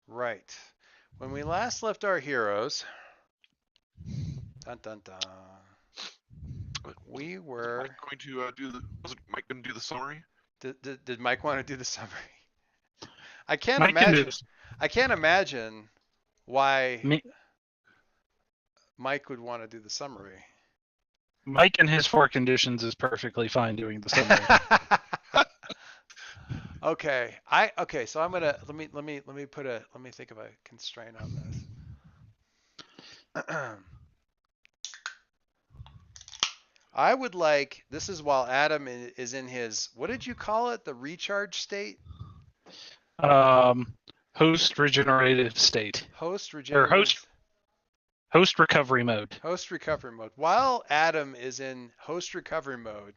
Right. When we last left our heroes, dun dun dun, we were. Mike going to do the? Was Mike going to do the summary? Did Mike want to do the summary? I can't Mike can do imagine. this. I can't imagine why Me, Mike would want to do the summary. Mike and his 4 conditions is perfectly fine doing the summary. Okay. So I'm gonna let me think of a constraint on this. I would like, this is while Adam is in his, what did you call it? The recharge state? Host regenerative state Host or regenerative. host recovery mode. Host recovery mode. While Adam is in host recovery mode,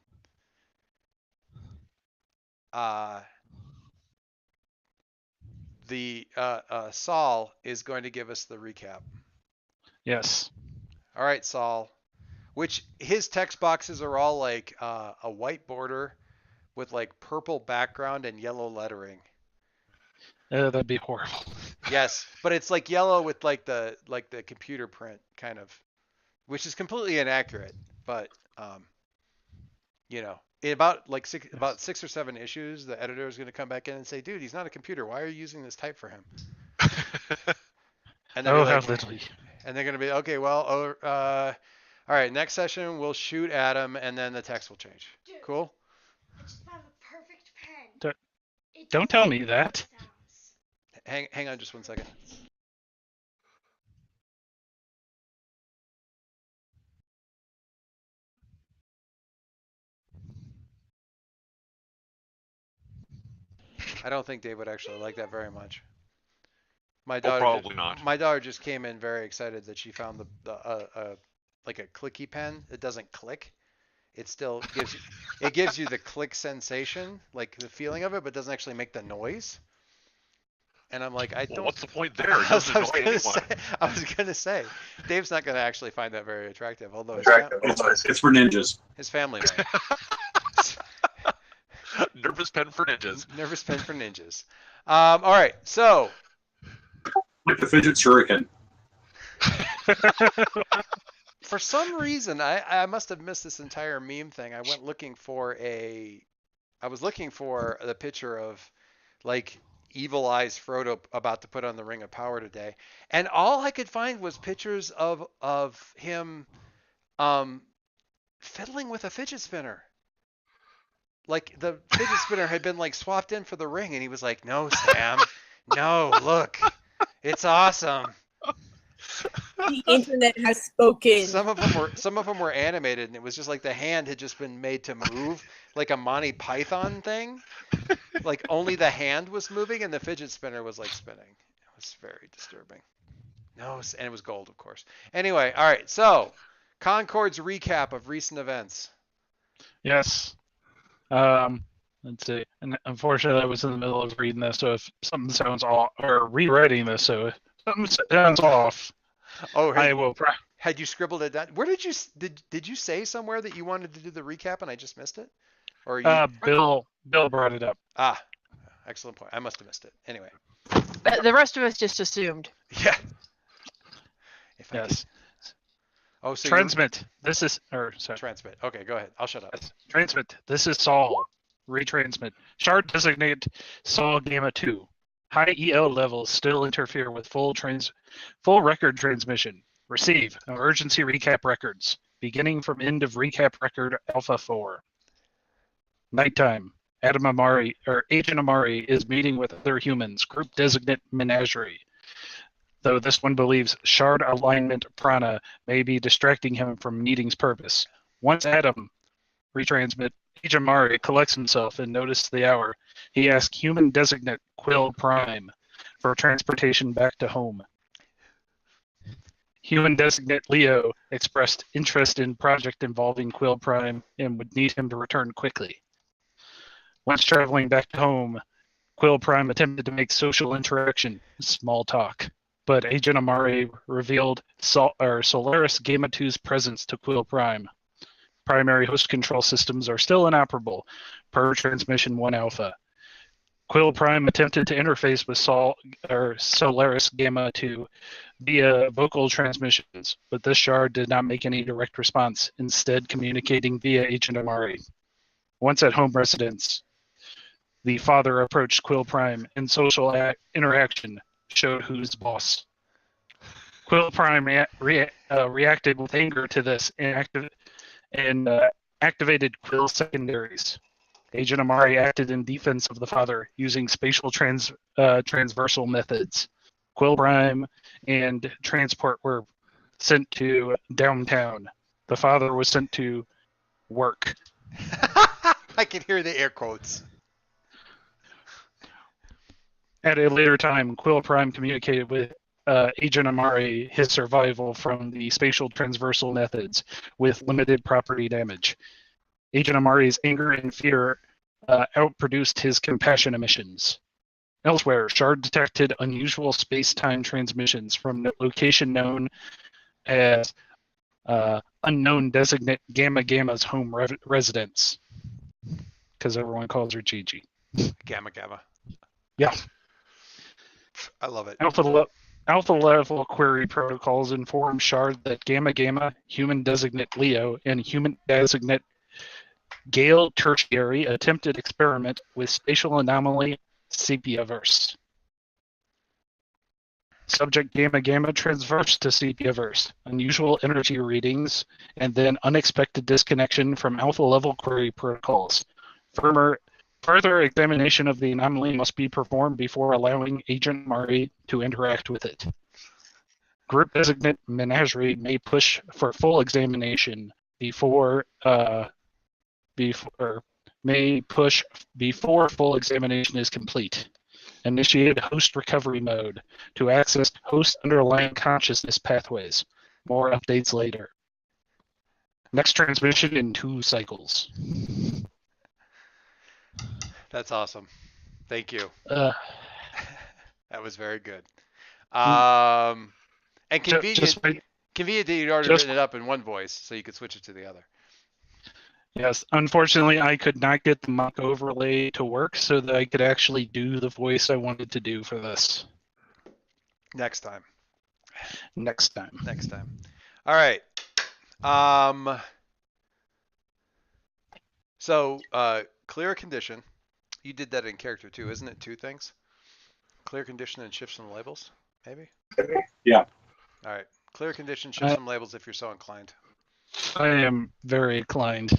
Saul is going to give us the recap. Yes. All right, Saul. Which his text boxes are all like a white border with like purple background and yellow lettering. That'd be horrible. Yes, but it's like yellow with like the computer print kind of, which is completely inaccurate. But you know, in about about 6 or 7 issues, the editor is going to come back in and say, "Dude, he's not a computer. Why are you using this type for him?" And Oh, like, how little. and they're going to be okay. Well, all right. Next session, we'll shoot Adam, and then the text will change. Dude, Cool. I just found a perfect pen. Don't tell me that. Hang on just 1 second. I don't think Dave would actually like that very much. My daughter probably not. My daughter just came in very excited that she found like a clicky pen. It doesn't click. It still gives you the click sensation, like the feeling of it, but doesn't actually make the noise. And I'm like, I don't. What's the point there? It doesn't annoy anyone. I was gonna say, Dave's not gonna actually find that very attractive, although It's for ninjas. his family might. Nervous pen for ninjas. Nervous pen for ninjas. All right, so Like the fidget shuriken. for some reason, I must have missed this entire meme thing. I went looking for I was looking for the picture of like Evil Eyes Frodo about to put on the Ring of Power today, and all I could find was pictures of him fiddling with a fidget spinner. Like the fidget spinner had been like swapped in for the ring, and he was like, "No, Sam, no, look, it's awesome." The internet has spoken. Some of them were animated, and it was just like the hand had just been made to move, like a Monty Python thing. Like only the hand was moving, and the fidget spinner was like spinning. It was very disturbing. No, and it was gold, of course. Anyway, all right. So, Concord's recap of recent events. Yes. Let's see. And unfortunately, I was in the middle of reading this, so if something sounds off, or rewriting this, so if something sounds off, Oh, I will. Had you scribbled it down? Where did you say somewhere that you wanted to do the recap and I just missed it? Or you? Bill brought it up. Ah, excellent point. I must have missed it. Anyway. The rest of us just assumed. Yeah. If Yes. Oh, so Transmit. This is, or sorry. Transmit. Okay, go ahead. I'll shut up. Transmit. This is Saul. Retransmit. Shard designate Saul Gamma 2. High EL levels still interfere with full record transmission. Receive emergency recap records beginning from end of recap record Alpha 4. Nighttime. Agent Amari is meeting with other humans. Group designate Menagerie. Though this one believes shard alignment prana may be distracting him from meeting's purpose. Once Adam retransmit, Agent Amari collects himself and notices the hour. He asks human designate Quill Prime for transportation back to home. Human designate Leo expressed interest in project involving Quill Prime and would need him to return quickly. Once traveling back home, Quill Prime attempted to make social interaction, small talk, but Agent Amari revealed Solaris Gamma 2's presence to Quill Prime. Primary host control systems are still inoperable, per Transmission 1 Alpha. Quill Prime attempted to interface with Solaris Gamma 2 via vocal transmissions, but this shard did not make any direct response, instead communicating via Agent Amari. Once at home residence, the father approached Quill Prime, and social interaction showed who's boss. Quill Prime reacted with anger to this and activated Quill secondaries. Agent Amari acted in defense of the father using spatial transversal methods. Quill Prime and transport were sent to downtown. The father was sent to work. I can hear the air quotes. At a later time, Quill Prime communicated with Agent Amari his survival from the spatial transversal methods with limited property damage. Agent Amari's anger and fear outproduced his compassion emissions. Elsewhere, Shard detected unusual space-time transmissions from the location known as unknown designate Gamma Gamma's home residence, because everyone calls her Gigi. Gamma Gamma. Yeah. I love it. Alpha level query protocols inform Shard that Gamma Gamma, human designate Leo, and human designate Gale Tertiary attempted experiment with spatial anomaly Sepiaverse. Subject Gamma Gamma transversed to Sepiaverse, unusual energy readings, and then unexpected disconnection from alpha level query protocols. Further examination of the anomaly must be performed before allowing Agent Amari to interact with it. Group designate Menagerie may push for full examination before full examination is complete. Initiate host recovery mode to access host underlying consciousness pathways. More updates later. Next transmission in 2 cycles. That's awesome. Thank you. Uh, That was very good. And convenient that you'd already written it up in one voice, so you could switch it to the other. Yes, unfortunately, I could not get the mock overlay to work so that I could actually do the voice I wanted to do for this. Next time. Next time. All right. So, clear condition. You did that in character too, isn't it? 2 things? Clear condition and shift some labels, maybe? Yeah. All right. Clear condition, shift some labels if you're so inclined. I am very inclined.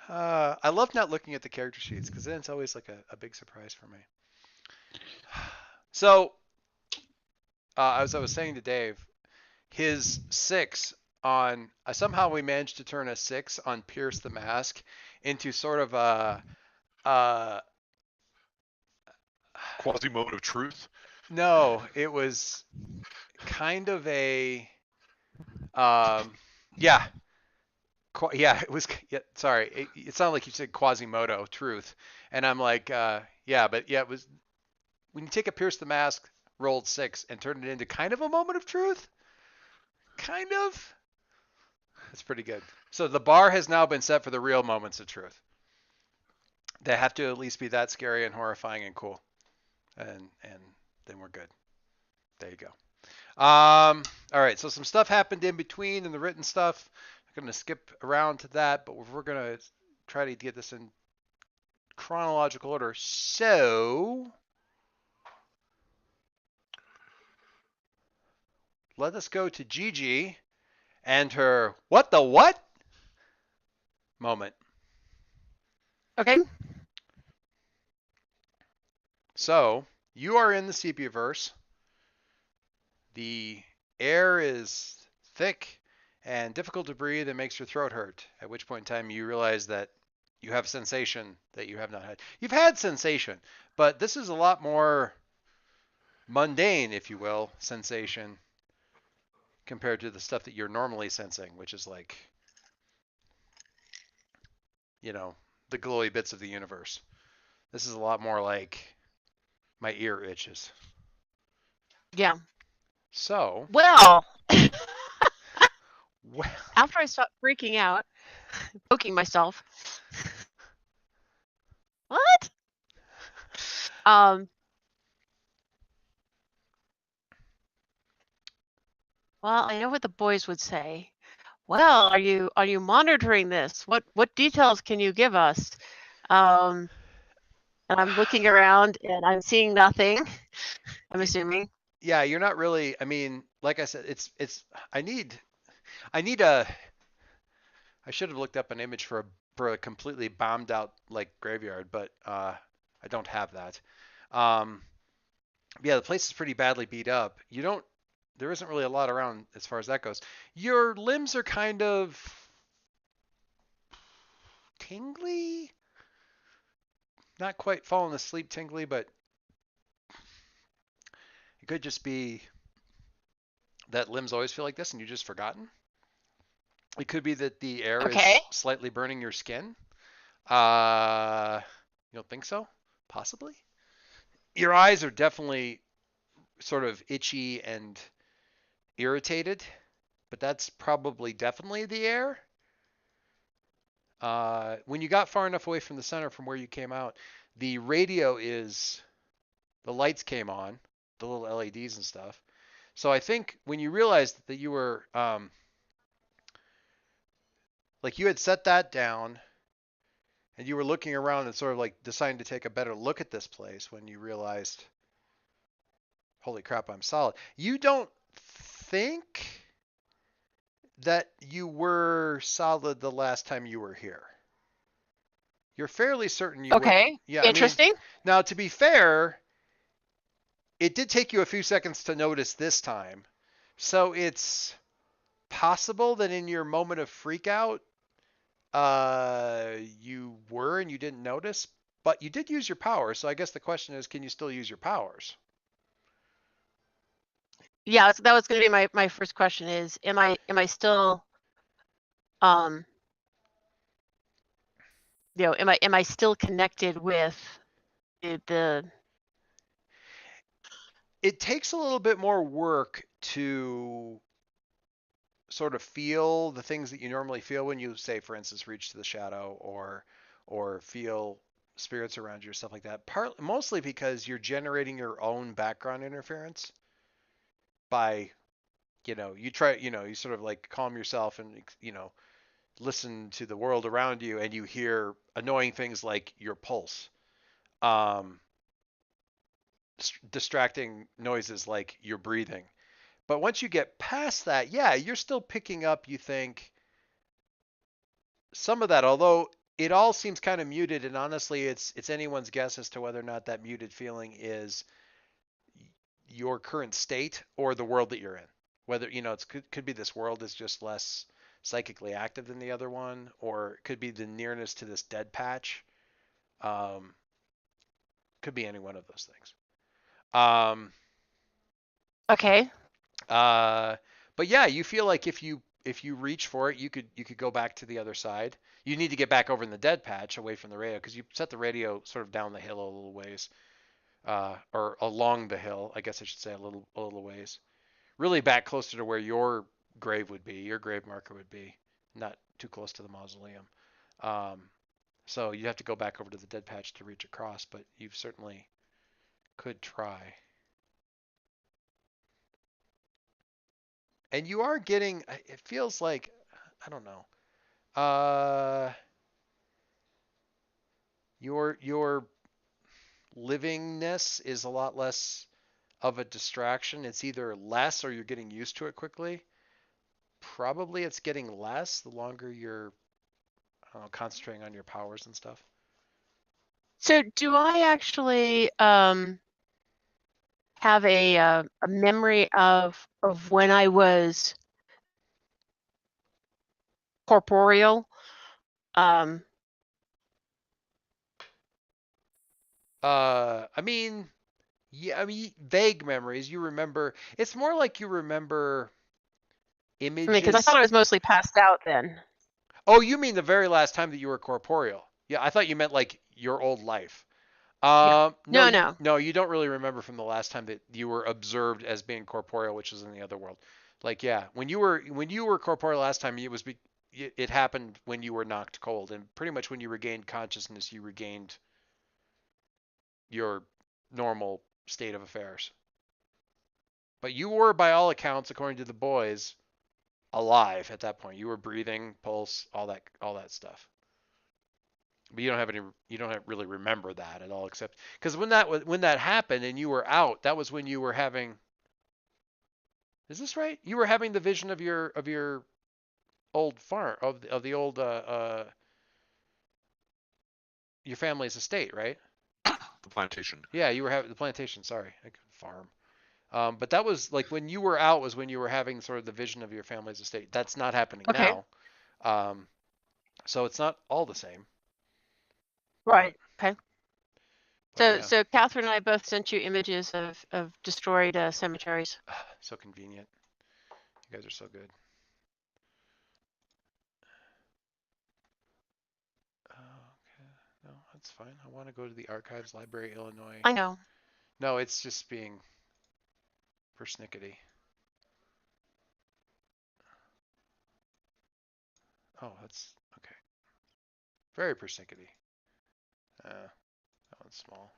I love not looking at the character sheets because then it's always like a big surprise for me. So, as I was saying to Dave, his 6 on somehow we managed to turn a 6 on Pierce the Mask into sort of a Quasi-mode of truth. no, it was kind of a it was sorry, it sounded like you said Quasimodo truth, and I'm like it was when you take a Pierce the Mask rolled 6 and turn it into kind of a moment of truth. Kind of. It's pretty good. So the bar has now been set for the real moments of truth. They have to at least be that scary and horrifying and cool. And then we're good. There you go. All right, so some stuff happened in between in the written stuff. I'm going to skip around to that, but we're going to try to get this in chronological order. So let us go to Gigi and her what the what moment. Okay. So you are in the Sepiaverse. The air is thick and difficult to breathe and makes your throat hurt, at which point in time you realize that you have sensation that you have not had. You've had sensation, but this is a lot more mundane, if you will, sensation compared to the stuff that you're normally sensing, which is like, the glowy bits of the universe. This is a lot more like my ear itches. Yeah. So. Well, Well. After I stopped freaking out, poking myself, Um. Well, I know what the boys would say. Well, are you monitoring this? What details can you give us? And I'm looking around and I'm seeing nothing. I'm assuming. Yeah, you're not really. I mean, like I said, I need a. I should have looked up an image for a completely bombed out like graveyard, but I don't have that. Um, yeah, the place is pretty badly beat up. There isn't really a lot around as far as that goes. Your limbs are kind of tingly, not quite falling asleep tingly, but it could just be that limbs always feel like this and you've just forgotten. It could be that the air Okay. is slightly burning your skin. You don't think so? Possibly. Your eyes are definitely sort of itchy and irritated, but that's probably definitely the air. When you got far enough away from the center from where you came out, the lights came on, the little LEDs and stuff. So I think when you realized that you were, like you had set that down and you were looking around and sort of like deciding to take a better look at this place when you realized, holy crap, I'm solid. You don't think that you were solid the last time you were here. You're fairly certain you were. Okay. Yeah, I mean, Interesting. now, to be fair, it did take you a few seconds to notice this time. So it's possible that in your moment of freak out, you were and you didn't notice, but you did use your power. So I guess the question is, can you still use your powers? Yeah, that was going to be my first question is, am I still, am I still connected with the It takes a little bit more work to sort of feel the things that you normally feel when you, say, for instance, reach to the shadow or feel spirits around you or stuff like that. Mostly because you're generating your own background interference by, you sort of like calm yourself and, listen to the world around you and you hear annoying things like your pulse. Distracting noises like your breathing. But once you get past that, yeah, you're still picking up, you think, some of that, although it all seems kind of muted, and honestly, it's anyone's guess as to whether or not that muted feeling is your current state or the world that you're in. Whether, it could be this world is just less psychically active than the other one, or it could be the nearness to this dead patch. Could be any one of those things. okay. But yeah, you feel like if you reach for it, you could go back to the other side. You need to get back over in the dead patch away from the radio because you set the radio sort of down the hill a little ways, or along the hill, I guess I should say a little ways. Really back closer to where your grave would be, your grave marker would be, not too close to the mausoleum. So you'd have to go back over to the dead patch to reach across, but you certainly could try. And you are getting, it feels like, I don't know, your livingness is a lot less of a distraction. It's either less or you're getting used to it quickly. Probably it's getting less the longer you're, I don't know, concentrating on your powers and stuff. So do I actually have a memory of when I was corporeal? I mean, yeah, I mean, vague memories. You remember, it's more like you remember images. I mean, because I thought I was mostly passed out then. Oh, you mean the very last time that you were corporeal? Yeah, I thought you meant like your old life. No, No, you don't really remember from the last time that you were observed as being corporeal, which was in the other world. Like, yeah, when you were corporeal last time, it happened when you were knocked cold, and pretty much when you regained consciousness, you regained your normal state of affairs. But you were, by all accounts, according to the boys, alive at that point. You were breathing, pulse, all that stuff. But you don't really remember that at all, except because when that happened and you were out, that was when you were having. Is this right? You were having the vision of your old farm of the old your family's estate, right? The plantation. Yeah, you were having the plantation. Sorry, farm. But that was like when you were out was when you were having sort of the vision of your family's estate. That's not happening Okay. now. So it's not all the same. Right. Okay. But yeah, So Catherine and I both sent you images of destroyed cemeteries. so convenient. You guys are so good. Okay. No, that's fine. I want to go to the Archives Library, Illinois. I know. No, it's just being persnickety. Oh, that's okay. Very persnickety. That one's small.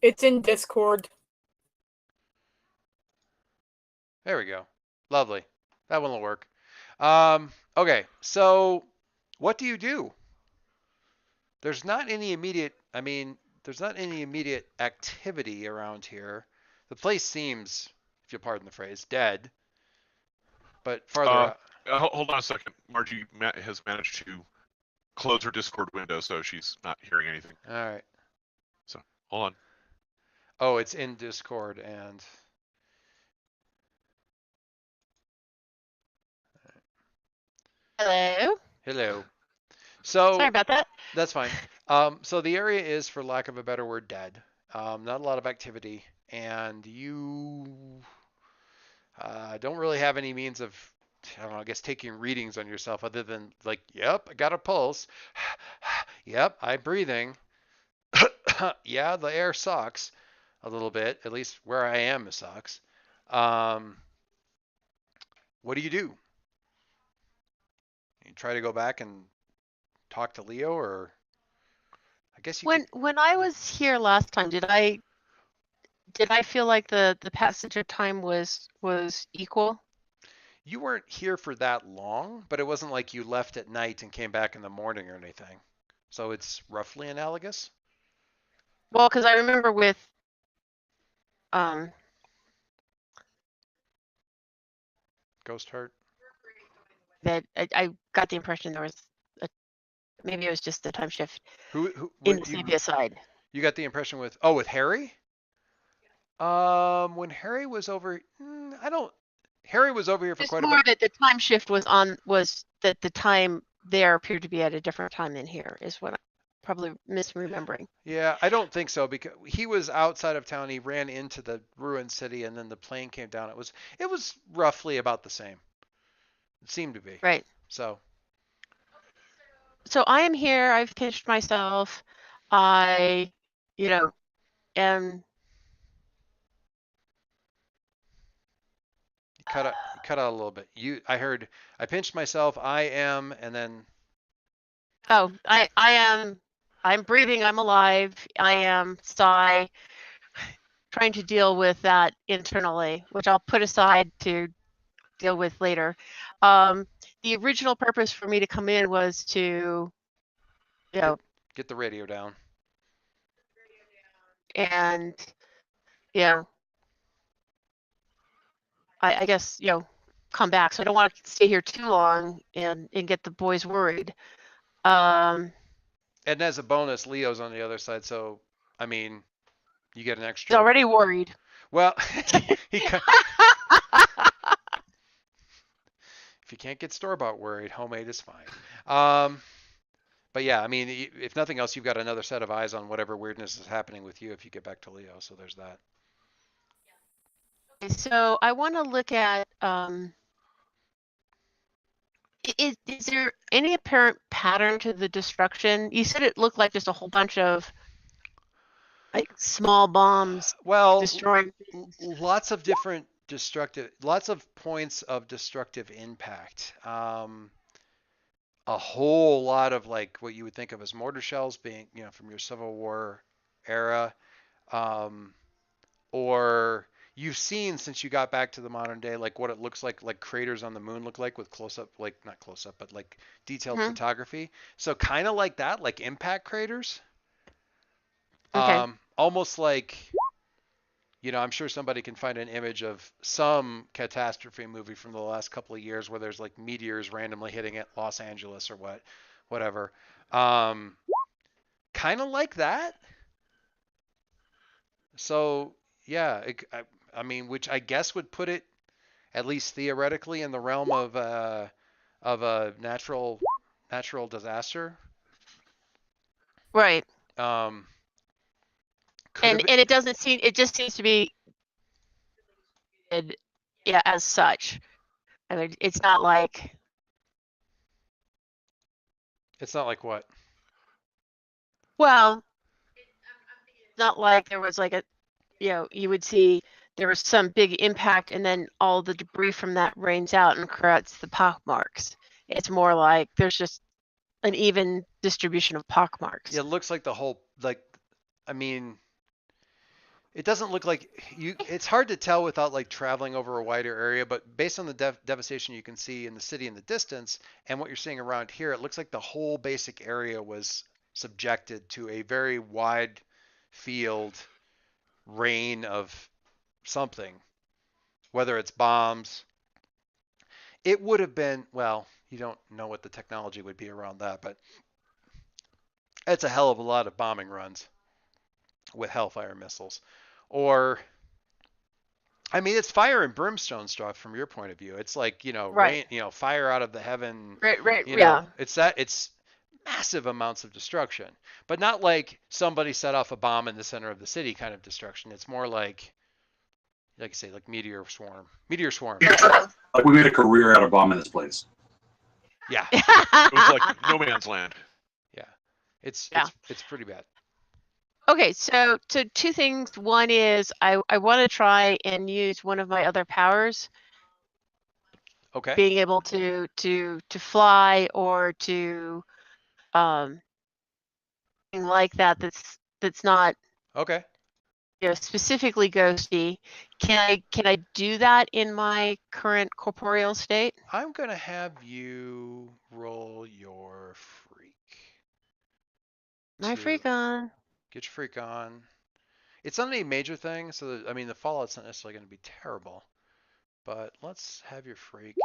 It's in Discord. There we go. Lovely. That one will work. Okay, so what do you do? There's not any immediate, there's not any immediate activity around here. The place seems, if you'll pardon the phrase, dead. But farther out. Hold on a second. Margie has managed to close her Discord window, so she's not hearing anything. All right. So hold on. Oh, it's in Discord and. Hello. Hello. So Sorry about that. that's fine. So the area is, for lack of a better word, dead. Not a lot of activity, and you don't really have any means of, I don't know, I guess taking readings on yourself other than like, yep, I got a pulse. Yep, I'm breathing. Yeah, the air sucks a little bit. At least where I am, it sucks. What do? You try to go back and talk to Leo, or I guess you When I was here last time, did I feel like the passage of time was equal? You weren't here for that long, but it wasn't like you left at night and came back in the morning or anything. So it's roughly analogous. Well, because I remember with Ghost Heart. that I got the impression there was maybe it was just the time shift Who in what the you, previous side. you got the impression with Harry? When Harry was over, Harry was over here for Just quite a more bit. that the time shift was that the time there appeared to be at a different time than here is what I'm probably misremembering. Yeah, I don't think so, because he was outside of town. He ran into the ruined city, and then the plane came down. It was roughly about the same. It seemed to be. Right. So So I am here. I've pinched myself. I, am. you cut out a little bit. I heard. I pinched myself. I am, and then. Oh, I am. I'm breathing. I'm alive. I am sigh. Trying to deal with that internally, which I'll put aside to deal with later. The original purpose for me to come in was to, Get the radio down. and I guess come back. So I don't want to stay here too long and get the boys worried. And as a bonus, Leo's on the other side, so you get an extra. He's already worried. Well, if you can't get store-bought worried, homemade is fine. But yeah, if nothing else, you've got another set of eyes on whatever weirdness is happening with you if you get back to Leo. So there's that. So I want to look at, is there any apparent pattern to the destruction? You said it looked like just a whole bunch of like small bombs destroying. Lots of different lots of points of destructive impact. A whole lot of like what you would think of as mortar shells being, from your Civil War era, or you've seen since you got back to the modern day, like what it looks like craters on the moon look like with close up, like not close up, but like detailed Mhm. photography. So kind of like that, like impact craters. Okay. Almost like, I'm sure somebody can find an image of some catastrophe movie from the last couple of years where there's like meteors randomly hitting at Los Angeles or whatever. Kind of like that. So yeah, I mean, which I guess would put it at least theoretically in the realm of a natural disaster. Right. Um, could And have and it just seems to be yeah, as such. I mean, it's not like it's not like what? well, it's not like there was like you would see there was some big impact and then all the debris from that rains out and creates the pock marks. It's more like there's just an even distribution of pock marks. Yeah, it looks like I mean, it doesn't look like it's hard to tell without like traveling over a wider area, but based on the devastation you can see in the city in the distance and what you're seeing around here, it looks like the whole basic area was subjected to a very wide field rain of something, whether it's bombs. It would have been, well, you don't know what the technology would be around that, but it's a hell of a lot of bombing runs with Hellfire missiles. Or, I mean, it's fire and brimstone stuff from your point of view. It's like, Right. rain, fire out of the heaven. Right, Yeah. It's massive amounts of destruction, but not like somebody set off a bomb in the center of the city kind of destruction. It's more like I say, like meteor swarm. Like we made a career out of bombing this place. Yeah. It was like no man's land. Yeah. It's pretty bad. Okay, so two things. One is I want to try and use one of my other powers, Okay. being able to fly or to like that. That's not Okay. Specifically ghosty. Can I do that in my current corporeal state? I'm going to have you roll your freak. My to freak on. Get your freak on. It's not any major thing, so I mean the fallout's not necessarily going to be terrible. But let's have your freak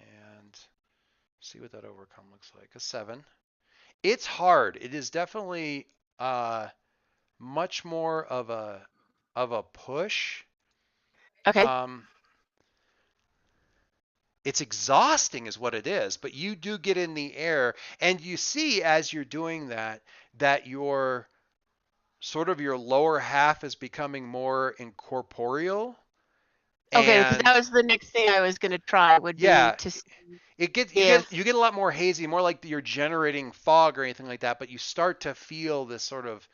and see what that overcome looks like. A 7. It's hard. It is definitely much more of a push. Okay. It's exhausting is what it is, but you do get in the air and you see as you're doing that your sort of your lower half is becoming more incorporeal. Okay, because that was the next thing I was going to try would be to see you get a lot more hazy, more like you're generating fog or anything like that, but you start to feel this sort of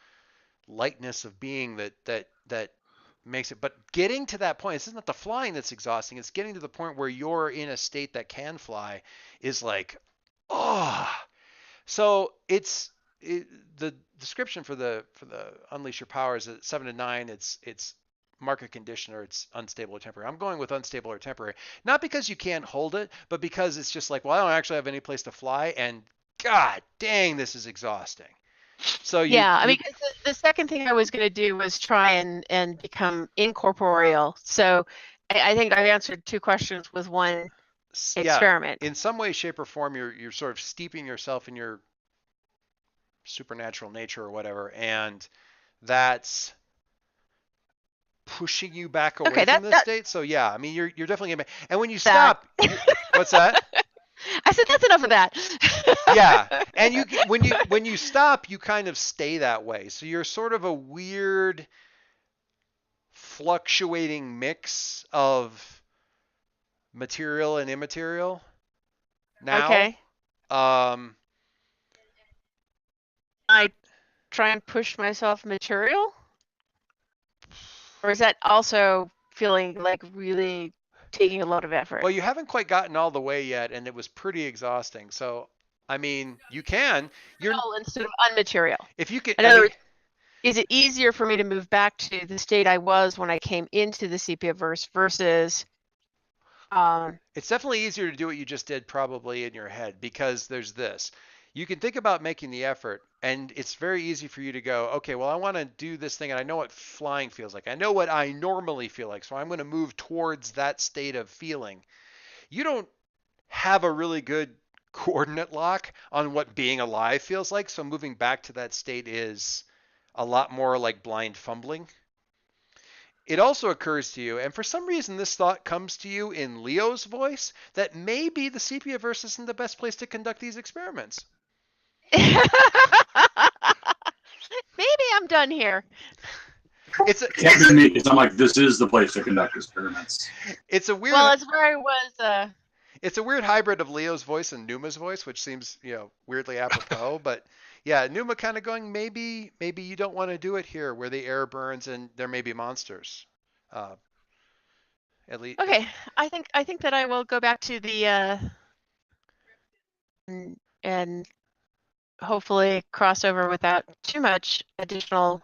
lightness of being that makes it. But getting to that point, this isn't the flying that's exhausting. It's getting to the point where you're in a state that can fly is like, oh. So the description for the unleash your powers at 7 to 9. It's market condition or it's unstable or temporary. I'm going with unstable or temporary, not because you can't hold it, but because it's just like, well, I don't actually have any place to fly, and god dang, this is exhausting. So I mean, the second thing I was going to do was try and become incorporeal. So I think I answered 2 questions with one experiment. In some way, shape, or form, you're sort of steeping yourself in your supernatural nature or whatever, and that's pushing you back away from this state. So yeah, I mean, you're definitely gonna. And when you stop, what's that? I said that's enough of that. Yeah, and when you stop, you kind of stay that way. So you're sort of a weird, fluctuating mix of material and immaterial. Now, okay. I try and push myself material, or is that also feeling like really taking a lot of effort? Well, you haven't quite gotten all the way yet, and it was pretty exhausting. So, I mean, you can. You're instead of unmaterial. if you could. In other words, is it easier for me to move back to the state I was when I came into the Sepia-verse versus It's definitely easier to do what you just did probably in your head because there's this. You can think about making the effort, and it's very easy for you to go, okay, well, I want to do this thing, and I know what flying feels like. I know what I normally feel like, so I'm going to move towards that state of feeling. You don't have a really good coordinate lock on what being alive feels like, so moving back to that state is a lot more like blind fumbling. It also occurs to you, and for some reason this thought comes to you in Leo's voice, that maybe the Sepia-verse isn't the best place to conduct these experiments. maybe I'm done here. It's a, Can't be me because I'm like, this is the place to conduct experiments. it's a weird Well, it's where I was. it's a weird hybrid of Leo's voice and Numa's voice, which seems, weirdly apropos, but yeah, Numa kind of going, maybe you don't want to do it here where the air burns and there may be monsters. At least Okay, I think that I will go back to the and hopefully cross over without too much additional.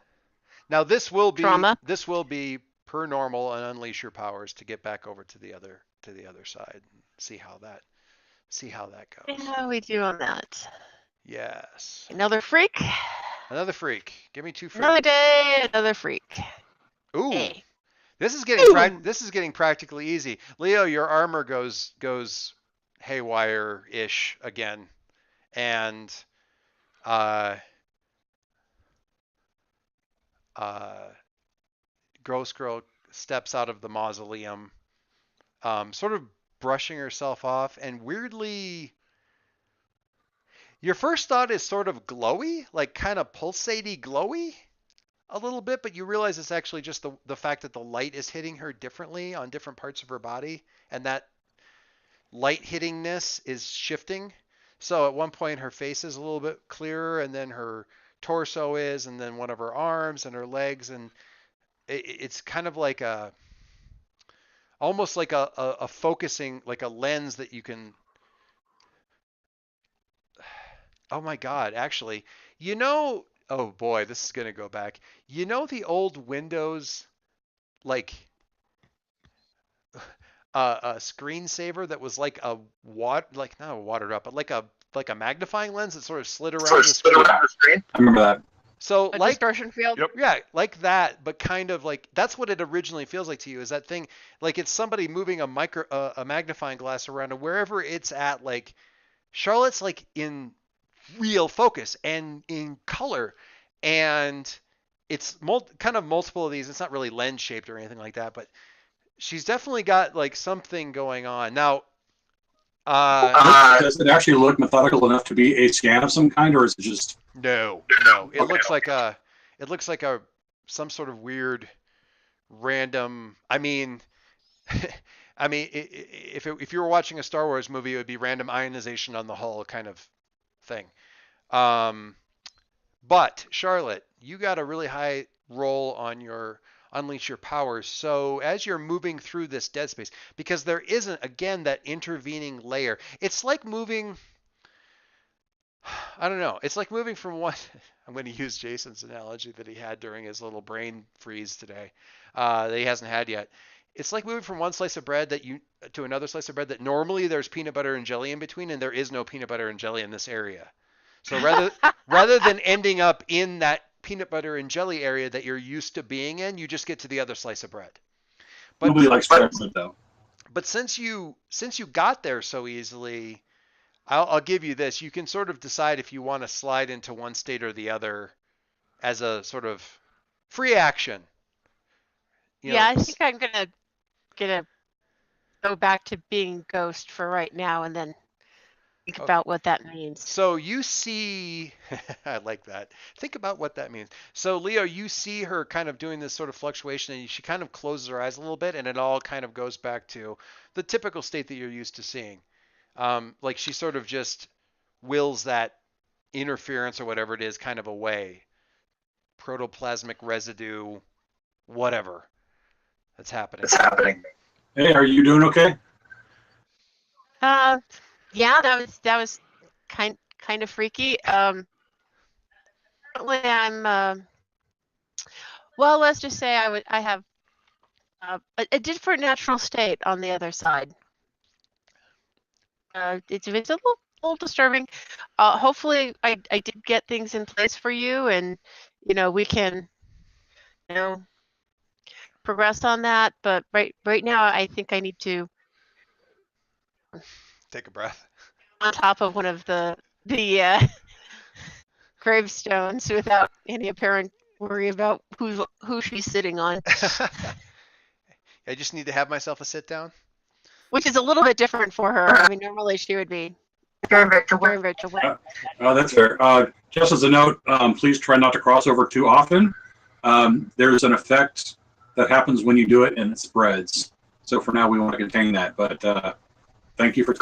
now Trauma. this will be per normal and unleash your powers to get back over to the other side and see how that goes. How we do on that? Yes. Another freak. Another freak. Give me 2 freaks. Another day, another freak. Ooh. Hey. This is getting practically easy. Leo, your armor goes haywire-ish again. And Gross Girl steps out of the mausoleum, sort of brushing herself off, and weirdly, your first thought is sort of glowy, like kind of pulsatey glowy a little bit, but you realize it's actually just the fact that the light is hitting her differently on different parts of her body, and that light hittingness is shifting. So at one point her face is a little bit clearer, and then her torso is, and then one of her arms and her legs, and it's kind of like almost like a focusing, like a lens that you can. Oh my God, actually, oh boy, this is gonna go back. The old Windows, like a screensaver that was like like not a watered up, but like a magnifying lens that sort of slid around the screen. I remember that. So A like distortion field. Yep. yeah, like that, but kind of like that's what it originally feels like to you. Is that thing like it's somebody moving a magnifying glass around, and wherever it's at, like Charlotte's like in real focus and in color, and it's kind of multiple of these. It's not really lens shaped or anything like that, but she's definitely got like something going on now. Does it actually look methodical enough to be a scan of some kind, or is it just? No. It Okay. looks like some sort of weird random. I mean, if you were watching a Star Wars movie, it would be random ionization on the hull kind of thing. But Charlotte, you got a really high roll on your unleash your powers. So as you're moving through this dead space, because there isn't again that intervening layer, it's like moving. I don't know. It's like moving from one. I'm going to use Jason's analogy that he had during his little brain freeze today, that he hasn't had yet. It's like moving from one slice of bread to another slice of bread that normally there's peanut butter and jelly in between, and there is no peanut butter and jelly in this area. So rather than ending up in that peanut butter and jelly area that you're used to being in, you just get to the other slice of bread. But Nobody likes chocolate though. but since you got there so easily, I'll give you this. You can sort of decide if you want to slide into one state or the other as a sort of free action. I think I'm gonna go back to being ghost for right now, and then think about what that means. So you see, I like that. Think about what that means. So Leo, you see her kind of doing this sort of fluctuation, and she kind of closes her eyes a little bit, and it all kind of goes back to the typical state that you're used to seeing. Like she sort of just wills that interference or whatever it is kind of away. Protoplasmic residue, whatever that's happening. Hey, are you doing okay? Yeah, that was kind of freaky. Currently I'm Well, let's just say I have a different natural state on the other side. It's a little disturbing. Hopefully, I did get things in place for you, and we can progress on that. But right now, I think I need to Take a breath. on top of one of the gravestones without any apparent worry about who she's sitting on, I just need to have myself a sit down. which is a little bit different for her. I mean, normally she would be very much away. That's fair. Just as a note, please try not to cross over too often. There's an effect that happens when you do it, and it spreads. So for now, we want to contain that. But thank you for.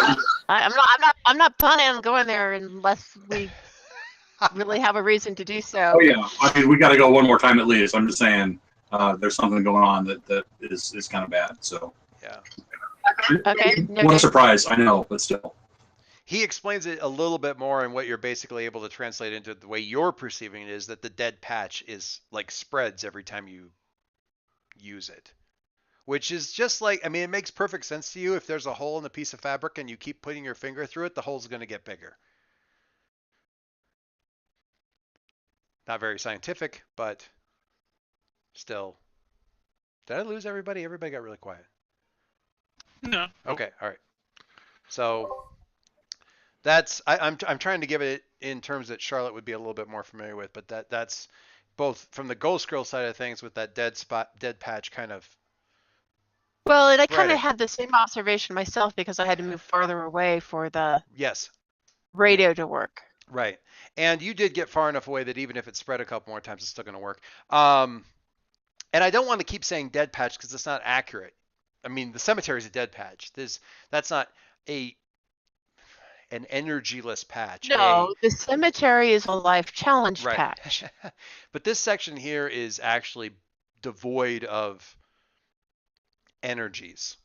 I'm not planning on going there unless we really have a reason to do so. Oh yeah, I mean we got to go one more time at least. I'm just saying there's something going on that is kind of bad. So Yeah. Okay. What a surprise! I know, but still. He explains it a little bit more, and what you're basically able to translate into the way you're perceiving it is that the dead patch is like spreads every time you use it. Which is just like, I mean, it makes perfect sense to you. If there's a hole in a piece of fabric and you keep putting your finger through it, the hole's going to get bigger. Not very scientific, but still. Did I lose everybody? Everybody got really quiet. No. Okay, all right. So that's I'm trying to give it in terms that Charlotte would be a little bit more familiar with, but that's both from the Ghost Girl side of things with that dead patch kind of. Well, and I kind Right. of had the same observation myself because I had to move farther away for the Yes, radio to work. right. And you did get far enough away that even if it spread a couple more times, it's still going to work. And I don't want to keep saying dead patch because it's not accurate. I mean, the cemetery is a dead patch. That's not an energyless patch. No, the cemetery is a life challenge Right. patch. But this section here is actually devoid of energies,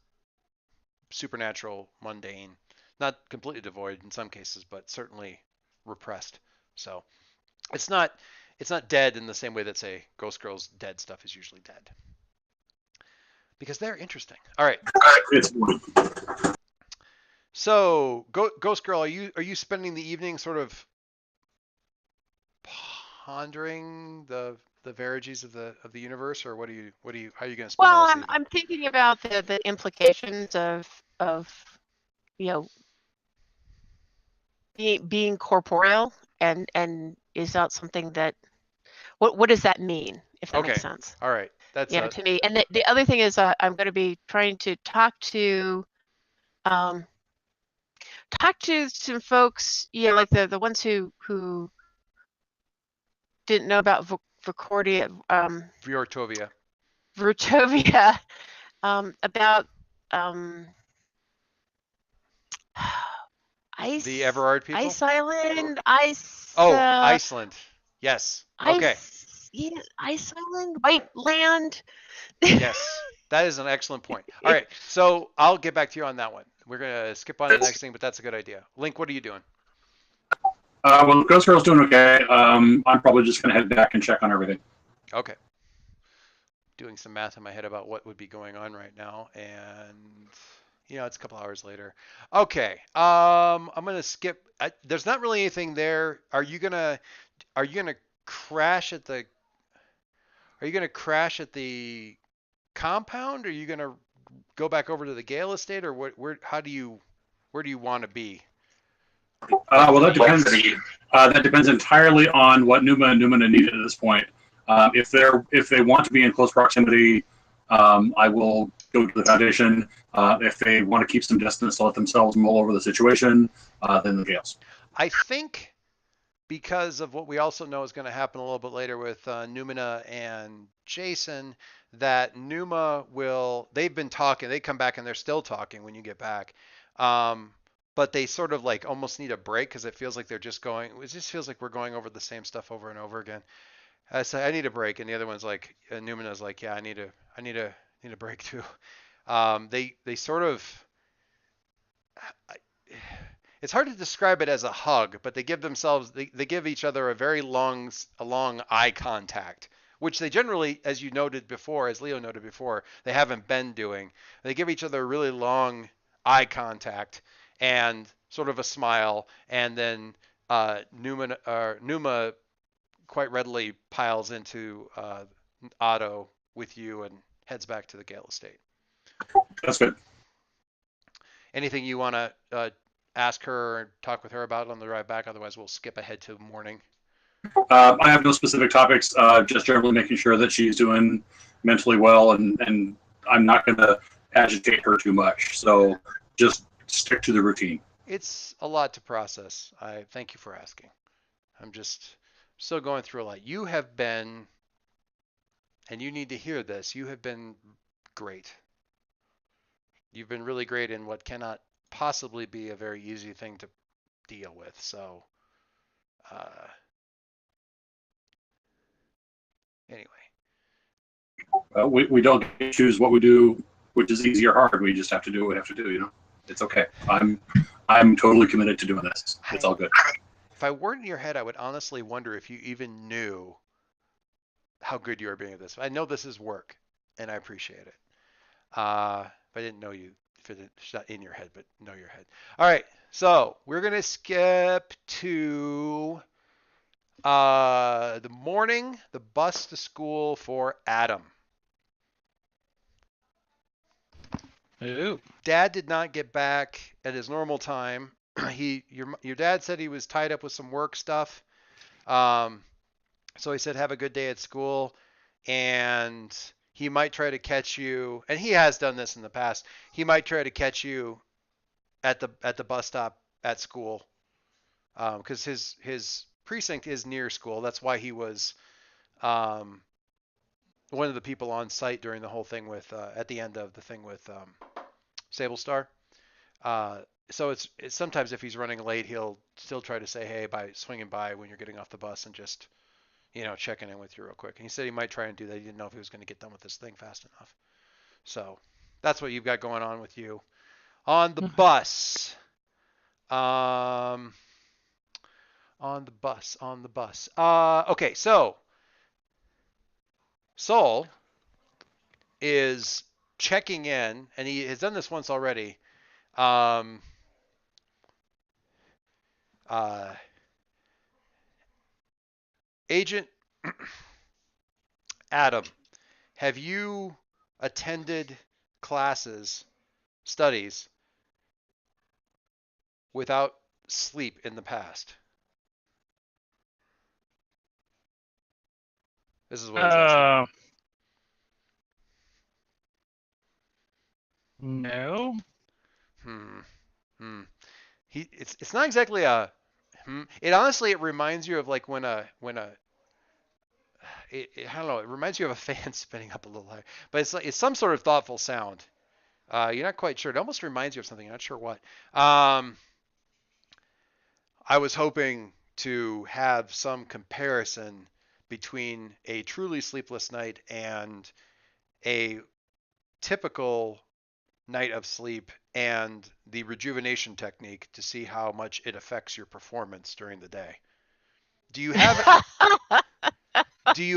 supernatural, mundane, not completely devoid in some cases, but certainly repressed. So it's not dead in the same way that, say, Ghost Girl's dead stuff is usually dead, because they're interesting. All right. It's So Ghost Girl, are you spending the evening sort of pondering the verages of the universe, or how are you going to spend Well, the rest of the evening? I'm thinking about the implications of being corporeal, and is that something that what does that mean, if that Okay. makes sense? All right. That's To me. And the other thing is I'm going to be trying to talk to some folks, like the ones who didn't know about Vorkovia, Vortovia. Vortovia, about Ice. The Everard people? Ice Island. Ice. Oh, Iceland. Yes. Okay. Ice Island. White Land. Yes. That is an excellent point. All right. So I'll get back to you on that one. We're going to skip on to the next thing, but that's a good idea. Link, what are you doing? Well, Ghost Girl's doing okay. I'm probably just going to head back and check on everything. Okay. Doing some math in my head about what would be going on right now, and it's a couple hours later. Okay. I'm going to skip. There's not really anything there. Are you going to crash at the compound? Are you going to go back over to the Gale estate, or where do you want to be? Well, that depends. That depends entirely on what Numa and Numina need at this point. If they want to be in close proximity, I will go to the Foundation. If they want to keep some distance to let themselves mull over the situation, then the Gales. I think because of what we also know is going to happen a little bit later with Numina and Jason, that Numa they've been talking, they come back and they're still talking when you get back. But they sort of like almost need a break because it feels like it just feels like we're going over the same stuff over and over again. I say I need a break, and the other one's like, Numina's like, yeah, I need a break too. They sort of, it's hard to describe it as a hug, but they give each other a very long eye contact, which they generally, as you noted before, as Leo noted before, they haven't been doing. They give each other really long eye contact and sort of a smile, and then Numa quite readily piles into Otto with you and heads back to the Gale estate. That's good. Anything you want to ask her or talk with her about on the ride back? Otherwise, we'll skip ahead to morning. I have no specific topics, just generally making sure that she's doing mentally well, and I'm not going to agitate her too much. So just stick to the routine. It's a lot to process. I thank you for asking. I'm just still going through a lot. You have been, and you need to hear this, you have been great. You've been really great in what cannot possibly be a very easy thing to deal with. So, anyway. We don't get to choose what we do, which is easy or hard. We just have to do what we have to do. You know, it's okay. I'm totally committed to doing this. It's all good. If I weren't in your head, I would honestly wonder if you even knew how good you are being at this. I know this is work, and I appreciate it. If I didn't know you, if it's not in your head, but know your head. All right, so we're gonna skip to the morning, the bus to school for Adam. Ooh. Dad did not get back at his normal time. Your dad said he was tied up with some work stuff. So he said have a good day at school, and he might try to catch you, and he has done this in the past. He might try to catch you at the bus stop at school, because his precinct is near school. That's why he was one of the people on site during the whole thing with at the end of the thing with Sable Star. So it's sometimes if he's running late, he'll still try to say hey by swinging by when you're getting off the bus and just checking in with you real quick. And he said he might try and do that. He didn't know if he was going to get done with this thing fast enough. So that's what you've got going on with you on the bus. On the bus. Okay, so Sol is checking in, and he has done this once already. Agent Adam, have you attended studies without sleep in the past? This is what he's asking. No. It's not exactly a. It honestly it reminds you of like when a I don't know. It reminds you of a fan spinning up a little higher, but it's some sort of thoughtful sound. You're not quite sure. It almost reminds you of something. You're not sure what. I was hoping to have some comparison between a truly sleepless night and a typical night of sleep and the rejuvenation technique to see how much it affects your performance during the day. Do you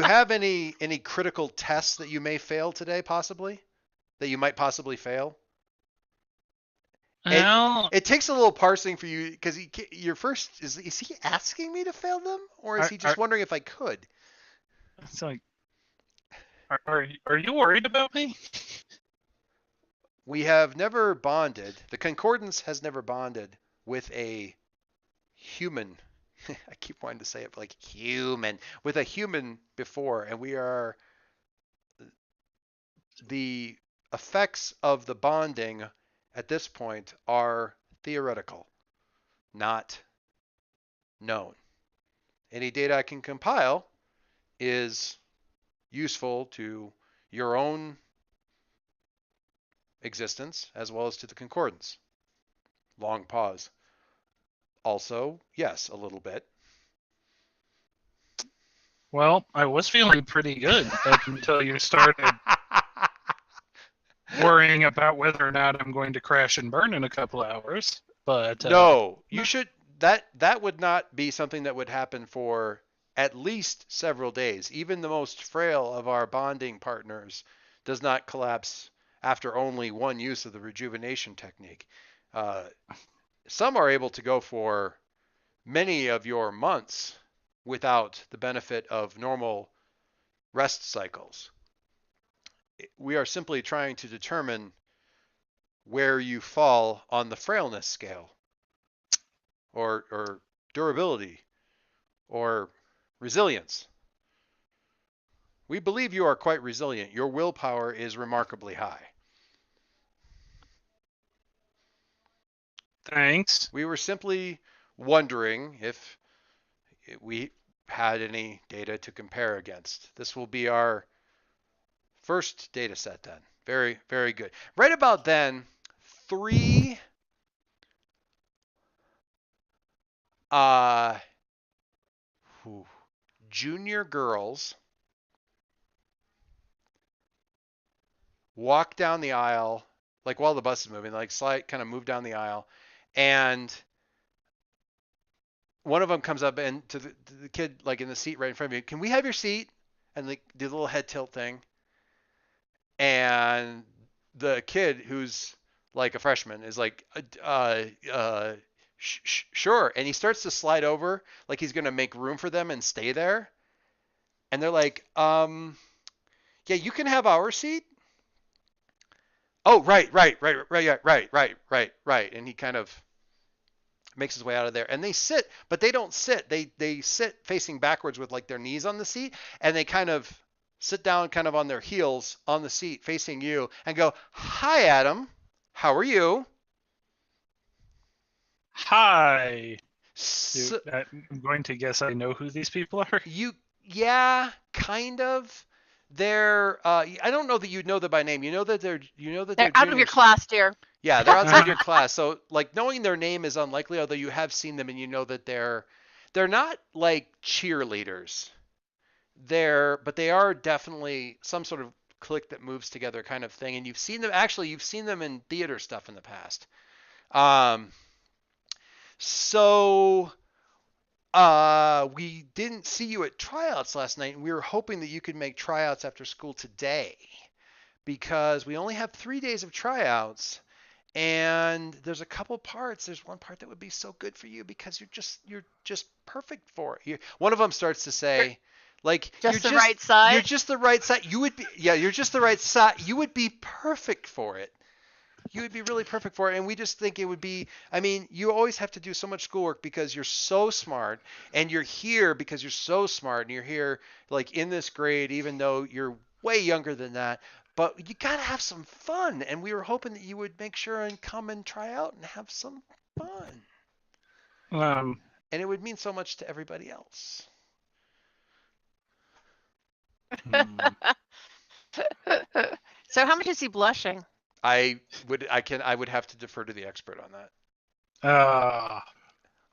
have any critical tests that you may fail today, possibly? That you might possibly fail? Well, it takes a little parsing for you because your first is he asking me to fail them, or is he just wondering if I could? It's like, are you worried about me? We have never bonded. The Concordance has never bonded with a human. I keep wanting to say it like human. With a human before, and we are the effects of the bonding at this point are theoretical, not known. Any data I can compile is useful to your own existence as well as to the Concordance. Long pause. Also, yes, a little bit. Well, I was feeling pretty good up until you started worrying about whether or not I'm going to crash and burn in a couple of hours. But no, you should. That would not be something that would happen for at least several days. Even the most frail of our bonding partners does not collapse after only one use of the rejuvenation technique. Some are able to go for many of your months without the benefit of normal rest cycles. We are simply trying to determine where you fall on the frailness scale, or durability, or resilience. We believe you are quite resilient. Your willpower is remarkably high. Thanks. We were simply wondering if we had any data to compare against. This will be our first data set then. Very, very good. Right about then, 3 junior girls walk down the aisle, like while the bus is moving, like kind of move down the aisle, and one of them comes up and to the kid like in the seat right in front of you, can we have your seat? And like do the little head tilt thing. And the kid who's like a freshman is like, sure. And he starts to slide over like he's gonna make room for them and stay there. And they're like, yeah, you can have our seat. Oh, right. And he kind of makes his way out of there. And they sit, but they don't sit. They sit facing backwards with like their knees on the seat, and they kind of sit down kind of on their heels on the seat facing you and go, "Hi, Adam. How are you?" Hi. So, I'm going to guess I know who these people are. Yeah, kind of. They're I don't know that you know them by name. You know that they're They're out of your juniors. class, dear. Yeah, they're outside your class. So like knowing their name is unlikely, although you have seen them and you know that they're not like cheerleaders. But they are definitely some sort of clique that moves together kind of thing. And you've seen them in theater stuff in the past. So we didn't see you at tryouts last night, and we were hoping that you could make tryouts after school today, because we only have 3 days of tryouts, and there's a couple parts. There's one part that would be so good for you because you're just perfect for it. One of them starts to say, like, Just the right side? You're just the right side. You're just the right side. You would be perfect for it. You would be really perfect for it. And we just think it would be, I mean, you always have to do so much schoolwork because you're so smart, and you're here because you're so smart, and you're here like in this grade, even though you're way younger than that. But you got to have some fun. And we were hoping that you would make sure and come and try out and have some fun. And it would mean so much to everybody else. So how much is he blushing? I would have to defer to the expert on that.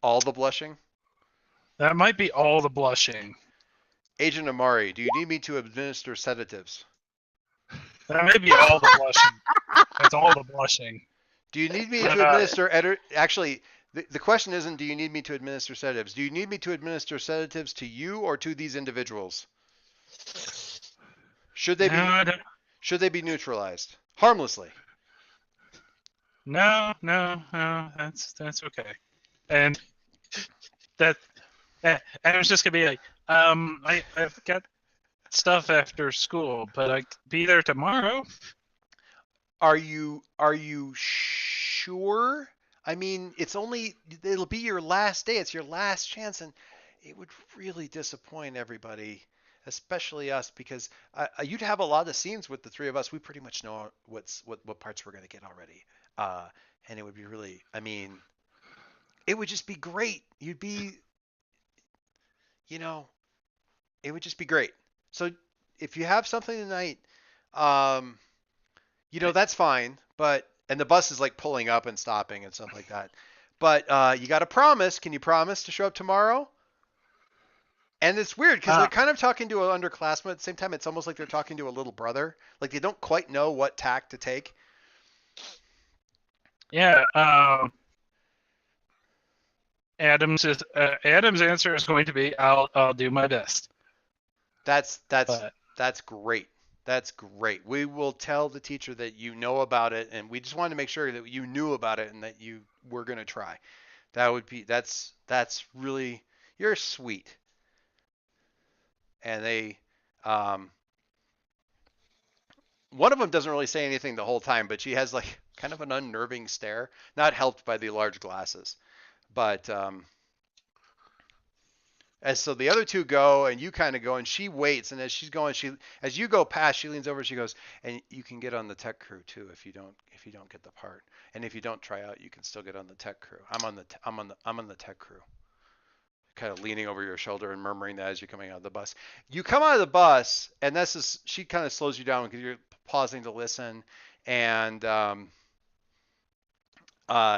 All the blushing? That might be all the blushing. Agent Amari, do you need me to administer sedatives? That may be all the blushing. That's all the blushing. Do you need me to administer actually, the question isn't do you need me to administer sedatives? Do you need me to administer sedatives to you or to these individuals? Should they be neutralized harmlessly? No, that's okay. And that and it was just gonna be like, I've got stuff after school, but I could be there tomorrow. Are you sure? I mean, it'll be your last day. It's your last chance, and it would really disappoint everybody, especially us, because you'd have a lot of scenes with the three of us. We pretty much know what parts we're going to get already. And it would be really, I mean, it would just be great. You'd be, it would just be great. So if you have something tonight, that's fine. And the bus is like pulling up and stopping and stuff like that. But you got to promise. Can you promise to show up tomorrow? And it's weird because they're kind of talking to an underclassman. At the same time, it's almost like they're talking to a little brother. Like they don't quite know what tack to take. Yeah. Adam's answer is going to be, I'll do my best. That's But great. That's great. We will tell the teacher that you know about it, and we just wanted to make sure that you knew about it and that you were going to try. That's really, you're sweet. And they, one of them doesn't really say anything the whole time, but she has like kind of an unnerving stare, not helped by the large glasses. But as so the other two go, and you kind of go, and she waits, and as she's going, as you go past, she leans over, she goes, and you can get on the tech crew too if you don't get the part, and if you don't try out, you can still get on the tech crew. I'm on the tech crew. Kind of leaning over your shoulder and murmuring that as you're coming out of the bus. You come out of the bus, and she kind of slows you down because you're pausing to listen, and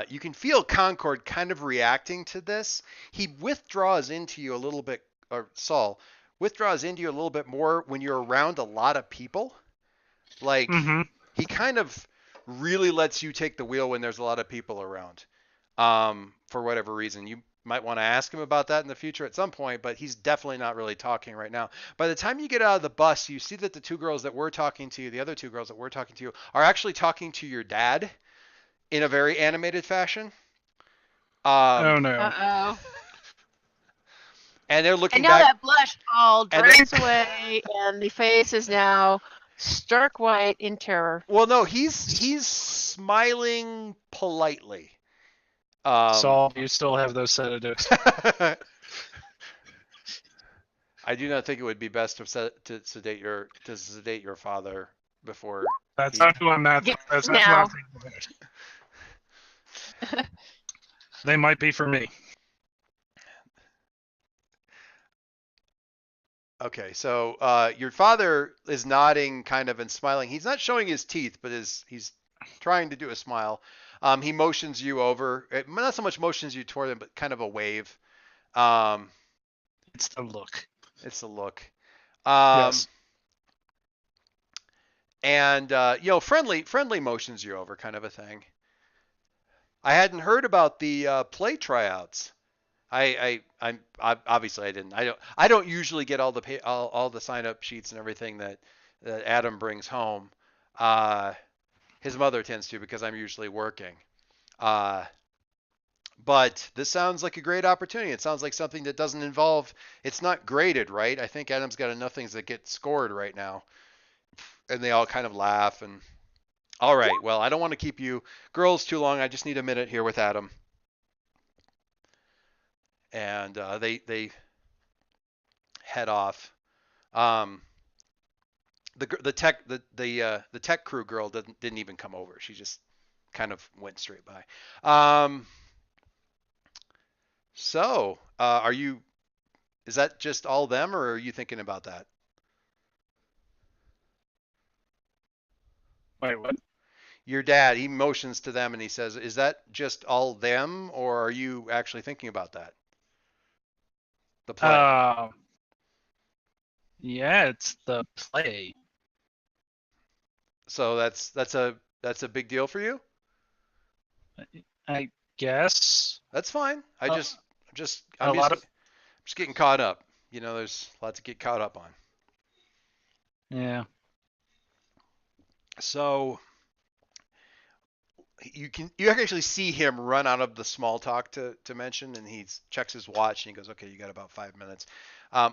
you can feel Concord kind of reacting to this. He withdraws into you a little bit, or Saul withdraws into you a little bit more when you're around a lot of people. Like, he kind of really lets you take the wheel when there's a lot of people around, for whatever reason. You might want to ask him about that in the future at some point, but he's definitely not really talking right now. By the time you get out of the bus, you see that the two girls that were talking to you, the other two girls that were talking to you, are actually talking to your dad in a very animated fashion. oh no. Uh-oh. And they're And looking now back. that blush all and drains away, and the face is now stark white in terror. Well, no, he's smiling politely. Saul, you still have those sedatives. I do not think it would be best to sedate your father before. That's not who I'm not. Yes, That's not now. who I'm thinking about. They might be for me. Okay, so your father is nodding kind of and smiling. He's not showing his teeth, but he's trying to do a smile. He motions you over. Not so much motions you toward him, but kind of a wave. It's the look. It's a look. Yes. And friendly motions you over, kind of a thing. I hadn't heard about the play tryouts. I'm obviously I didn't. I don't usually get all the sign up sheets and everything that Adam brings home. His mother tends to, because I'm usually working. But this sounds like a great opportunity. It sounds like something that doesn't involve. It's not graded, right? I think Adam's got enough things that get scored right now. And they all kind of laugh. And all right, well, I don't want to keep you girls too long. I just need a minute here with Adam. And they head off. The tech crew girl didn't even come over. She just kind of went straight by. So is that just all them, or are you thinking about that? Wait, what? Your dad, he motions to them and he says, is that just all them, or are you actually thinking about that? The play. Yeah, it's the play. So that's a big deal for you? I guess. That's fine. I'm A just getting caught up. There's lots to get caught up on. Yeah. So you can actually see him run out of the small talk to mention, and he checks his watch and he goes, okay, you got about 5 minutes.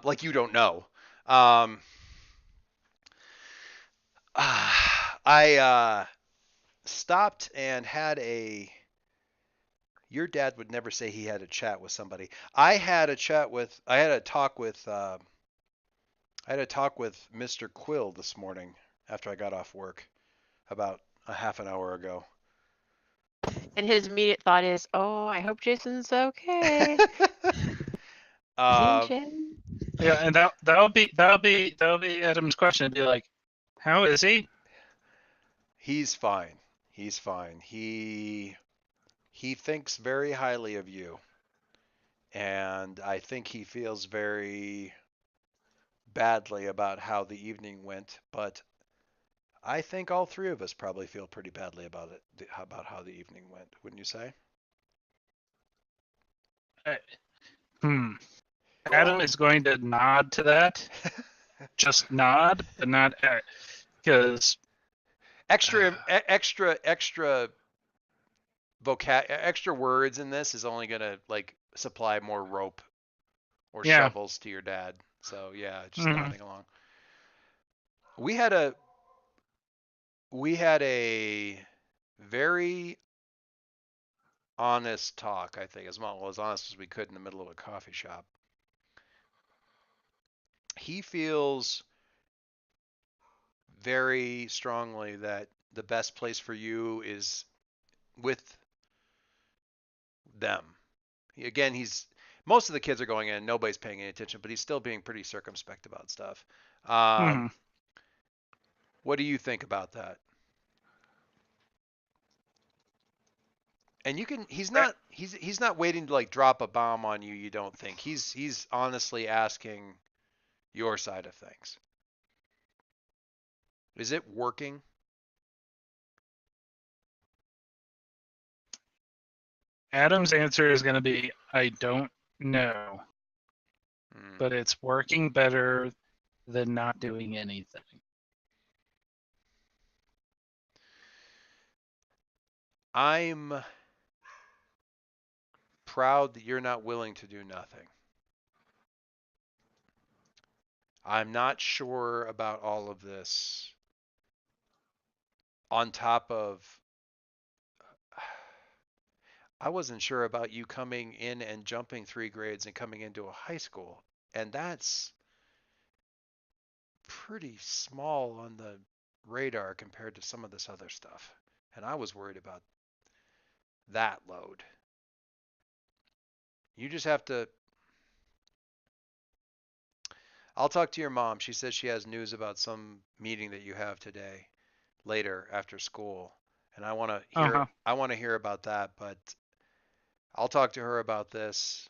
Like you don't know. I stopped and had your dad would never say he had a chat with somebody. I had a talk with Mr. Quill this morning after I got off work about a half an hour ago. And his immediate thought is, "Oh, I hope Jason's okay." Jin. Yeah, and that'll be Adam's question. It'd be like, how is he? He's fine. He's fine. He thinks very highly of you. And I think he feels very badly about how the evening went, but I think all three of us probably feel pretty badly about it, about how the evening went, wouldn't you say? Adam is going to nod to that. Just nod, but not because extra extra words in this is only gonna like supply more rope or Yeah. shovels to your dad. So yeah, just Mhm. nodding along. We had a very honest talk, I think, as well as honest as we could in the middle of a coffee shop. He feels very strongly that the best place for you is with them. Again, most of the kids are going in, nobody's paying any attention, but he's still being pretty circumspect about stuff. What do you think about that? And he's not waiting to like drop a bomb on you, you don't think. He's honestly asking your side of things. Is it working? Adam's answer is going to be, I don't know, Hmm. but it's working better than not doing anything. I'm proud that you're not willing to do nothing. I'm not sure about all of this. On top of, I wasn't sure about you coming in and jumping 3 grades and coming into a high school. And that's pretty small on the radar compared to some of this other stuff. And I was worried about that load. You just have to. I'll talk to your mom. She says she has news about some meeting that you have today later after school. And I want to hear I want to hear about that, but I'll talk to her about this.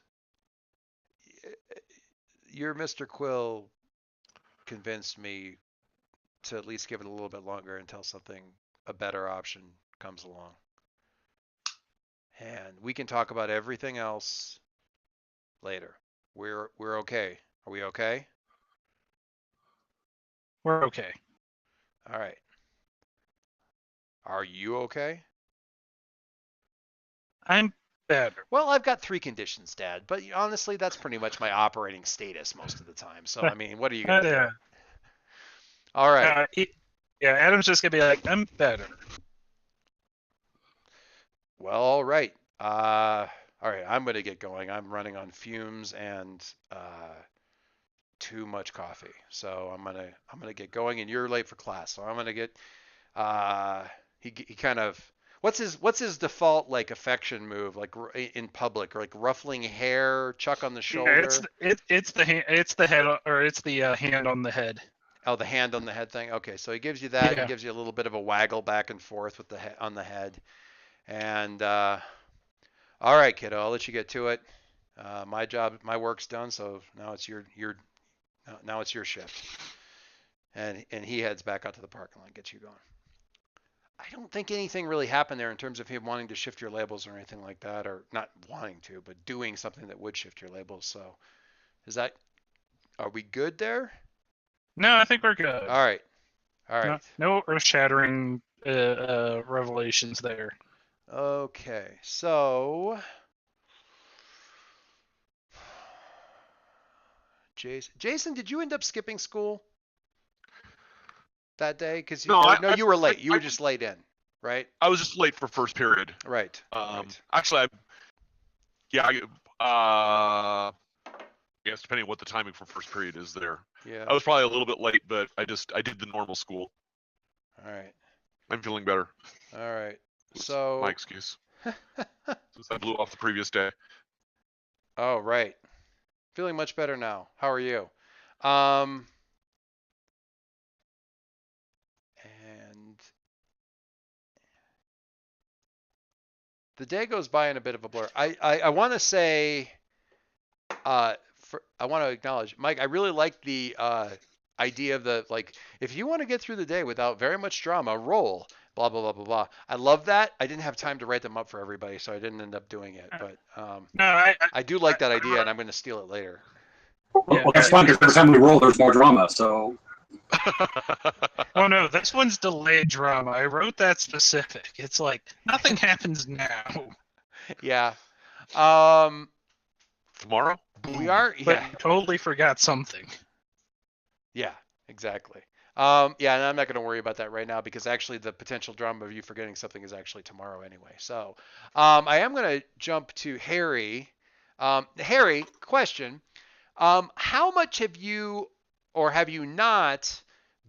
Your Mr. Quill convinced me to at least give it a little bit longer until a better option comes along. And we can talk about everything else later. We're okay. Are we okay? We're okay. All right. Are you okay? I'm better. Well, I've got 3 conditions, Dad, but honestly, that's pretty much my operating status most of the time. So, I mean, what are you going to do? Yeah. All right. Adam's just going to be like, I'm better. Well, all right. All right, I'm going to get going. I'm running on fumes and too much coffee. So I'm gonna get going, and you're late for class. So I'm gonna get he kind of what's his default like affection move like in public, or like ruffling hair, chuck on the shoulder. Yeah, it's the head, or it's the hand on the head. Oh, the hand on the head thing. Okay, so he gives you that. Yeah. He gives you a little bit of a waggle back and forth with on the head. And all right, kiddo, I'll let you get to it. My work's done, so now it's your shift. And he heads back out to the parking lot, gets you going. I don't think anything really happened there in terms of him wanting to shift your labels or anything like that, or not wanting to, but doing something that would shift your labels. So, are we good there? No, I think we're good. All right. No earth-shattering revelations there. Okay, so Jason, did you end up skipping school that day? Because you were late. You were just late in, right? I was just late for first period. Right. Actually, I guess depending on what the timing for first period is there. Yeah. I was probably a little bit late, but I did the normal school. All right. I'm feeling better. All right. Was So my excuse. Since I blew off the previous day. Oh, right. Feeling much better now. How are you? And the day goes by in a bit of a blur. I want to say, I want to acknowledge, Mike, I really like the idea of the, like, if you want to get through the day without very much drama, roll. blah blah blah blah blah. I love that. I didn't have time to write them up for everybody, so I didn't end up doing it. But No, I do like that idea, and I'm going to steal it later. Yeah. Well, that's fine because every time we roll, there's more drama. So Oh no, this one's delayed drama. I wrote that specific. It's like nothing happens now. Yeah. Tomorrow? We are. But Yeah. I totally forgot something. Yeah. Exactly. Yeah, and I'm not going to worry about that right now because actually the potential drama of you forgetting something is actually tomorrow anyway. So I am going to jump to Harry. Harry, question. How much have you or have you not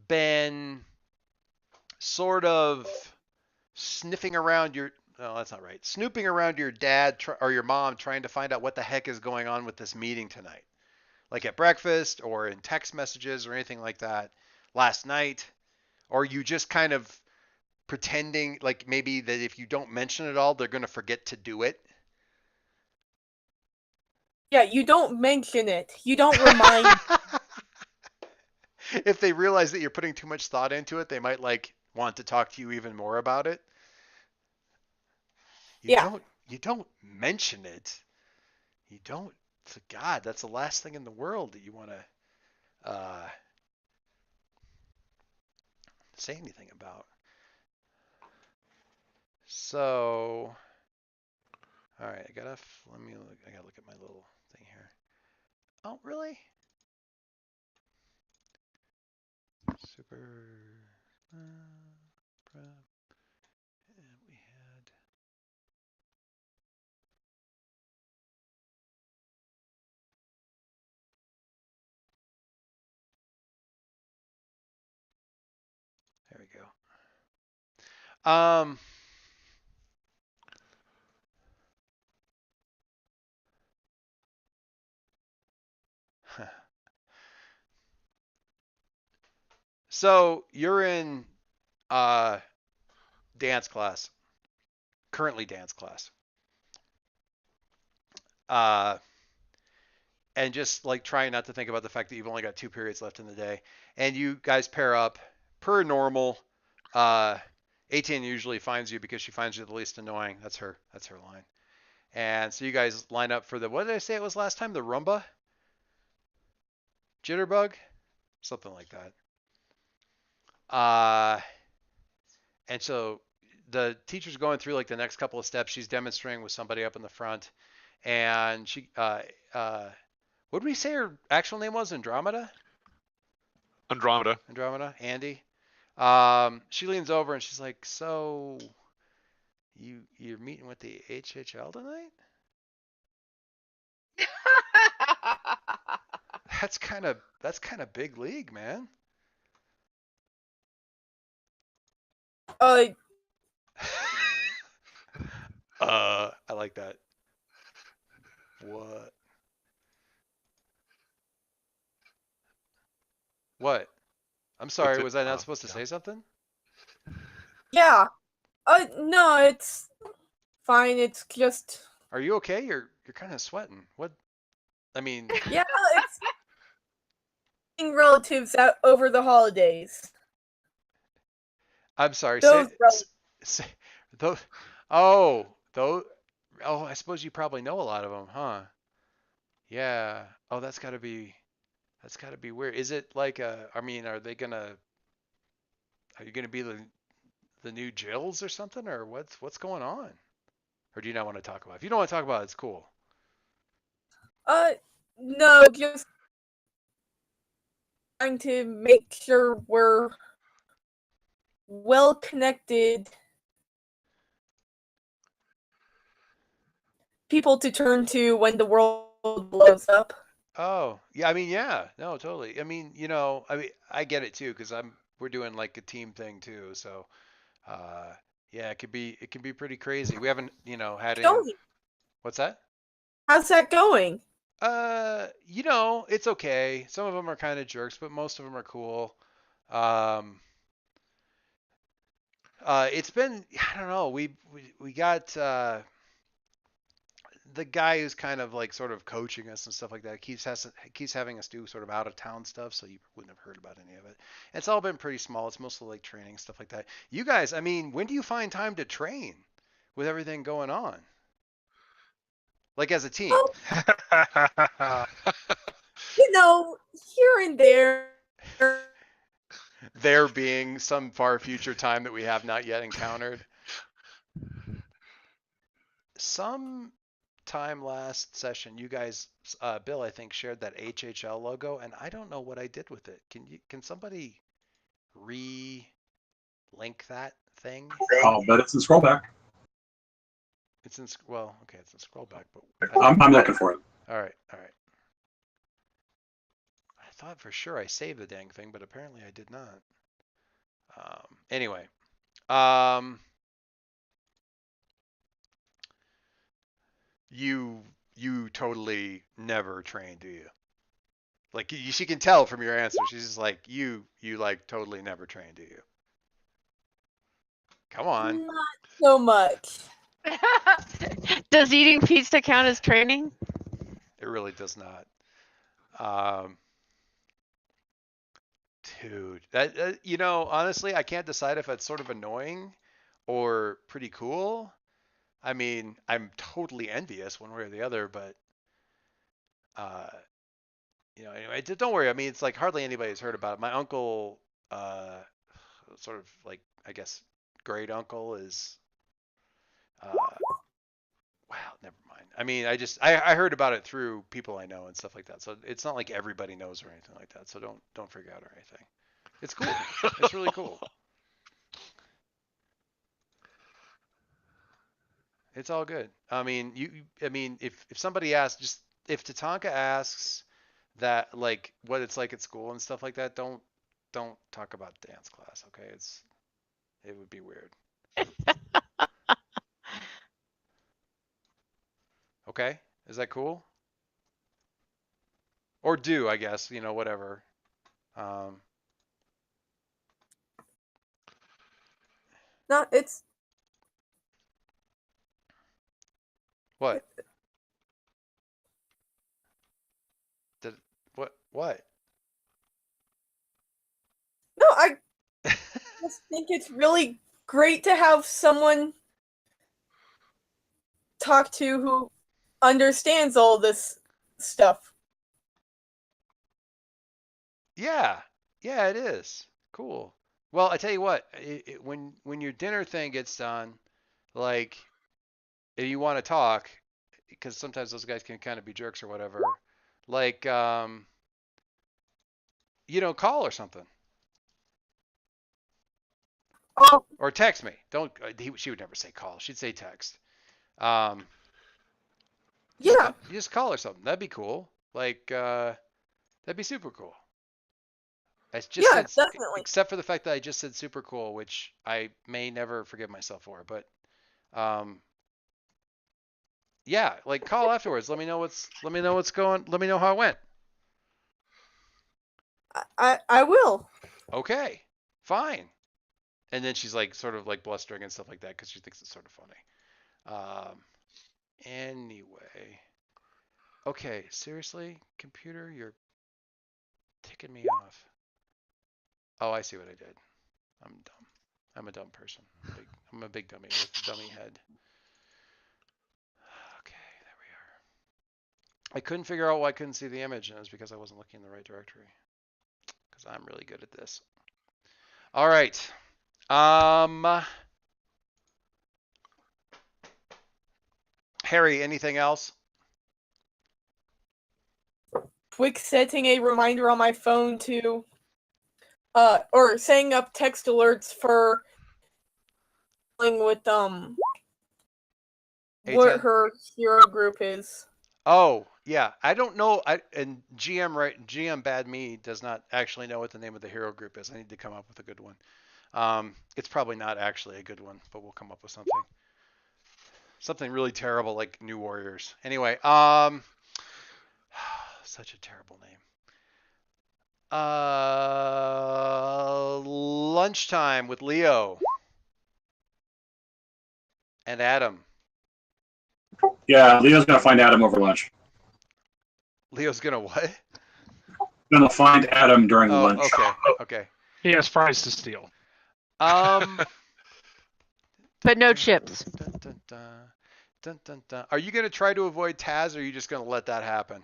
been sort of sniffing around your no, that's not right. Snooping around your dad or your mom trying to find out what the heck is going on with this meeting tonight? Like at breakfast or in text messages or anything like that last night? Or you just kind of pretending like maybe that if you don't mention it all, they're going to forget to do it? Yeah, you don't mention it. You don't remind. If they realize that you're putting too much thought into it, they might like want to talk to you even more about it. Yeah. You don't mention it. You don't. God, that's the last thing in the world that you want to say anything about. So, all right, let me look. I gotta look at my little thing here. Oh, really? Super. Prep. And we had. There we go. So you're in dance class, currently dance class. And just like trying not to think about the fact that you've only got 2 periods left in the day. And you guys pair up per normal. 18 usually finds you because she finds you the least annoying. That's her line. And so you guys line up for the, what did I say it was last time? The Rumba? Jitterbug? Something like that. And so the teacher's going through like the next couple of steps. She's demonstrating with somebody up in the front. And she, what did we say her actual name was? Andromeda? Andromeda. Andromeda? Andy? She leans over and she's like, so you're meeting with the HHL tonight? That's kind of big league, man. I like that. What? What? I'm sorry, was I not supposed to say something? Yeah. No, it's fine. It's just. Are you okay? You're kind of sweating. What? I mean, Yeah, it's seeing relatives out over the holidays. I'm sorry. Those Say those. Oh, those. Oh, I suppose you probably know a lot of them, huh? Yeah. Oh, that's gotta be weird. Is it like I mean, are you gonna be the new Jills or something, or what's going on? Or do you not want to talk about it? If you don't want to talk about it, it's cool. No, just trying to make sure we're well connected people to turn to when the world blows up. Oh, yeah, I mean, yeah, no, totally. I mean, I mean, I get it too, because we're doing like a team thing too. So, yeah, it can be pretty crazy. We haven't, had any. Going. What's that? How's that going? It's okay. Some of them are kind of jerks, but most of them are cool. It's been, I don't know, we got the guy who's kind of like sort of coaching us and stuff like that keeps having us do sort of out of town stuff, so you wouldn't have heard about any of it. It's all been pretty small. It's mostly like training stuff like that. You guys, I mean, when do you find time to train with everything going on? Like as a team? You know, here and there. There being some far future time that we have not yet encountered. Some time last session, you guys, Bill, I think shared that HHL logo, and I don't know what I did with it. Can somebody re-link that thing? I'll bet it's in scrollback. It's in well, okay, it's in scrollback, but I'm looking for it. all right. I thought for sure I saved the dang thing, but apparently I did not. Anyway, you totally never train, do you? Like she can tell from your answer. She's just like you like totally never train, do you? Come on. Not so much. Does eating pizza count as training? It really does not. Dude, that you know, honestly, I can't decide if it's sort of annoying or pretty cool. I mean, I'm totally envious one way or the other, but you know, anyway, don't worry. I mean, it's like hardly anybody's heard about it. My uncle, sort of like, I guess, great uncle is, wow, never mind. I mean, I heard about it through people I know and stuff like that. So it's not like everybody knows or anything like that. So don't freak out or anything. It's cool. It's really cool. It's all good. I mean, I mean, if somebody asks, just if Tatanka asks that, like, what it's like at school and stuff like that, don't talk about dance class, okay? It would be weird. Okay, is that cool? Or do, I guess, you know, whatever. No, it's What? What? no. I just think it's really great to have someone talk to who understands all this stuff. Yeah, it is. Cool. Well, I tell you what, when your dinner thing gets done, like, if you want to talk, because sometimes those guys can kind of be jerks or whatever, like, you know, call or something. Oh, Or text me. Don't, she would never say call. She'd say text. yeah. You just call or something. That'd be cool. Like, that'd be super cool. I just Yeah, said, definitely. except for the fact that I just said super cool, which I may never forgive myself for. But, yeah, like call afterwards. Let me know what's going. Let me know how it went. I will. Okay, fine. And then she's like, sort of like blustering and stuff like that because she thinks it's sort of funny. Anyway, okay, seriously, computer, you're ticking me off. Oh, I see what I did. I'm dumb. I'm a dumb person. I'm a big dummy with a dummy head. Okay, there we are. I couldn't figure out why I couldn't see the image, and it was because I wasn't looking in the right directory. Because I'm really good at this. All right. Harry, anything else? Quick setting a reminder on my phone to or setting up text alerts for dealing with what A10? her hero group is. Oh, yeah. I don't know. And GM Bad Me does not actually know what the name of the hero group is. I need to come up with a good one. It's probably not actually a good one, but we'll come up with something. Something really terrible like New Warriors. Anyway, such a terrible name. Lunchtime with Leo and Adam. Yeah, Leo's gonna find Adam over lunch. Leo's gonna what? Gonna find Adam during Oh, lunch. okay, okay. He has fries to steal. But no chips. Dun, dun, dun, dun, dun, dun. Are you gonna try to avoid Taz, or are you just gonna let that happen?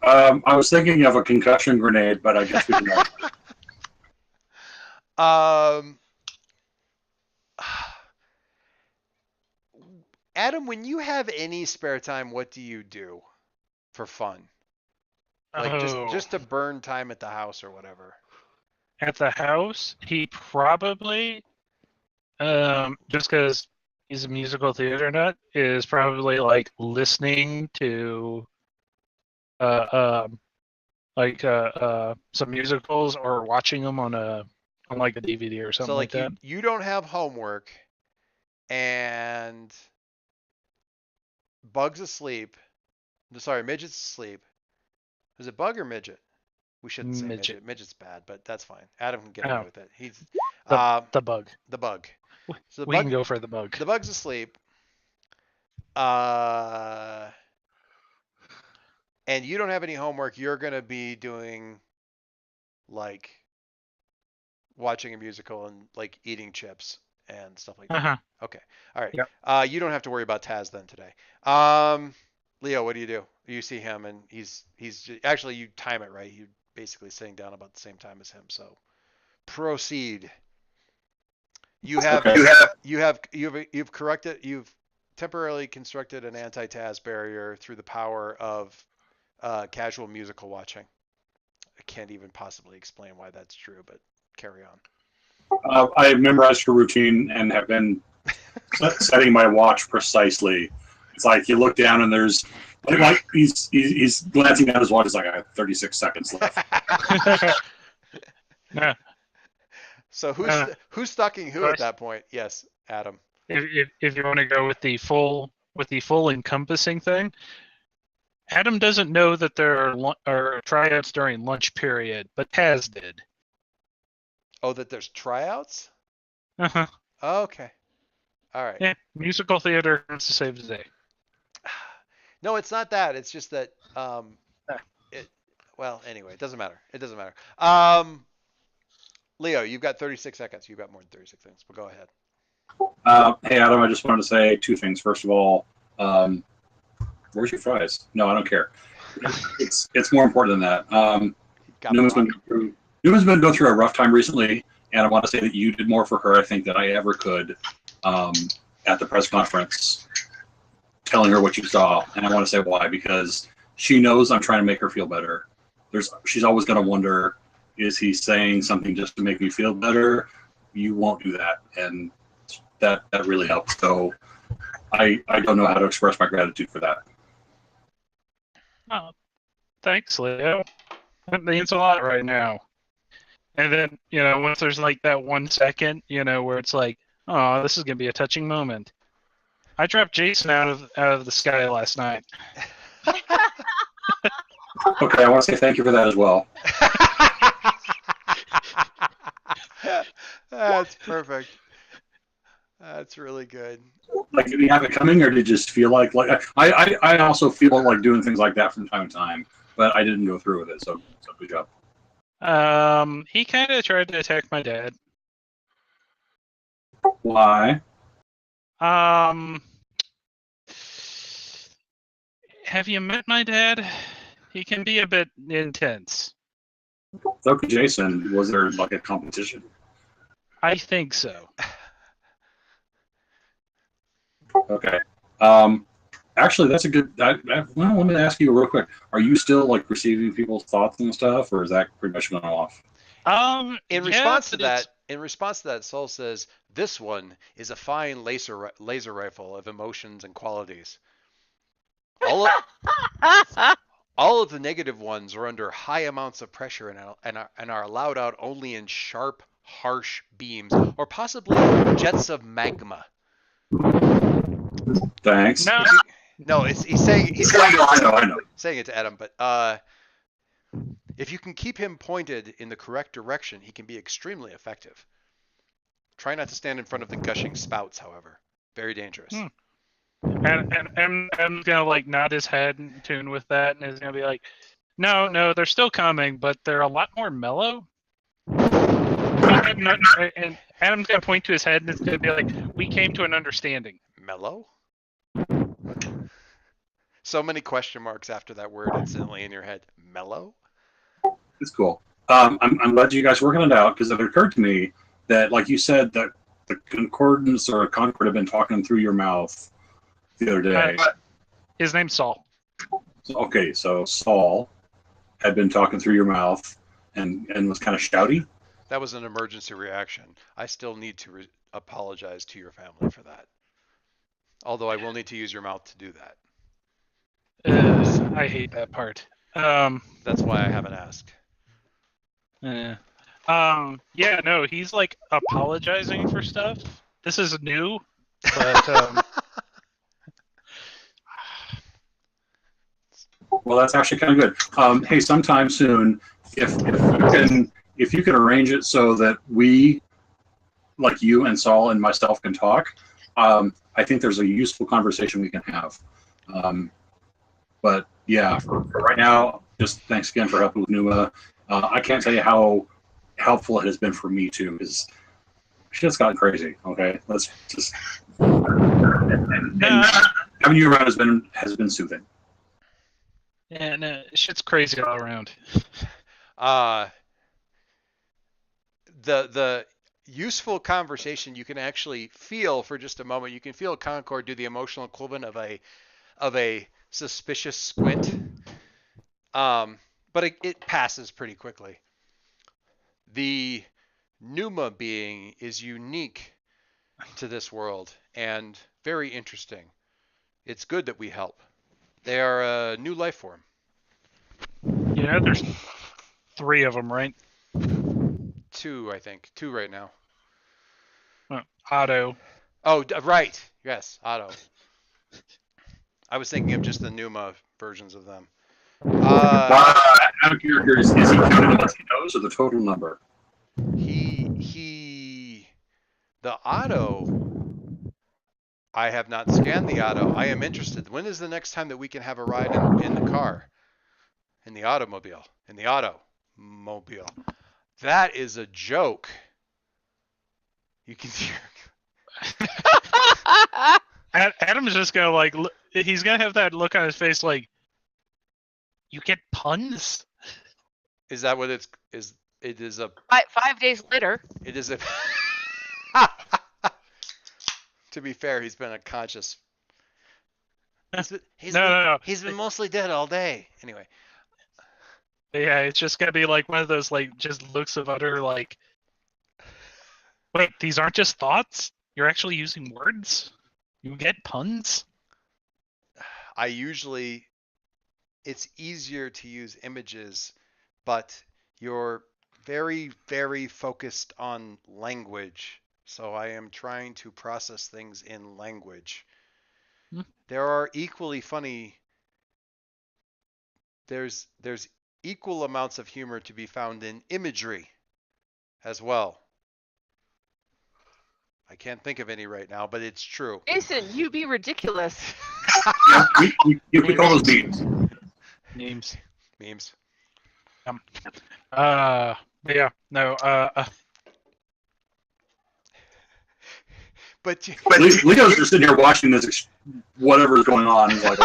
I was thinking of a concussion grenade, but I guess we can. Um, Adam, when you have any spare time, what do you do for fun? Like Oh. just to burn time at the house or whatever. At the house, he probably, just because he's a musical theater nut, is probably like listening to, some musicals or watching them on like a DVD or something So like like that. you don't have homework and Bug's asleep. Sorry, Midget's asleep. Is it Bug or Midget? We shouldn't say Midget. Midget. Midget's bad, but that's fine. Adam can get Oh. away with it. He's The bug. the Bug. So the We Bug can go for the bug. the Bug's asleep. And you don't have any homework. You're gonna be doing like watching a musical and like eating chips and stuff like that. Uh-huh. Okay. All right. Yep. You don't have to worry about Taz then today. Leo, what do? You see him and actually you time it right. You're basically sitting down about the same time as him. So proceed. You've temporarily constructed an anti-Taz barrier through the power of casual musical watching. I can't even possibly explain why that's true, but carry on. I memorized her routine and have been setting my watch precisely. It's like you look down and there's like he's glancing at his watch. It's like I have 36 seconds left. Yeah. So who's stalking who at that point? Yes, Adam. If you want to go with the full encompassing thing, Adam doesn't know that there are tryouts during lunch period, but Taz did. Oh, that there's tryouts? Uh-huh. Oh, okay. All right. Yeah, musical theater has to save the day. No, it's not that. It's just that well, anyway, it doesn't matter. It doesn't matter. Leo, you've got 36 seconds. You've got more than 36 seconds, but go ahead. Hey, Adam, I just wanted to say two things. First of all, where's your fries? No, I don't care. It's more important than that. Newman's been going through a rough time recently, and I want to say that you did more for her, I think, than I ever could at the press conference, telling her what you saw. And I want to say why, because she knows I'm trying to make her feel better. She's always going to wonder, is he saying something just to make me feel better? You won't do that, and that really helps. So I don't know how to express my gratitude for that. Oh, thanks, Leo. That means a lot right now. And then, once there's like that 1 second, where it's like, oh, this is gonna be a touching moment. I dropped Jason out of the sky last night. Okay, I want to say thank you for that as well. That's perfect. That's really good. Like, did you have it coming, or did you just feel like I also feel like doing things like that from time to time, but I didn't go through with it. So good job. He kind of tried to attack my dad. Why? Have you met my dad? He can be a bit intense. So, Jason, was there like a competition? I think so. Okay. Actually, that's a good. Well, let me ask you real quick. Are you still like receiving people's thoughts and stuff, or is that pretty much gone off? In response to that, Soul says, "This one is a fine laser rifle of emotions and qualities. All of the negative ones are under high amounts of pressure and are allowed out only in sharp, harsh beams, or possibly jets of magma." Thanks. No, he's saying I know. saying it to Adam, but if you can keep him pointed in the correct direction, he can be extremely effective. Try not to stand in front of the gushing spouts, however. Very dangerous. And M's gonna like nod his head in tune with that, and is gonna be like, no, they're still coming, but they're a lot more mellow. And Adam's gonna point to his head, and it's gonna be like, we came to an understanding. Mellow? So many question marks after that word instantly in your head. Mellow? It's cool. I'm glad you guys are working it out because it occurred to me that, like you said, that the concordance or Concord have been talking through your mouth the other day. His name's Saul. Okay, so Saul had been talking through your mouth and was kind of shouty. That was an emergency reaction. I still need to apologize to your family for that. Although I will need to use your mouth to do that. I hate that part. That's why I haven't asked. Yeah, no, he's like apologizing for stuff. This is new, but Well, that's actually kind of good. Hey, sometime soon, if you can arrange it so that we, like you and Saul and myself, can talk, I think there's a useful conversation we can have. But yeah, for right now, just thanks again for helping with Numa. I can't tell you how helpful it has been for me too, because shit's gotten crazy. Okay, let's just and having you around has been soothing. and shit's crazy all around. The useful conversation you can actually feel for just a moment. You can feel Concord do the emotional equivalent of a suspicious squint. But it passes pretty quickly. The Numa being is unique to this world and very interesting. It's good that we help. They are a new life form. You know, there's 3 of them, right? 2, I think. 2 right now. Otto. Oh, right. Yes, Otto. I was thinking of just the Numa versions of them. Out of character, is he counting what he knows or the total number? The Otto, I have not scanned the Otto. I am interested. When is the next time that we can have a ride in the car? In the automobile. In the automobile. That is a joke. You can hear. Adam's just gonna like, he's gonna have that look on his face like, you get puns? Is that what it is? It is a. 5 days later. It is a. To be fair, he's been a conscious. No. He's been mostly dead all day. Anyway. Yeah, it's just gonna be like one of those like just looks of utter like, wait, these aren't just thoughts? You're actually using words? You get puns? It's easier to use images, but you're very, very focused on language. So I am trying to process things in language. There are equally funny. There's equal amounts of humor to be found in imagery as well. I can't think of any right now, but it's true. Jason, you be ridiculous. We call those memes. Memes. Yeah, no, But Leo's just sitting here watching this, whatever's going on. He's like,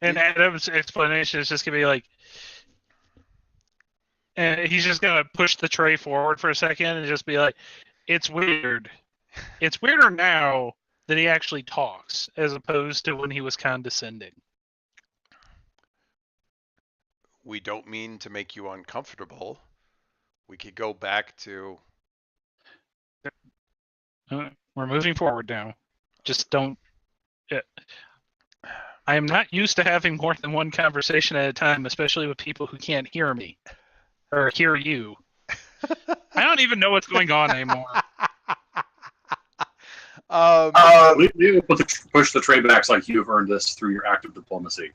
and Adam's explanation is just gonna be like, and he's just gonna push the tray forward for a second and just be like, it's weird. It's weirder now that he actually talks as opposed to when he was condescending. We don't mean to make you uncomfortable. We could go back to. We're moving forward now. Just don't. I am not used to having more than one conversation at a time, especially with people who can't hear me or hear you. I don't even know what's going on anymore. Leo will push the tray backs like you have earned this through your active diplomacy.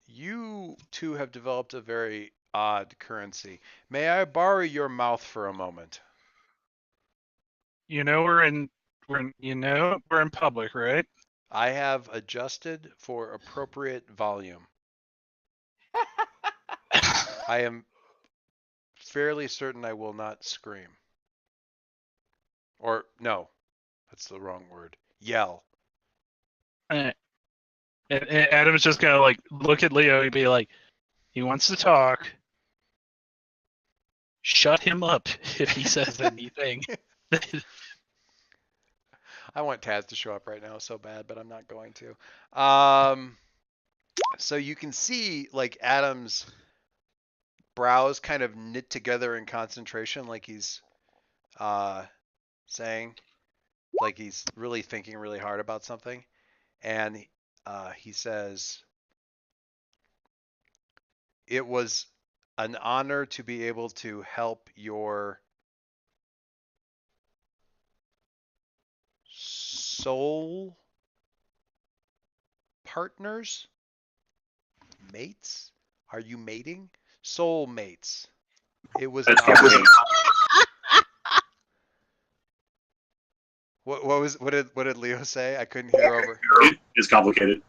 You two have developed a very odd currency. May I borrow your mouth for a moment? You know we're in public, right? I have adjusted for appropriate volume. I am fairly certain I will not scream. Or, no, that's the wrong word. Yell. And Adam's just gonna like look at Leo and be like, he wants to talk. Shut him up if he says anything. I want Taz to show up right now so bad, but I'm not going to. So you can see like Adam's brows kind of knit together in concentration, like he's saying, like he's really thinking really hard about something. And he says, "It was an honor to be able to help your soul partners, mates. Are you mating? Soul mates. It was an That's honor." complicated. What did Leo say? I couldn't hear over. It is complicated.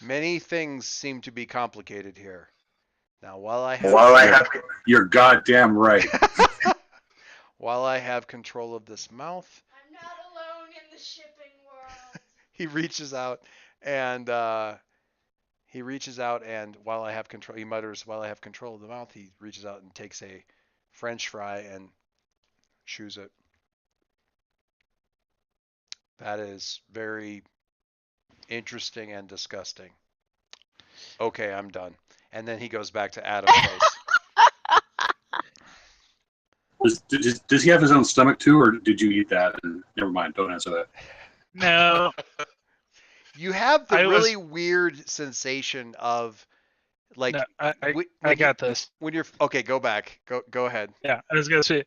Many things seem to be complicated here. Now, while I You're goddamn right. while I have control of this mouth, I'm not alone in the shipping world. he reaches out and while I have control, he mutters, "While I have control of the mouth," he reaches out and takes a French fry and chews it. That is very interesting and disgusting. Okay, I'm done. And then he goes back to Adam's face. Does he have his own stomach too, or did you eat that? And never mind. Don't answer that. No. You have the I was- really weird sensation of like No, I when got this. when you're okay, go back. Go ahead. Yeah, I was gonna say,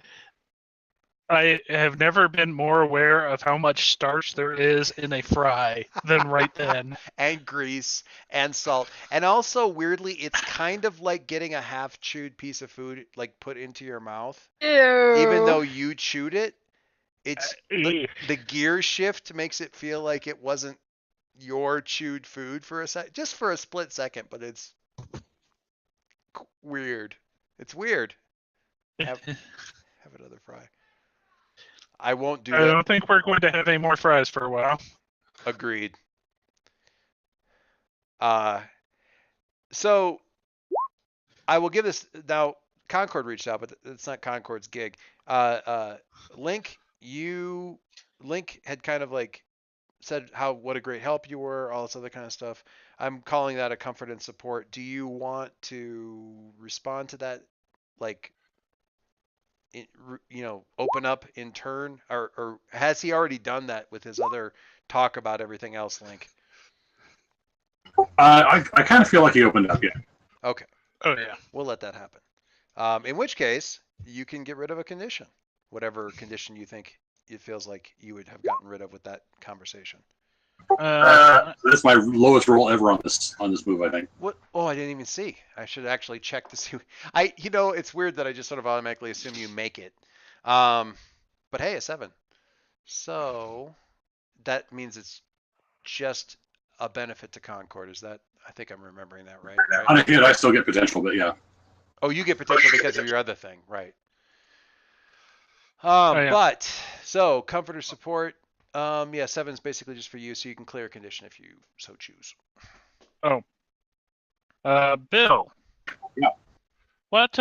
I have never been more aware of how much starch there is in a fry than right then. And grease and salt. And also weirdly, it's kind of like getting a half chewed piece of food like put into your mouth. Even though you chewed it, it's the gear shift makes it feel like it wasn't your chewed food for a sec, just for a split second, but it's weird. It's weird. Have another fry. I won't do I that. don't think we're going to have any more fries for a while. Agreed. So I will give this now. Concord reached out, but it's not Concord's gig. Link had kind of like said what a great help you were, all this other kind of stuff. I'm calling that a comfort and support. Do you want to respond to that, like, open up in turn, or has he already done that with his other talk about everything else, Link? I kind of feel like he opened up. Yeah. Okay, Oh yeah. we'll let that happen. In which case, you can get rid of a condition, whatever condition you think it feels like you would have gotten rid of with that conversation. That's my lowest roll ever on this move, I think. What? Oh, I didn't even see. I should actually check to see. It's weird that I just sort of automatically assume you make it. But hey, a 7. So that means it's just a benefit to Concord. Is that? I think I'm remembering that right. On a hit, I still get potential, but yeah. Oh, you get potential because of your other thing, right? Yeah. But so comfort or support. Yeah, 7's basically just for you, so you can clear a condition if you so choose. Bill. Yeah. What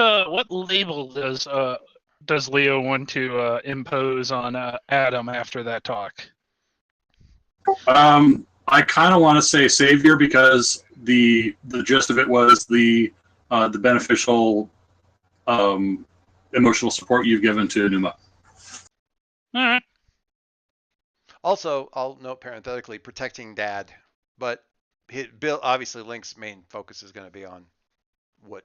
label does Leo want to impose on Adam after that talk? I kind of want to say savior because the gist of it was the beneficial emotional support you've given to Numa. All right. Also, I'll note parenthetically protecting Dad, but Bill obviously Link's main focus is going to be on what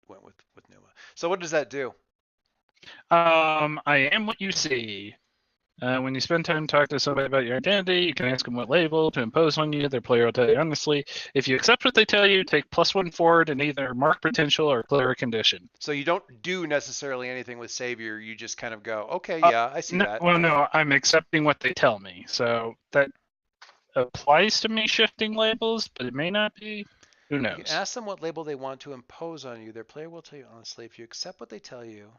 went with Numa. So what does that do? I am what you see. When you spend time talking to somebody about your identity, you can ask them what label to impose on you. Their player will tell you honestly. If you accept what they tell you, take +1 forward in either mark potential or clear a condition. So you don't do necessarily anything with Savior. You just kind of go, okay, Uh, yeah, I see No, that. well, no, I'm accepting what they tell me. So that applies to me shifting labels, but it may not be. Who You can knows? ask them what label they want to impose on you. Their player will tell you honestly. If you accept what they tell you.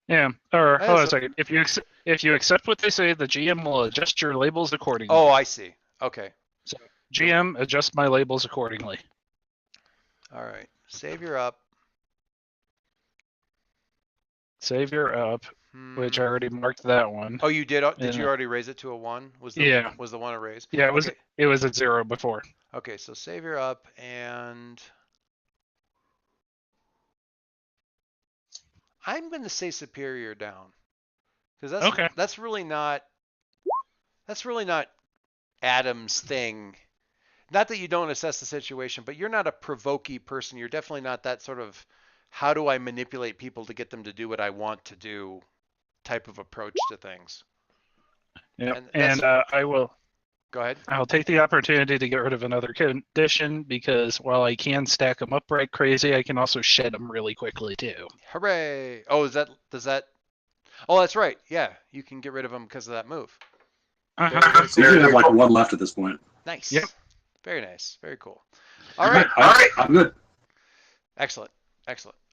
Yeah. Or That hold on is a second. If you accept what they say, the GM will adjust your labels accordingly. Oh, I see. Okay. So GM, adjust my labels accordingly. All right. Savior up. Savior up, which I already marked that one. Oh, you did? Did you Yeah. already raise it to a 1? Was the Yeah. was the 1 a raise? Yeah, it was. Okay. It was at 0 before. Okay, so Savior up, and I'm going to say Superior down, because Okay. that's really not Adam's thing. Not that you don't assess the situation, but you're not a provoky person. You're definitely not that sort of how do I manipulate people to get them to do what I want to do type of approach to things. Yeah. And And I will. Go ahead. I'll take the opportunity to get rid of another condition because while I can stack them up right crazy, I can also shed them really quickly too. Hooray! Oh, does that? Oh, that's right. Yeah, you can get rid of them because of that move. Uh-huh. So you have like 1 left at this point. Nice. Yep. Very nice. Very cool. All right. I'm good. Excellent.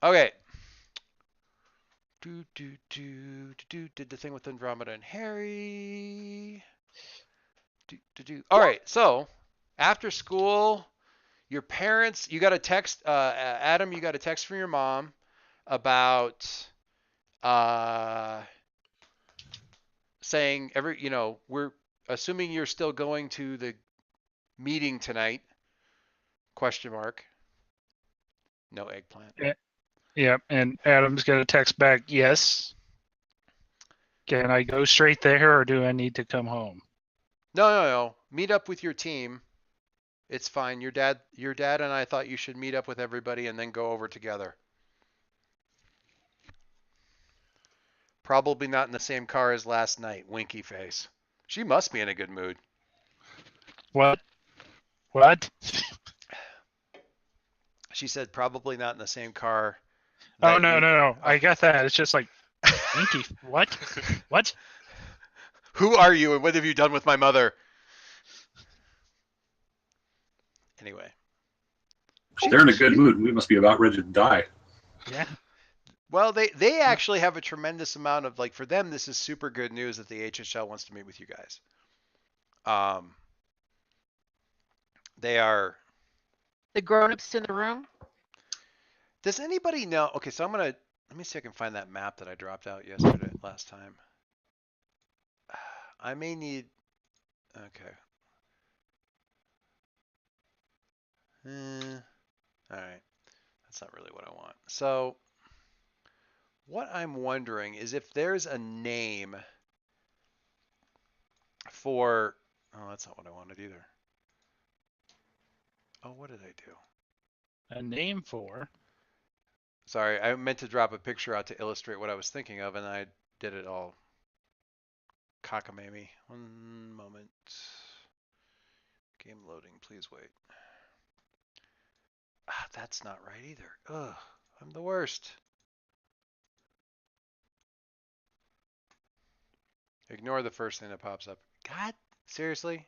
Okay. Did the thing with Andromeda and Harry. All right. So after school, your parents, you got a text, Adam, you got a text from your mom about saying we're assuming you're still going to the meeting tonight. ? No eggplant. Yep. And Adam's gonna text back, yes. Can I go straight there or do I need to come home? No. Meet up with your team. It's fine. Your dad and I thought you should meet up with everybody and then go over together. Probably not in the same car as last night. Winky face. She must be in a good mood. What? She said probably not in the same car. Oh, no. I got that. It's just like, Winky, what? What? Who are you and what have you done with my mother? Anyway. They're in a good mood. We must be about ready to die. Yeah. Well, they actually have a tremendous amount of, like, for them, this is super good news that the HHL wants to meet with you guys. They are. The grown-ups in the room? Does anybody know? Okay, so let me see if I can find that map that I dropped out last time. I may need, okay. All right, that's not really what I want. So what I'm wondering is if there's a name for, oh, that's not what I wanted either. Oh, what did I do? A name for? Sorry, I meant to drop a picture out to illustrate what I was thinking of, and I did it all cockamamie. 1 moment. Game loading, please wait. That's not right either. Ugh, I'm the worst. Ignore the first thing that pops up. God, seriously?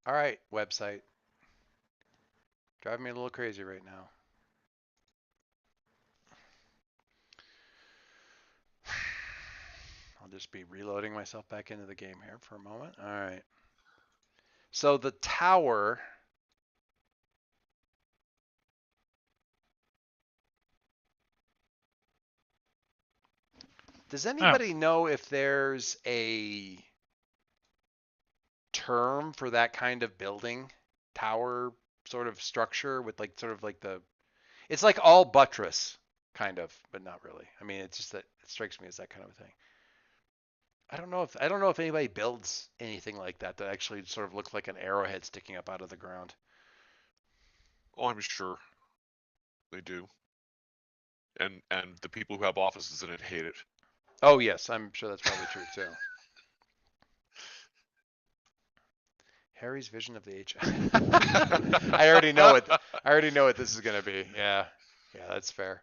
All right, website. Driving me a little crazy right now. I'll just be reloading myself back into the game here for a moment. All right. So the tower. Does anybody know if there's a term for that kind of building? Tower sort of structure with like sort of like it's like all buttress kind of, but not really. I mean, it's just that it strikes me as that kind of a thing. I don't know if anybody builds anything like that actually sort of looks like an arrowhead sticking up out of the ground. Oh, I'm sure they do. and the people who have offices in it hate it. Oh yes, I'm sure that's probably true too. Harry's vision of the H. I already know it. I already know what this is gonna be. Yeah, that's fair.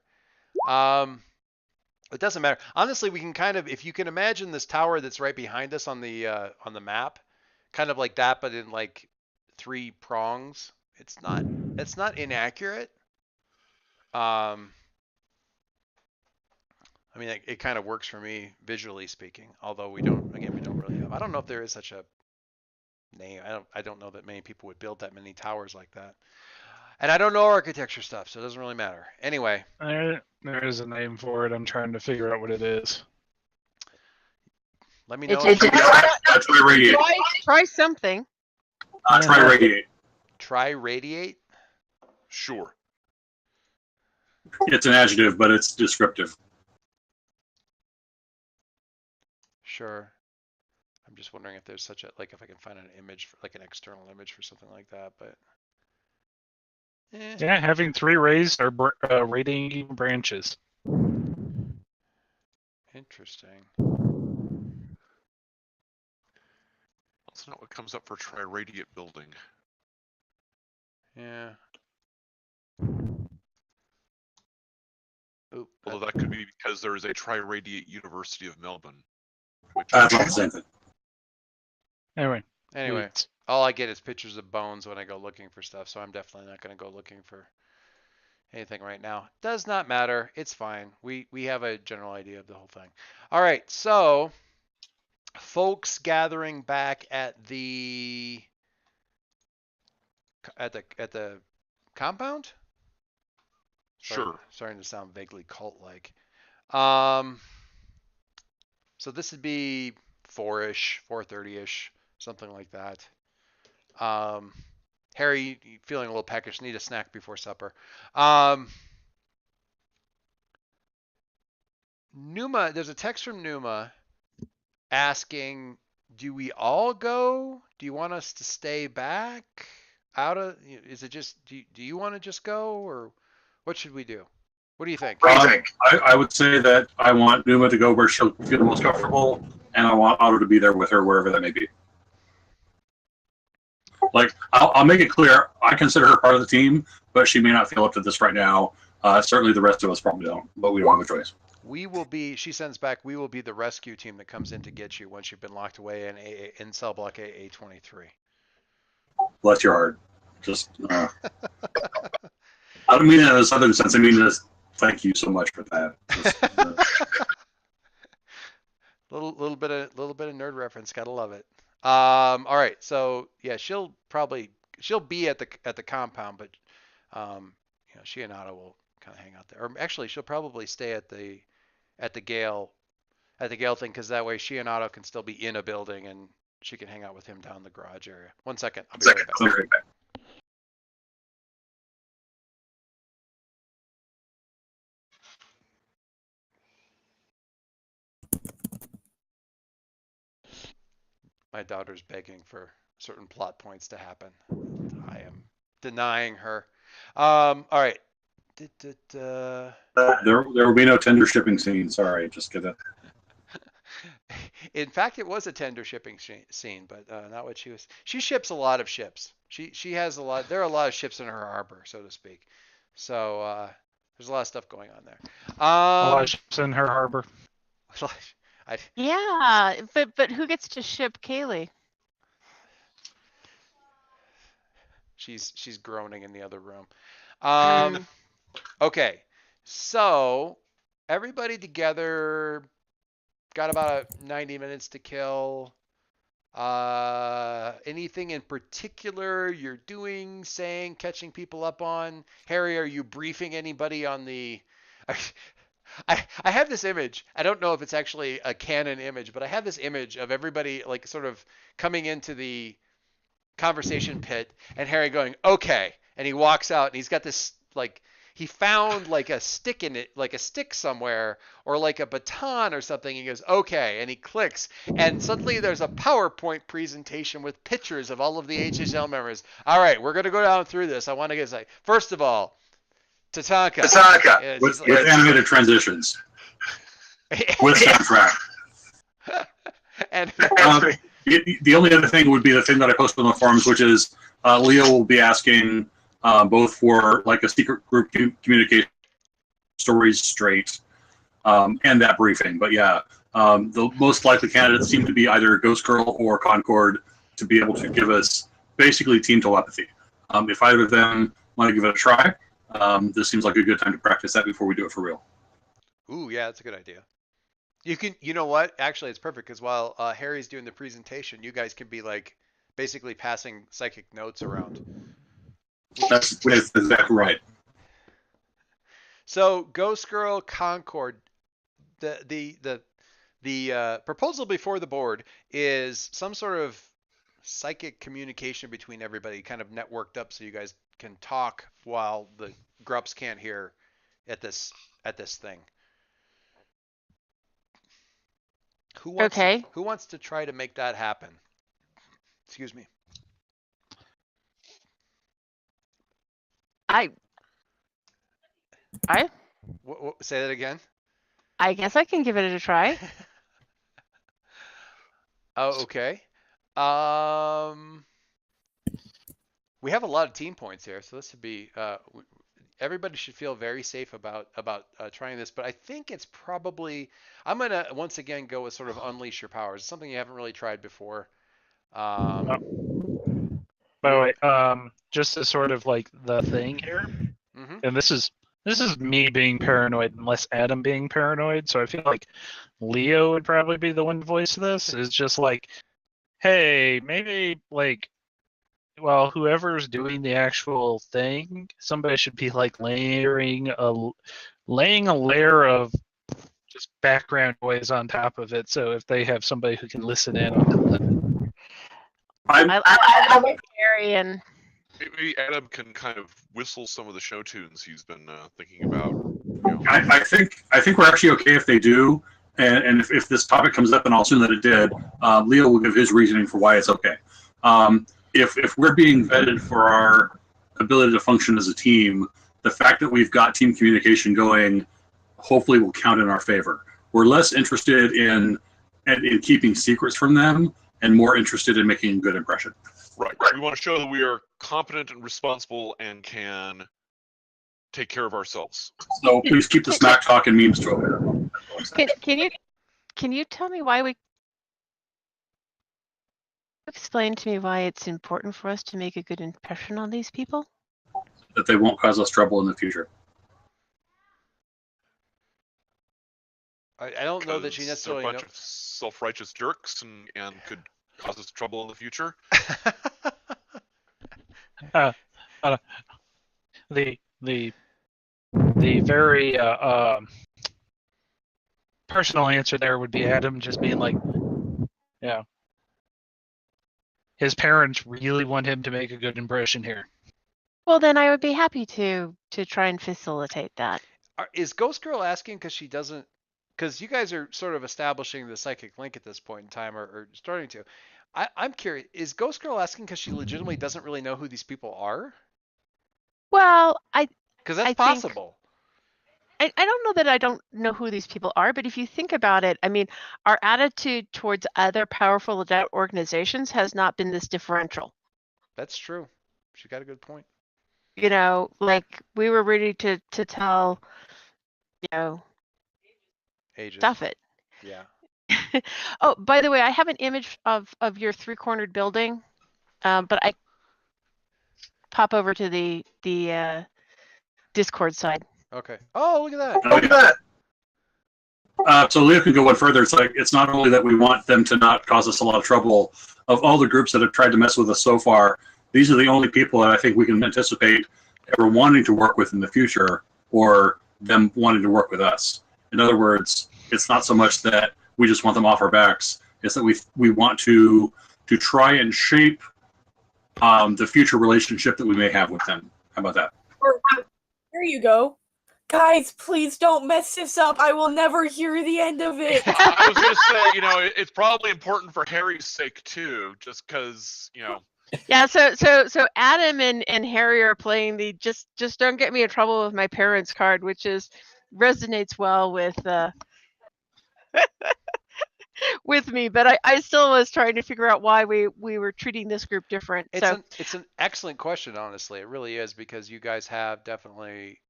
It doesn't matter. Honestly, we can kind of, if you can imagine this tower that's right behind us on the map, kind of like that, but in like 3 prongs. It's not inaccurate. I mean, it kind of works for me visually speaking. Although we don't really have. I don't know if there is such a name. I don't know that many people would build that many towers like that. And I don't know architecture stuff, so it doesn't really matter. Anyway, There is a name for it. I'm trying to figure out what it is. let me know. Try radiate. Try something. Try radiate. Try radiate. Sure. It's an adjective, but it's descriptive. Sure. I'm just wondering if there's such a, like, if I can find an image, for, like an external image for something like that, but. Yeah, having 3 raised or radiating branches. Interesting. That's not what comes up for tri-radiate building. Yeah. Oop, Although that could be because there is a tri-radiate University of Melbourne. Which That's not the same thing. Anyway. all I get is pictures of bones when I go looking for stuff, so I'm definitely not going to go looking for anything right now. Does not matter. It's fine. We have a general idea of the whole thing. All right, so folks gathering back at the compound? Sure. Starting to sound vaguely cult-like. So this would be 4-ish, 4:30-ish, something like that. Harry, you feeling a little peckish, need a snack before supper. Numa, there's a text from Numa asking, do we all go? Do you want us to stay back? Is it just, do you want to just go, or what should we do? What do you think? I would say that I want Numa to go where she'll feel the most comfortable, and I want Otto to be there with her wherever that may be. Like, I'll make it clear, I consider her part of the team, but she may not feel up to this right now. Certainly the rest of us probably don't, but we don't have a choice. We will be, she sends back, we will be the rescue team that comes in to get you once you've been locked away in cell block AA23. Bless your heart. Just, I don't mean it in a southern sense. I mean this. Thank you so much for that. Just, little bit of nerd reference. Gotta love it. All right. So yeah, she'll be at the compound, but she and Otto will kind of hang out there. Or actually, she'll probably stay at the Gale thing, because that way she and Otto can still be in a building and she can hang out with him down the garage area. 1 second. I'll be right back. My daughter's begging for certain plot points to happen. I am denying her. All right. there will be no tender shipping scene. Sorry, just get it. In fact, it was a tender shipping scene, but not what she was. She ships a lot of ships. She has a lot. There are a lot of ships in her harbor, so to speak. So there's a lot of stuff going on there. A lot of ships in her harbor. Yeah, but who gets to ship Kaylee? She's groaning in the other room. Okay, so everybody together got about 90 minutes to kill. Anything in particular you're doing, saying, catching people up on? Harry, are you briefing anybody on the... I have this image. I don't know if it's actually a canon image, but I have this image of everybody like sort of coming into the conversation pit and Harry going, okay. And he walks out and he's got this, like, he found like a stick in it, like a stick somewhere, or like a baton or something. He goes, okay. And he clicks. And suddenly there's a PowerPoint presentation with pictures of all of the HHL members. All right, we're going to go down through this. I want to get, like, first of all, Tatanka. Tatanka. Yeah, it's with, just with animated transitions, with soundtrack. and The only other thing would be the thing that I posted on the forums, which is Leo will be asking both for like a secret group communication stories straight and that briefing. But yeah, the most likely candidates seem to be either Ghost Girl or Concord to be able to give us basically team telepathy. If either of them want to give it a try, this seems like a good time to practice that before we do it for real. ooh, yeah, that's a good idea. You know what? Actually, it's perfect because while Harry's doing the presentation, you guys can be like basically passing psychic notes around. That's exactly right. So, Ghost Girl, Concord, the proposal before the board is some sort of psychic communication between everybody, kind of networked up, so you guys can talk while the Grups can't hear at this thing. Who wants to try to make that happen? Excuse me. I Say that again. I guess I can give it a try. Oh, okay. We have a lot of team points here, so this would be everybody should feel very safe about trying this. But I think it's probably I'm gonna once again go with sort of unleash your powers. It's something you haven't really tried before. By the way, just as sort of like the thing here, Mhm. and this is me being paranoid and less Adam being paranoid. So I feel like Leo would probably be the one to voice this. Is just like, hey, maybe like, well, whoever's doing the actual thing, somebody should be like laying a layer of just background noise on top of it. So if they have somebody who can listen in on it. I like Harry and Maybe Adam can kind of whistle some of the show tunes he's been thinking about. You know. I think we're actually okay if they do, and if this topic comes up, and I'll assume that it did, Leo will give his reasoning for why it's okay. If we're being vetted for our ability to function as a team, the fact that we've got team communication going, hopefully will count in our favor. We're less interested in keeping secrets from them, and more interested in making a good impression. Right. We want to show that we are competent and responsible and can take care of ourselves. So please keep the smack talk and memes to a minimum. Can you tell me why explain to me why it's important for us to make a good impression on these people? That they won't cause us trouble in the future. I don't know that she Because necessarily they're a bunch knows. of self-righteous jerks and could cause us trouble in the future. The very personal answer there would be Adam just being like, yeah, his parents really want him to make a good impression here. Well, then I would be happy to try and facilitate that. Is Ghost Girl asking because she doesn't? Because you guys are sort of establishing the psychic link at this point in time, or starting to. I'm curious. Is Ghost Girl asking because she legitimately doesn't really know who these people are? Well, Because that's I think- possible. I don't know that I don't know who these people are, but if you think about it, I mean, our attitude towards other powerful adult organizations has not been this differential. That's true. She got a good point. You know, like we were ready to tell, you know, Agent. stuff it. Yeah. Oh, by the way, I have an image of your three-cornered building, but I pop over to the Discord side. Okay. Oh, look at that. Oh, Look at that. So Leo can go one further. It's like it's not only that we want them to not cause us a lot of trouble. Of all the groups that have tried to mess with us so far, these are the only people that I think we can anticipate ever wanting to work with in the future, or them wanting to work with us. In other words, it's not so much that we just want them off our backs. It's that we want to try and shape the future relationship that we may have with them. How about that? Or, here you go. Guys, please don't mess this up. I will never hear the end of it. I was going to say, it's probably important for Harry's sake too, just because, Yeah, so Adam and Harry are playing the just don't get me in trouble with my parents card, which is resonates well with with me, but I still was trying to figure out why we were treating this group different. It's an excellent question, honestly. It really is, because you guys have definitely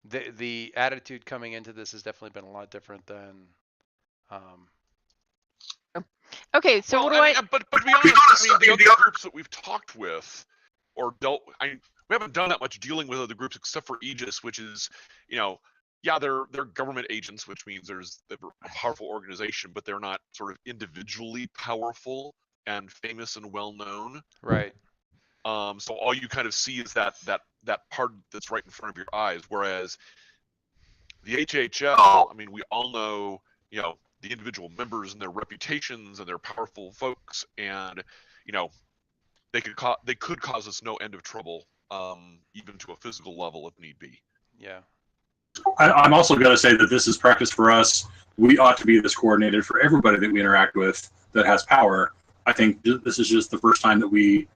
the attitude coming into this has definitely been a lot different than okay, so Well, what do I but to be honest, I mean, the other groups that we've talked with or dealt, we haven't done that much dealing with other groups except for Aegis, which is, yeah, they're government agents, which means they're a powerful organization, but they're not sort of individually powerful and famous and well known. right. So all you kind of see is that part that's right in front of your eyes. Whereas the HHL, I mean, we all know, the individual members and their reputations, and they're powerful folks, and they could cause us no end of trouble, even to a physical level if need be. Yeah. I'm also going to say that this is practice for us. We ought to be this coordinated for everybody that we interact with that has power. I think this is just the first time that we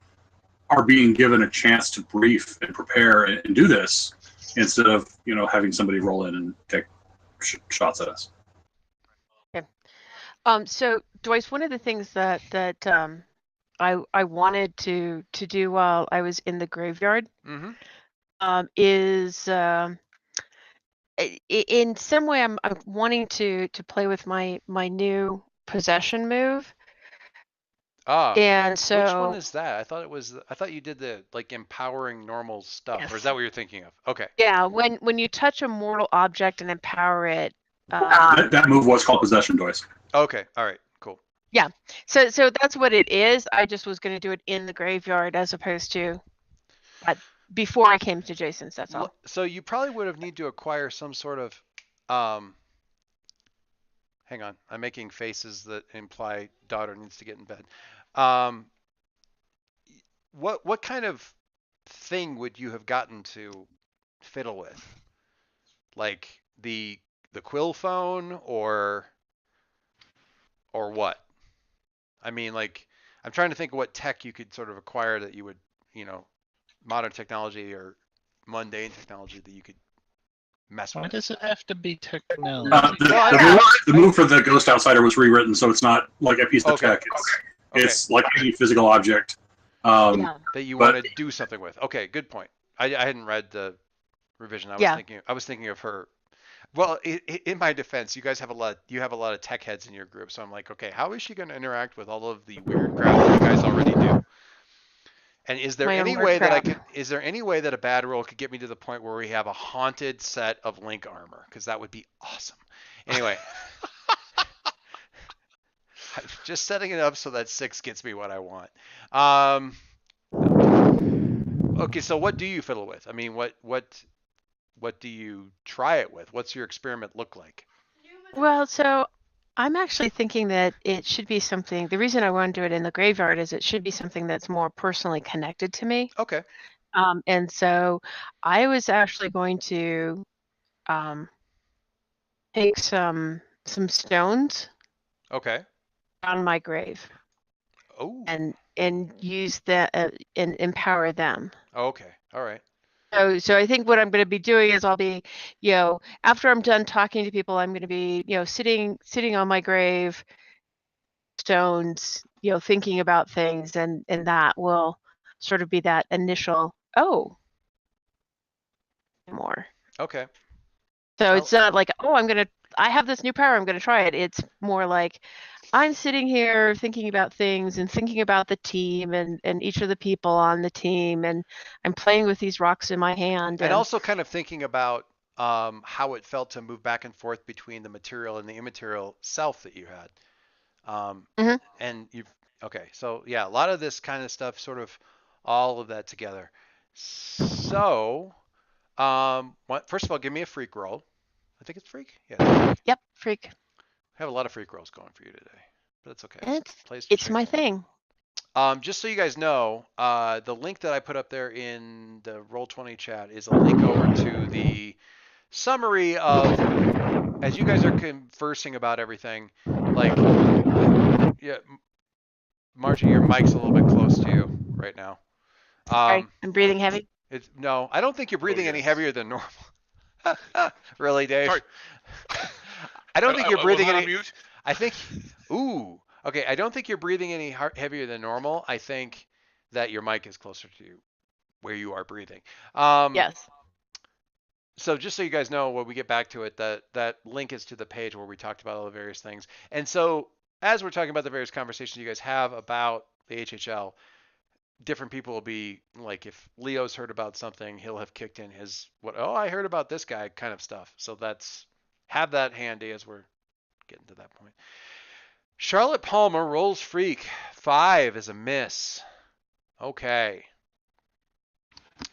are being given a chance to brief and prepare and do this, instead of having somebody roll in and take shots at us. So Joyce, one of the things that I wanted to do while I was in the graveyard is in some way I'm wanting to play with my new possession move. And so which one is that? I thought you did the like empowering normal stuff, Yes. or is that what you're thinking of? Okay. Yeah, when you touch a mortal object and empower it. That move was called possession, Joyce. Okay. All right. Cool. Yeah. So that's what it is. I just was going to do it in the graveyard as opposed to before I came to Jason's. That's all. So you probably would have need to acquire some sort of hang on, I'm making faces that imply daughter needs to get in bed. What kind of thing would you have gotten to fiddle with? Like the quill phone or what? I mean, like, I'm trying to think of what tech you could sort of acquire that you would, modern technology or mundane technology that you could mess Why with. does it have to be technology? The move for the Ghost Outsider was rewritten, so it's not like a piece of tech. It's like any physical object Yeah. that you want to do something with. Okay, good point. I hadn't read the revision. I was thinking of her. Well, in my defense, you guys have a lot of tech heads in your group, so I'm like, okay, how is she going to interact with all of the weird crap that you guys already do? And is there any way that a bad roll could get me to the point where we have a haunted set of Link armor? Because that would be awesome. Anyway, just setting it up so that 6 gets me what I want. Okay, so what do you fiddle with? I mean, what do you try it with? What's your experiment look like? Well, so I'm actually thinking that it should be something. The reason I want to do it in the graveyard is it should be something that's more personally connected to me. Okay. And so I was actually going to take some stones. Okay. On my grave. Oh. And use that and empower them. Okay. All right. So I think what I'm going to be doing is I'll be, after I'm done talking to people, I'm going to be, sitting on my grave, stones, thinking about things, and that will sort of be that initial more. Okay. So it's not like, I have this new power, I'm going to try it. It's more like I'm sitting here thinking about things and thinking about the team and each of the people on the team, and I'm playing with these rocks in my hand. And also kind of thinking about how it felt to move back and forth between the material and the immaterial self that you had. And so yeah, a lot of this kind of stuff, sort of all of that together. So, first of all, give me a freak roll. I think it's freak. Yeah. Yep, freak. I have a lot of freak rolls going for you today, but that's okay. It's my thing. Just so you guys know, the link that I put up there in the Roll20 chat is a link over to the summary of, as you guys are conversing about everything, like, yeah, Margie, your mic's a little bit close to you right now. Sorry, I'm breathing heavy. No, I don't think you're breathing any yes. heavier than normal. Really, Dave? Sorry. I don't think you're breathing was I on any. mute? I think. Ooh. Okay. I don't think you're breathing any heavier than normal. I think that your mic is closer to you, where you are breathing. Yes. So just so you guys know, when we get back to it, that link is to the page where we talked about all the various things. And so as we're talking about the various conversations you guys have about the HHL, different people will be like, if Leo's heard about something, he'll have kicked in his I heard about this guy kind of stuff. So have that handy as we're getting to that point. Charlotte Palmer rolls freak. 5 is a miss. Okay.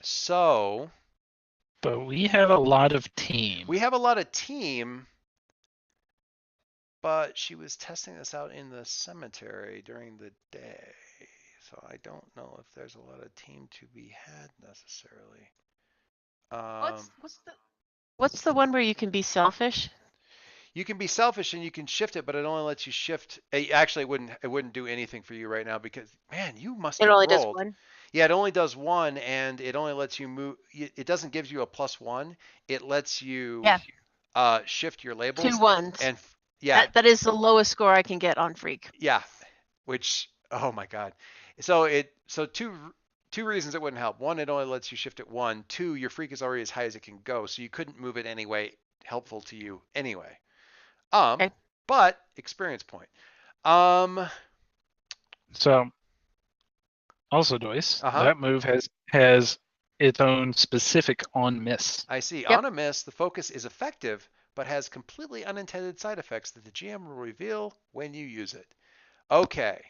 So But we have a lot of team. we have a lot of team, but she was testing this out in the cemetery during the day. So I don't know if there's a lot of team to be had necessarily. What's the one where you can be selfish? You can be selfish and you can shift it, but it only lets you shift. Actually, it wouldn't do anything for you right now because, man, you must It have only does rolled. one. Yeah, it only does one, and it only lets you move. It doesn't give you a +1. It lets you shift your labels. 2 ones. And yeah, That is the lowest score I can get on freak. yeah, which, oh my God. So two reasons it wouldn't help. One, it only lets you shift it 1. 2, your freak is already as high as it can go, so you couldn't move it anyway. Helpful to you anyway. Okay. But experience point. So, also, Joyce, Uh-huh. that move has its own specific on miss. I see. Yep. On a miss, the focus is effective, but has completely unintended side effects that the GM will reveal when you use it. Okay,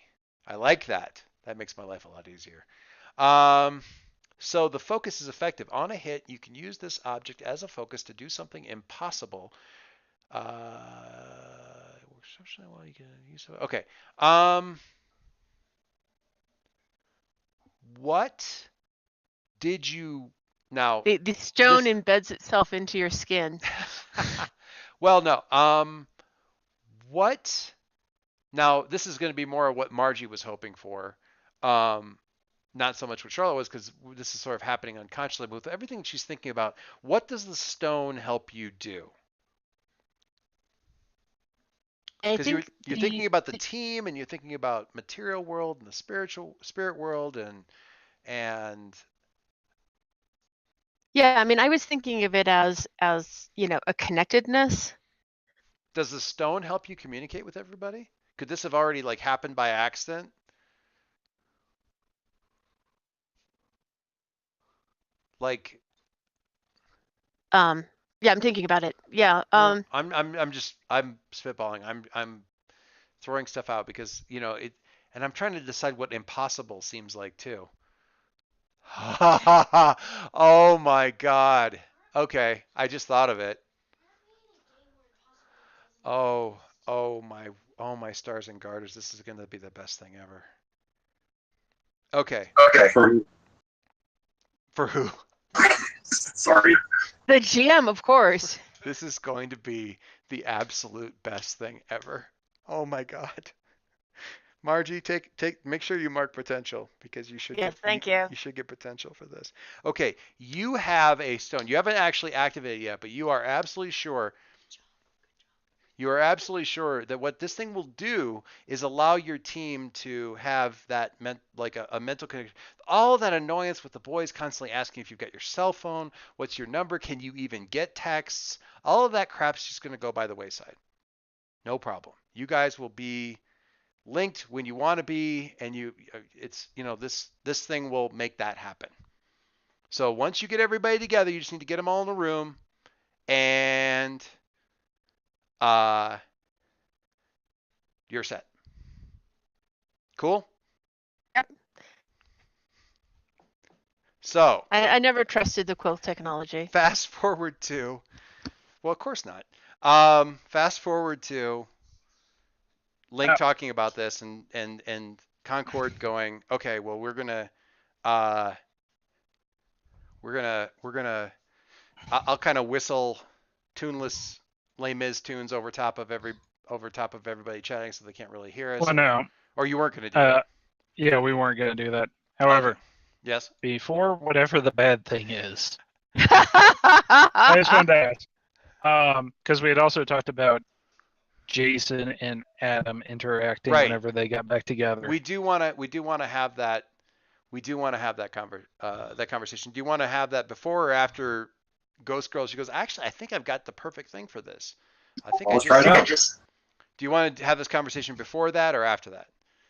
I like that. That makes my life a lot easier. So the focus is effective. On a hit, you can use this object as a focus to do something impossible. Well, you can use it. Okay. What did you now? The stone embeds itself into your skin. Well, no. What? Now, this is going to be more of what Margie was hoping for. Not so much what Charlotte was, because this is sort of happening unconsciously. But with everything she's thinking about, what does the stone help you do? Because you're thinking about the team, and you're thinking about material world and the spirit world, and yeah, I mean, I was thinking of it as a connectedness. does the stone help you communicate with everybody? Could this have already happened by accident? Yeah, I'm thinking about it. Yeah. I'm spitballing. I'm throwing stuff out because and I'm trying to decide what impossible seems like too. Oh my God. Okay, I just thought of it. Oh my stars and garters. This is going to be the best thing ever. Okay. For who? Sorry. The GM, of course. This is going to be the absolute best thing ever. Oh my God. Margie, make sure you mark potential because you should. Yes, thank you. You should get potential for this. Okay, you have a stone. You haven't actually activated it yet, but you are absolutely sure. You are absolutely sure that what this thing will do is allow your team to have that a mental connection. All that annoyance with the boys constantly asking if you've got your cell phone, what's your number, can you even get texts? All of that crap's just going to go by the wayside. No problem. You guys will be linked when you want to be, and this thing will make that happen. So once you get everybody together, you just need to get them all in a room, and you're set. Cool? Yep. So I never trusted the quill technology. fast forward to, well, of course not. Fast forward to Link talking about this and Concord going, okay, well, we're gonna I'll kind of whistle tuneless Les Mis tunes over top of everybody chatting so they can't really hear us. Well, no. Or you weren't gonna do that. Yeah, we weren't going to do that. However, Yes. before whatever the bad thing is, I just wanted to ask, because we had also talked about Jason and Adam interacting Right. whenever they got back together. We do want to have that. We do want to have that that conversation. Do you want to have that before or after Ghost Girl? She goes, actually, I think I've got the perfect thing for this. I think Let's try it out. Do you want to have this conversation before that or after that?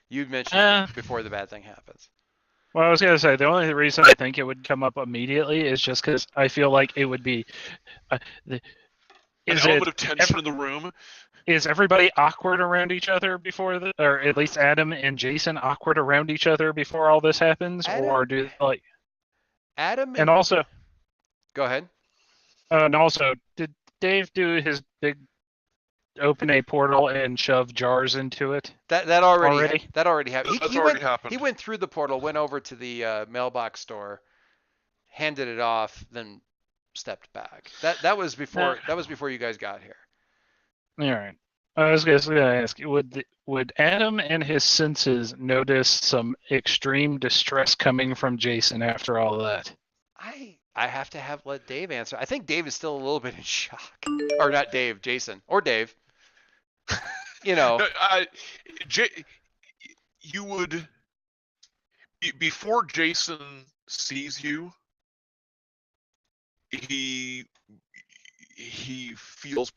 You mentioned before the bad thing happens. Well, I was going to say, the only reason I think it would come up immediately is just because I feel like it would be... An element of tension in the room. Is everybody awkward around each other before or at least Adam and Jason awkward around each other before all this happens? Or do, like... Adam And also... Go ahead. And also, did Dave do his big open a portal and shove jars into it? That already happened. That's already happened. He went through the portal, went over to the mailbox store, handed it off, then stepped back. That was before you guys got here. All right. I was going to ask, would Adam and his senses notice some extreme distress coming from Jason after all that? I have to let Dave answer. I think Dave is still a little bit in shock. Or not Dave, Jason. Or Dave. You know. You would... Before Jason sees you, he feels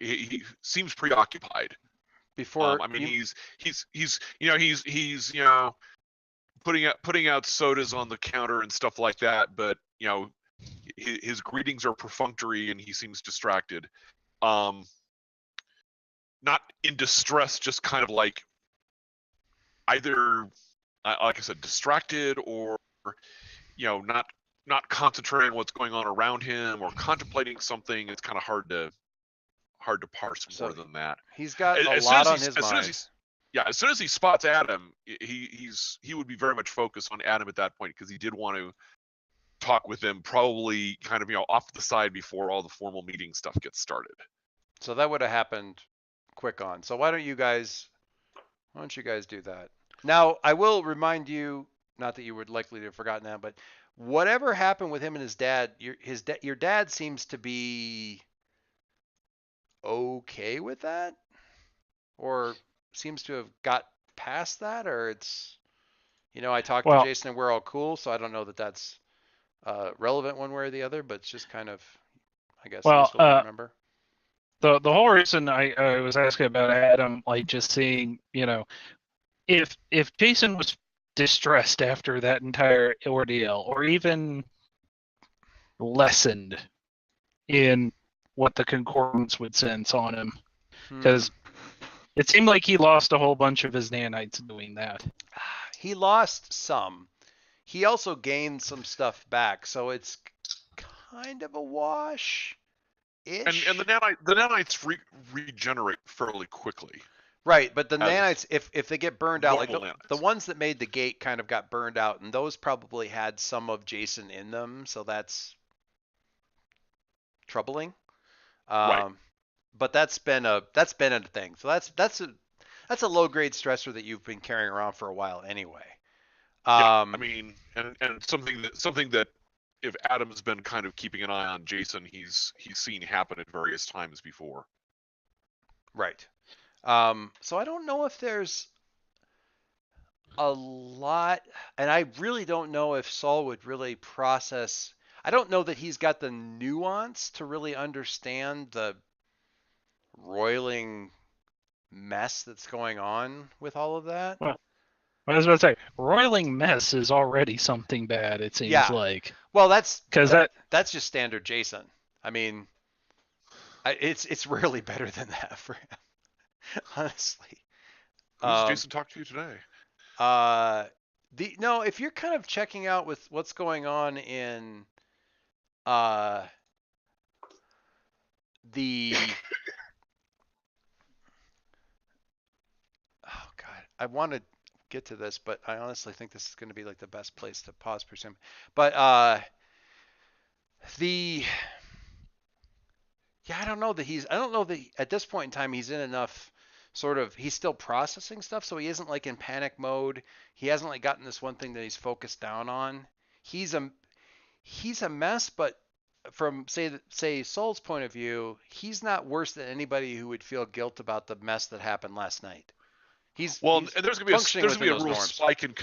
he seems preoccupied. Before he's putting out sodas on the counter and stuff like that, but his greetings are perfunctory and he seems distracted. Not in distress, just kind of like either like I said, distracted or not concentrating on what's going on around him or contemplating something. It's kind of hard to parse more than that. He's got a lot on his mind. As soon as he spots Adam, he would be very much focused on Adam at that point because he did want to talk with him, probably kind of off to the side before all the formal meeting stuff gets started. So that would have happened quick on. So why don't you guys do that? Now I will remind you, not that you would likely to have forgotten that, but whatever happened with him and his dad, your dad seems to be okay with that, or seems to have got past that, or it's, I talked to Jason and we're all cool, so I don't know that that's relevant one way or the other, but it's just kind of, I guess, useful to remember. The whole reason I was asking about Adam, like just seeing, if Jason was distressed after that entire ordeal, or even lessened in what the concordance would sense on him, because it seemed like he lost a whole bunch of his nanites doing that. He lost some. He also gained some stuff back, so it's kind of a wash. And the nanites regenerate fairly quickly. Right, but the nanites, if they get burned out, like nanites. the ones that made the gate kind of got burned out, and those probably had some of Jason in them, so that's troubling. Right. But that's been a thing. So that's a low grade stressor that you've been carrying around for a while anyway. And something that if Adam's been kind of keeping an eye on Jason, he's seen happen at various times before. Right. So I don't know if there's a lot, and I really don't know if Saul would really process. I don't know that he's got the nuance to really understand the roiling mess that's going on with all of that. Well, I was about to say, roiling mess is already something bad, it seems like. Well, that's that's just standard Jason. I mean, it's rarely better than that for him, honestly. Who's Jason talked to you today? If you're kind of checking out with what's going on in the I want to get to this, but I honestly think this is going to be like the best place to pause for some. But I don't know that at this point in time he's in enough he's still processing stuff, so he isn't like in panic mode. He hasn't like gotten this one thing that he's focused down on. He's a mess, but from say Soul's point of view, he's not worse than anybody who would feel guilt about the mess that happened last night. He's and there's gonna be a real norms. spike in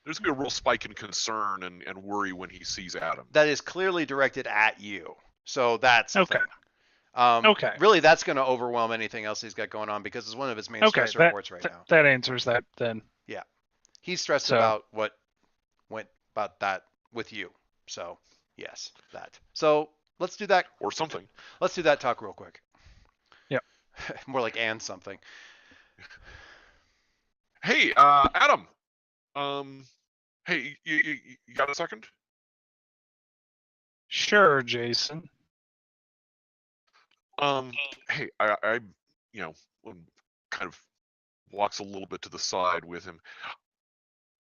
there's gonna be a real spike in concern and worry when he sees Adam. That is clearly directed at you. So that's Okay. okay. Really, that's going to overwhelm anything else he's got going on because it's one of his main stress reports right now. That answers that then. Yeah, he's stressed about what went about that with you. So yes, that. So let's do that or something. Let's do that talk real quick. Yeah. More like and something. Hey, Adam. Hey, you got a second? Sure, Jason. Hey, I kind of walks a little bit to the side with him.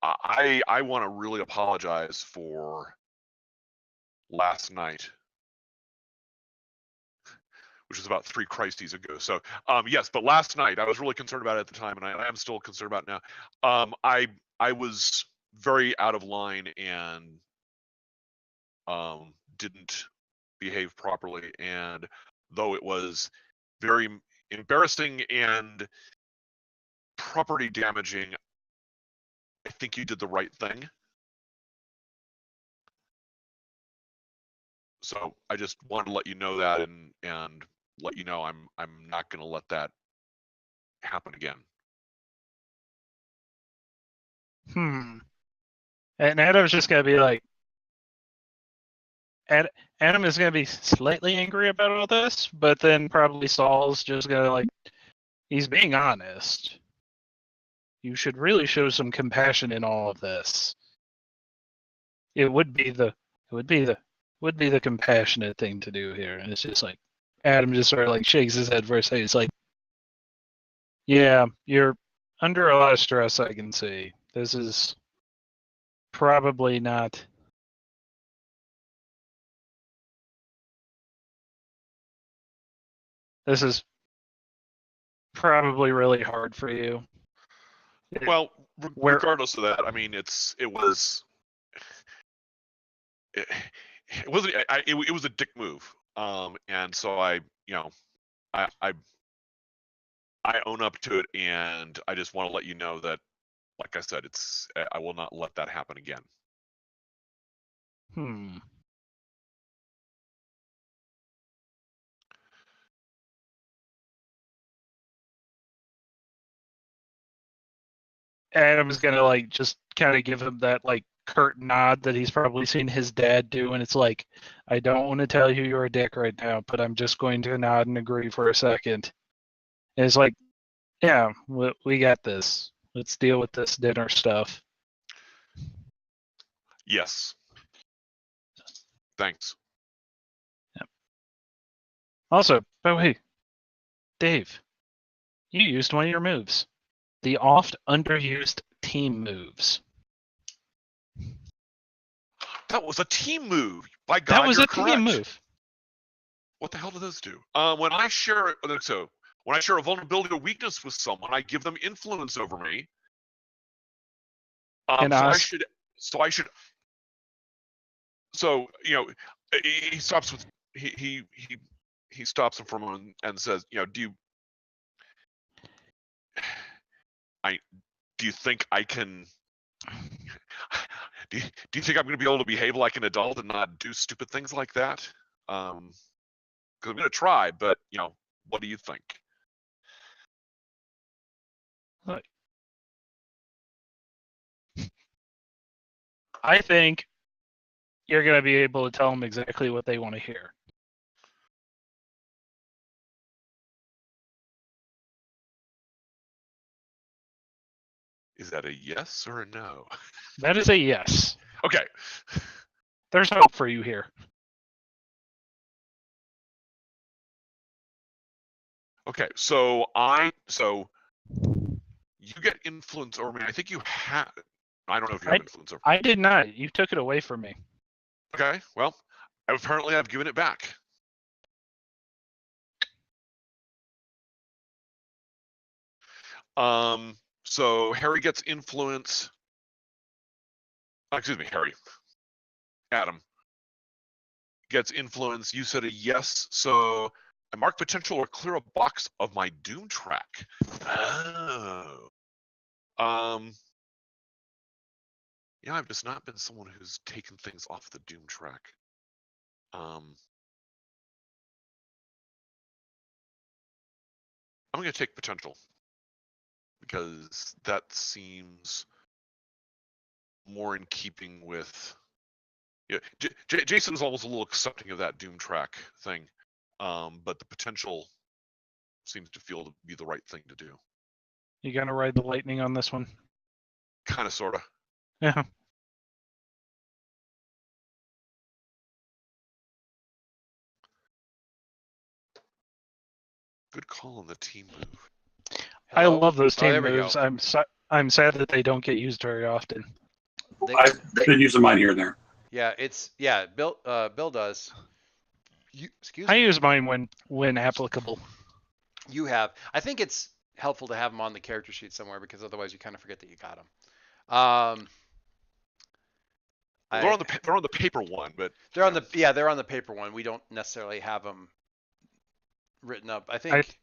I want to really apologize for last night, which was about 3 crises ago. So, yes, but last night I was really concerned about it at the time, and I am still concerned about it now. I was very out of line and didn't behave properly, and though it was very embarrassing and property damaging, I think you did the right thing. So I just wanted to let you know that and let you know I'm not going to let that happen again. And Adam's just gonna be like, Adam is gonna be slightly angry about all this, but then probably Saul's just gonna like, he's being honest. You should really show some compassion in all of this. It would be the compassionate thing to do here, and it's just like Adam just sort of like shakes his head for a second. It's like, yeah, you're under a lot of stress. I can see this is probably not. This is probably really hard for you. Well, regardless of that, I mean, it was a dick move, and so I own up to it, and I just want to let you know that, like I said, I will not let that happen again. Adam's gonna like just kind of give him that like curt nod that he's probably seen his dad do, and it's like, I don't want to tell you you're a dick right now, but I'm just going to nod and agree for a second. And it's like, yeah, we got this. Let's deal with this dinner stuff. Yes. Thanks. Yep. Also, by the way, Dave, you used one of your moves. The oft underused team moves. That was a team move. By God, that was you're a correct. team move. What the hell do those do? When I share a vulnerability or weakness with someone, I give them influence over me. So he stops with he stops him for a moment and says, do you think I can? Do you think I'm going to be able to behave like an adult and not do stupid things like that? Because I'm going to try, but what do you think? I think you're going to be able to tell them exactly what they want to hear. Is that a yes or a no? That is a yes. Okay. There's hope for you here. Okay, so you get influence over me. I think you have. I don't know if you have influence over me. I did not. You took it away from me. Okay, well, apparently I've given it back. So Harry gets influence. Excuse me, Harry. Adam gets influence. You said a yes, so I mark potential or clear a box of my Doom track. Oh. Yeah, I've just not been someone who's taken things off the Doom track. I'm gonna take potential because that seems more in keeping with. Yeah, Jason's almost a little accepting of that Doom track thing, but the potential seems to feel to be the right thing to do. You gonna ride the lightning on this one? Kind of, sorta. Yeah. Good call on the team move. I Hello? love those Oh, team there we go. moves. I'm sad that they don't get used very often. I've been using mine here and there. Yeah, Bill does. Excuse I me. use mine when applicable. You have. I think it's helpful to have them on the character sheet somewhere because otherwise you kind of forget that you got them. They're on the paper one, but they're on the paper one. We don't necessarily have them written up. I think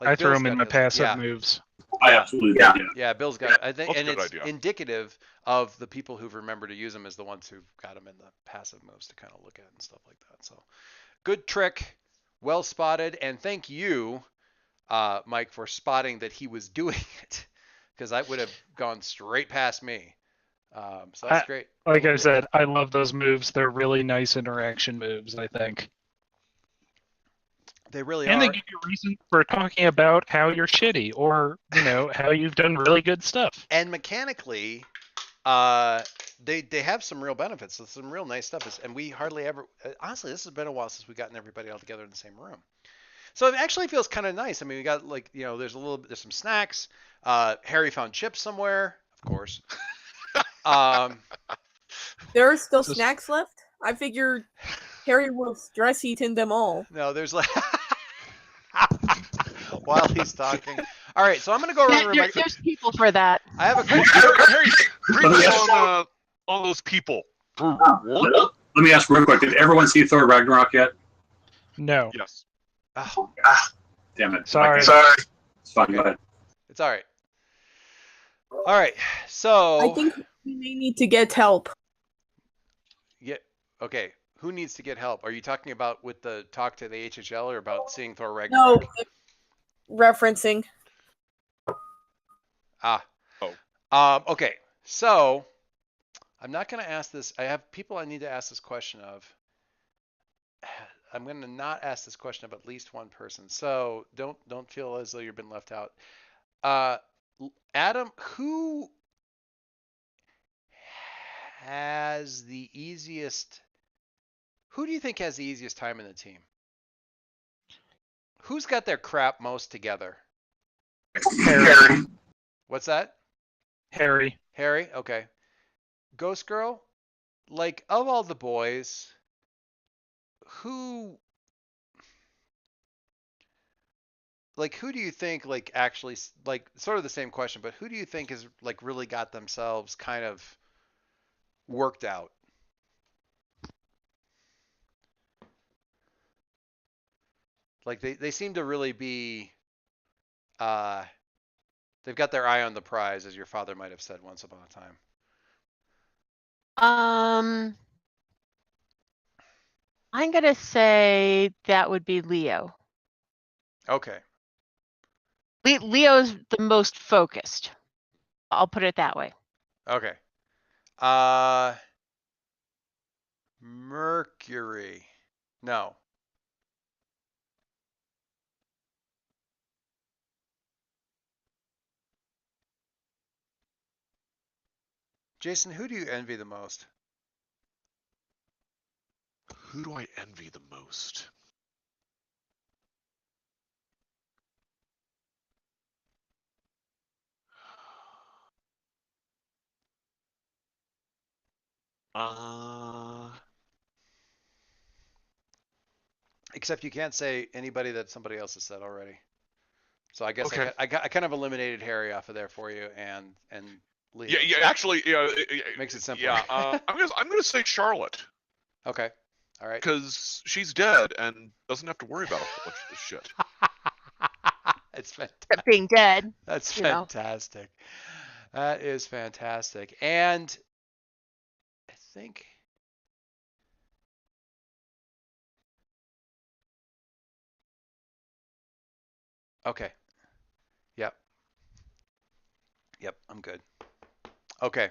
I throw Bill's them in got my his. passive moves. I absolutely did. Yeah, Bill's got it. I think, That's and a good it's idea. indicative of the people who've remembered to use them as the ones who've got them in the passive moves to kind of look at and stuff like that. So, good trick, well spotted, and thank you, Mike, for spotting that he was doing it, because I would have gone straight past me. So that's great. Like I said, I love those moves. They're really nice interaction moves, I think. They really And are. they give you a reason for talking about how you're shitty or, how you've done really good stuff. And mechanically, they have some real benefits. So some real nice stuff. And we hardly ever, honestly, this has been a while since we've gotten everybody all together in the same room. So it actually feels kind of nice. I mean, we got there's some snacks. Harry found chips somewhere, of course. There are still snacks left? I figured Harry was stress eating them all. No, there's like while he's talking. All right, so I'm gonna go around. There's people for that. I have a good. Harry, brief us on those people. Let me ask real quick. Did everyone see Thor Ragnarok yet? No. Yes. Oh, Damn it. Sorry. It's fine. Go ahead. it's all right. All right, so I think we may need to get help. okay. Who needs to get help? Are you talking about with the talk to the HHL or about seeing Thor No, Ragnarok? referencing. Okay. So I'm not going to ask this. I have people I need to ask this question of. I'm going to not ask this question of at least one person. So don't feel as though you've been left out. Adam, who has the easiest? Who do you think has the easiest time in the team? Who's got their crap most together? Harry. What's that? Harry. Harry? Okay. Ghost Girl? Like, of all the boys, who do you think, like, actually, like, sort of the same question, but who do you think has, like, really got themselves kind of worked out? Like, they seem to really be, they've got their eye on the prize, as your father might have said once upon a time. I'm gonna say that would be Leo. Okay. Leo's the most focused. I'll put it that way. Okay. Mercury. No. Jason, who do you envy the most? Who do I envy the most? Except you can't say anybody that somebody else has said already. So I guess Okay. I kind of eliminated Harry off of there for you, and Leo. Yeah, yeah. so Actually, makes it simpler. yeah. I'm gonna say Charlotte Okay. All right. because she's dead and doesn't have to worry about a whole bunch of this shit. It's fantastic. Except being dead. That's you know. fantastic. That is fantastic. And I think okay. Yep. Yep, I'm good. Okay.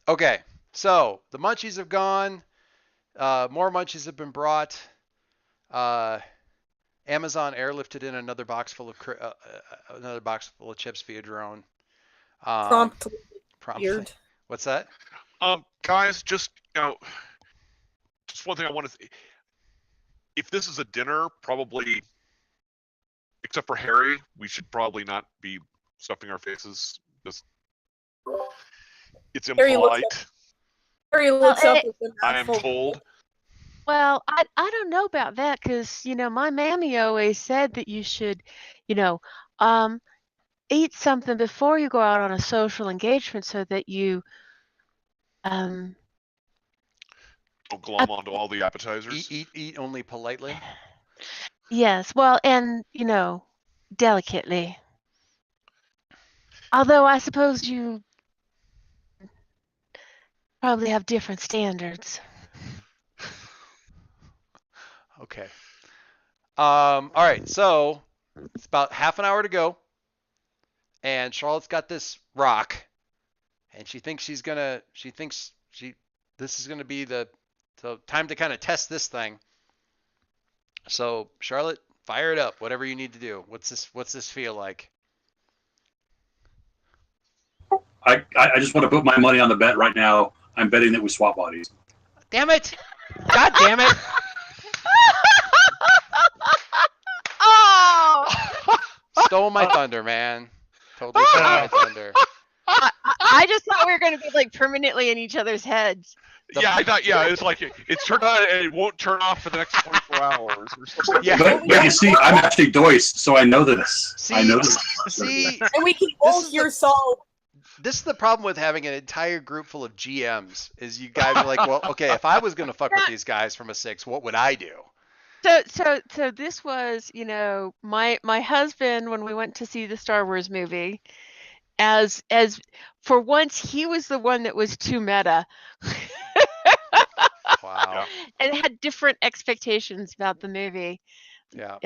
Okay. So the munchies have gone. More munchies have been brought. Amazon airlifted in another box full of chips via drone. Promptly. Promptly. Weird. What's that? Guys, just just one thing I want to. If this is a dinner, probably, except for Harry, we should probably not be stuffing our faces. Just, it's Harry looks impolite. Harry looks up it- with a I am mouthful. told. Well, I don't know about that because, my mammy always said that you should, you know, eat something before you go out on a social engagement so that you, Don't glom onto all the appetizers. Eat only politely. yes, well, and, delicately. Although I suppose you probably have different standards. Okay. All right. So it's about half an hour to go, and Charlotte's got this rock, and she thinks this is gonna be the time to kind of test this thing. So Charlotte, fire it up. Whatever you need to do. What's this feel like? I just want to put my money on the bet right now. I'm betting that we swap bodies. Damn it! God damn it! Oh! Stole my thunder, man. Totally stole my thunder. I just thought we were going to be like permanently in each other's heads. Yeah, I thought. Yeah, it's like it's turned on and it won't turn off for the next 24 hours. Or something. Yeah. But you see, I'm actually Doyce, so I know this. I know this. See, And we can all is hear Saul. this is the problem with having an entire group full of GMs. Is you guys are like, well, okay, if I was gonna fuck with these guys from a 6, what would I do? So this was, my husband when we went to see the Star Wars movie, as for once he was the one that was too meta. Wow. And had different expectations about the movie. Yeah.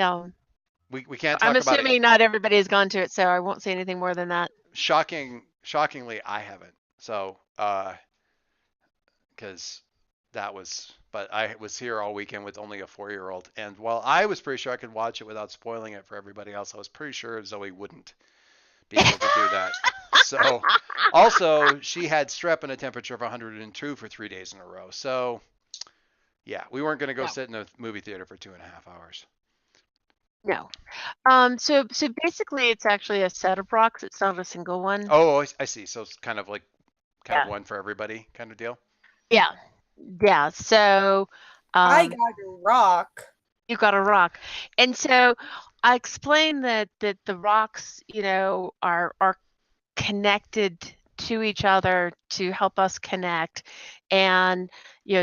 We can't talk I'm about assuming it. not everybody has gone to it, so I won't say anything more than that. Shockingly, I haven't. So, because but I was here all weekend with only a 4-year-old, and while I was pretty sure I could watch it without spoiling it for everybody else, I was pretty sure Zoe wouldn't be able to do that. So, also, she had strep and a temperature of 102 for 3 days in a row. So, yeah, we weren't going to go sit in a movie theater for 2.5 hours. No. So basically it's actually a set of rocks. It's not a single one. Oh, I see. So it's kind of like Yeah. one for everybody kind of deal. Yeah. Yeah. So I got a rock. you got a rock. And so I explained that the rocks, are connected to each other to help us connect. And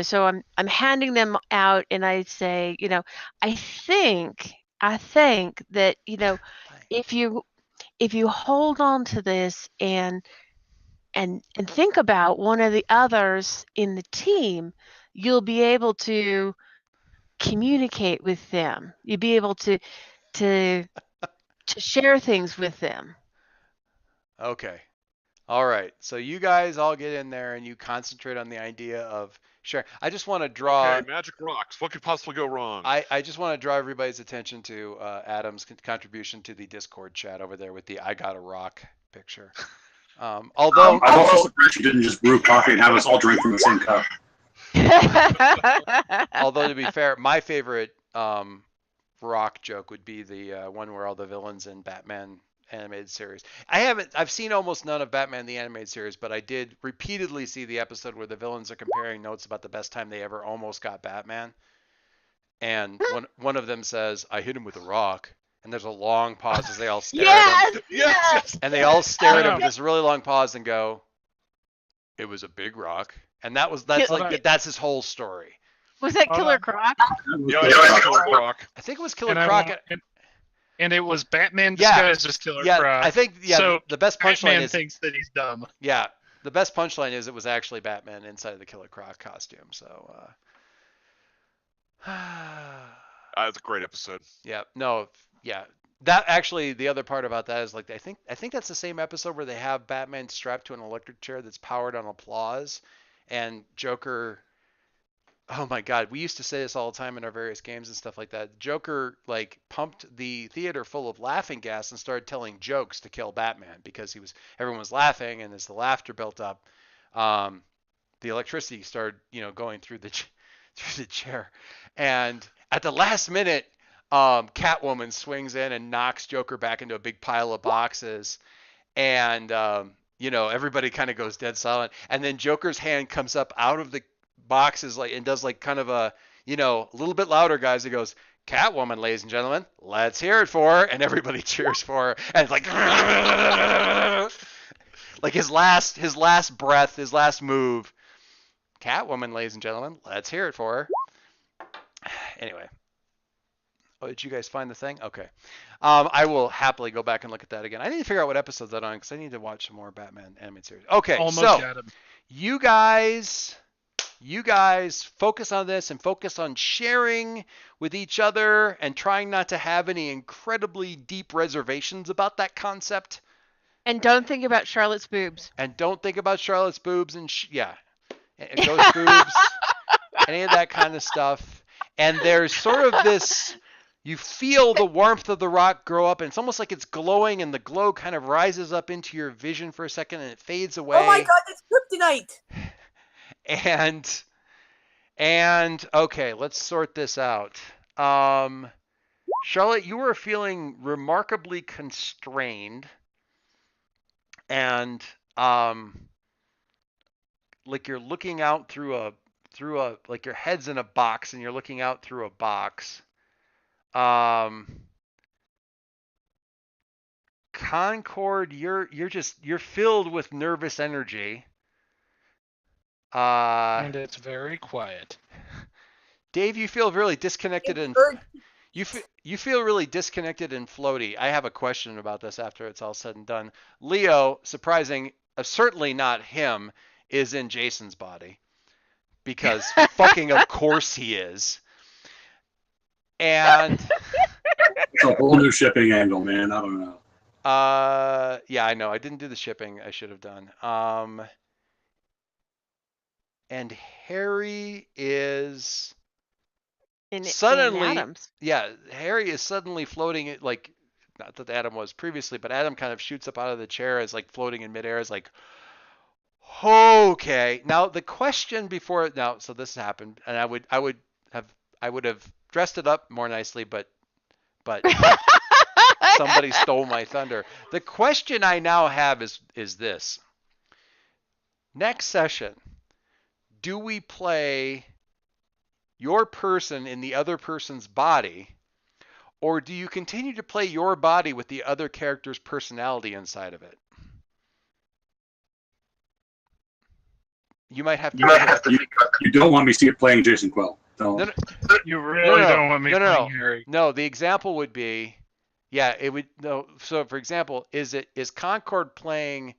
so I'm handing them out and I say, I think that, if you hold on to this and think about one of the others in the team, you'll be able to communicate with them. You'll be able to share things with them. Okay. All right. So you guys all get in there and you concentrate on the idea of sharing. I just want to draw. Okay, magic rocks. What could possibly go wrong? I just want to draw everybody's attention to Adam's contribution to the Discord chat over there with the "I got a rock" picture. Although I'm also surprised you didn't just brew coffee and have us all drink from the same cup. although to be fair, my favorite rock joke would be the one where all the villains in Batman animated series. I've seen almost none of Batman the animated series, but I did repeatedly see the episode where the villains are comparing notes about the best time they ever almost got Batman. And one of them says, "I hit him with a rock," And there's a long pause as they all stare at him. Yes. And they all stare at him with this really long pause and go, "It was a big rock." And that's his whole story. Was that Hold Killer on. Croc? Yeah, it's Killer Croc. I think it was Killer And I Croc. want- and it was Batman Yeah. disguised as Killer Yeah, Croc. I think So the best punchline Batman is thinks that he's dumb. the best punchline is it was actually Batman inside of the Killer Croc costume. So That's a great episode. that actually the other part about that is like I think that's the same episode where they have Batman strapped to an electric chair that's powered on applause, and Joker. Oh my God, we used to say this all the time in our various games and stuff like that. Joker like pumped the theater full of laughing gas and started telling jokes to kill Batman because everyone was laughing, and as the laughter built up, the electricity started going through the chair, and at the last minute, Catwoman swings in and knocks Joker back into a big pile of boxes, and everybody kind of goes dead silent, and then Joker's hand comes up out of the boxes and does kind of a little bit louder, guys. He goes, "Catwoman, ladies and gentlemen, let's hear it for her," and everybody cheers for her, and it's like his last breath, his last move. "Catwoman, ladies and gentlemen, let's hear it for her." Anyway. Oh, did you guys find the thing? Okay. I will happily go back and look at that again. I need to figure out what episode's that on because I need to watch some more Batman animated series. Okay, Almost so got him. you guys focus on this and focus on sharing with each other and trying not to have any incredibly deep reservations about that concept. And don't think about Charlotte's boobs. And don't think about Charlotte's boobs and ghost boobs, any of that kind of stuff. And there's sort of this, you feel the warmth of the rock grow up, and it's almost like it's glowing, and the glow kind of rises up into your vision for a second, and it fades away. Oh my God, it's kryptonite! And okay, let's sort this out. Charlotte, you were feeling remarkably constrained, and like you're looking out through a like your head's in a box and you're looking out through a box. Concord, you're filled with nervous energy. And it's very quiet. Dave, you feel really disconnected and you feel really disconnected and floaty. I have a question about this after it's all said and done. Leo, surprising, certainly not him, is in Jason's body because fucking of course he is. And It's a whole new shipping angle, man. I don't know. yeah, I know. I didn't do the shipping I should have done. And Harry is suddenly, in Adams. yeah, Harry is suddenly floating, like, not that Adam was previously, but Adam kind of shoots up out of the chair as like floating in midair, is like, okay. Now the question before now, so this happened, and I would have dressed it up more nicely, but somebody stole my thunder. The question I now have is this: next session, do we play your person in the other person's body, or do you continue to play your body with the other character's personality inside of it? You might have to. You don't want me to see it playing Jason Quill. Don't. No, You really don't want me playing Harry. No, the example would be, yeah, it would no. So for example, is Concord playing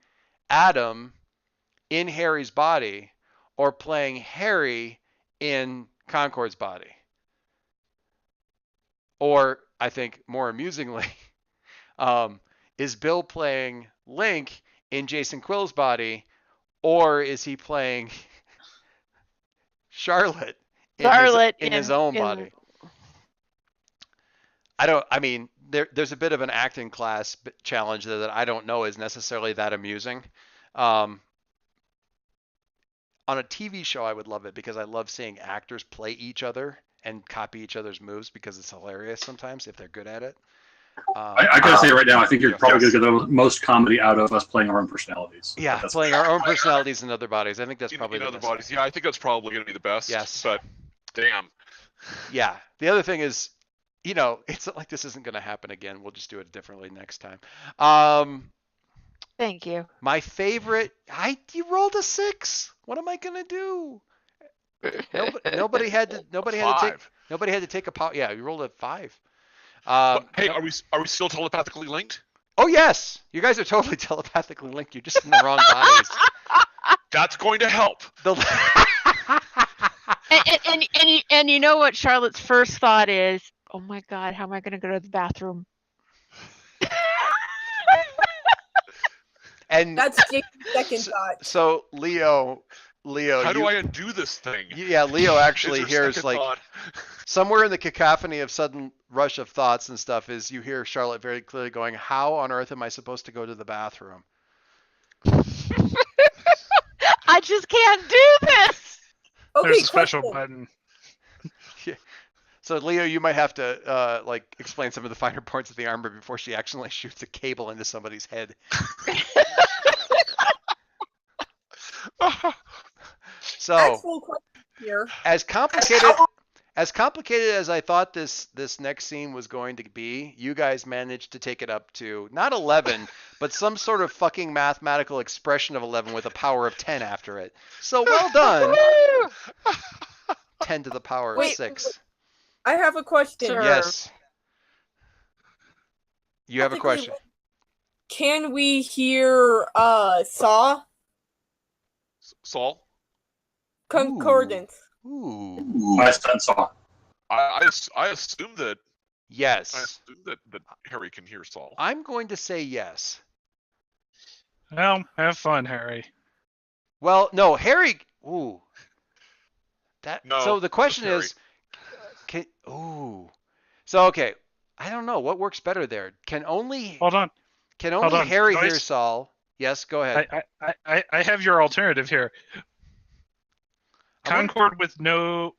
Adam in Harry's body, or playing Harry in Concord's body? Or I think more amusingly, is Bill playing Link in Jason Quill's body, or is he playing Charlotte in his own body? There's a bit of an acting class challenge there that I don't know is necessarily that amusing. On a TV show, I would love it because I love seeing actors play each other and copy each other's moves because it's hilarious sometimes if they're good at it. I gotta say right now, I think you're probably going to get the most comedy out of us playing our own personalities. Yeah, playing our own personalities in other bodies. I think that's probably in the other best. bodies. Yeah, I think that's probably going to be the best. Yes. But damn. Yeah. The other thing is, you know, it's not like this isn't going to happen again. We'll just do it differently next time. Thank you. My favorite. You rolled a 6. What am I going to do? Nobody had to take. Five. Nobody had to take a power. Yeah, you rolled a 5. But, hey, are we still telepathically linked? Oh yes, you guys are totally telepathically linked. You're just in the wrong bodies. That's going to help. And you know what Charlotte's first thought is? Oh my God, how am I going to go to the bathroom? And That's Jake's second thought. so Leo, How do I undo this thing? Yeah, Leo actually Is your hears second like thought. somewhere in the cacophony of sudden rush of thoughts and stuff is you hear Charlotte very clearly going, "How on earth am I supposed to go to the bathroom?" I just can't do this. Okay, There's a special question. button. So Leo, you might have to like explain some of the finer points of the armor before she accidentally shoots a cable into somebody's head. So Actual question here. as complicated as I thought this next scene was going to be, you guys managed to take it up to not 11, but some sort of fucking mathematical expression of 11 with a power of 10 after it. So well done. 10 to the power of Wait, 6. I have a question. Sure. Yes. You have a Technically, question. Can we hear Saw? Saul, Concordance. Ooh. My son saw. I assume that Yes. that Harry can hear Saul. I'm going to say yes. Well, have fun, Harry. Well, no, Harry. Ooh. No, So the question just is, So okay, I don't know what works better there. Can only Hold on. Harry hear Joyce? Saul? Yes, go ahead. I have your alternative here. I wonder- Concord with no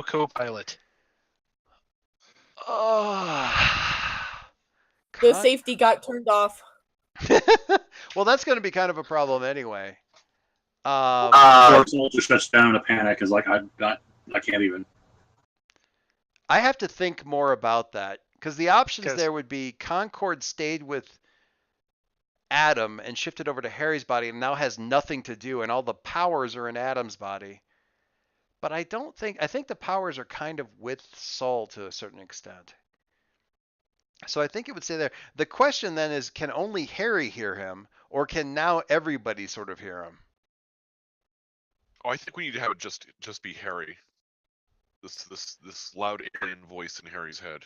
co-pilot. The safety got turned off. Well, that's going to be kind of a problem anyway. Soul just shuts down in a panic. Is like I can't even. I have to think more about that because the options 'Cause- there would be Concord stayed with Adam and shifted over to Harry's body and now has nothing to do, and all the powers are in Adam's body. But I think the powers are kind of with Saul to a certain extent. So I think it would stay there. The question then is, can only Harry hear him, or can now everybody sort of hear him? Oh, I think we need to have it just be Harry. This loud alien voice in Harry's head.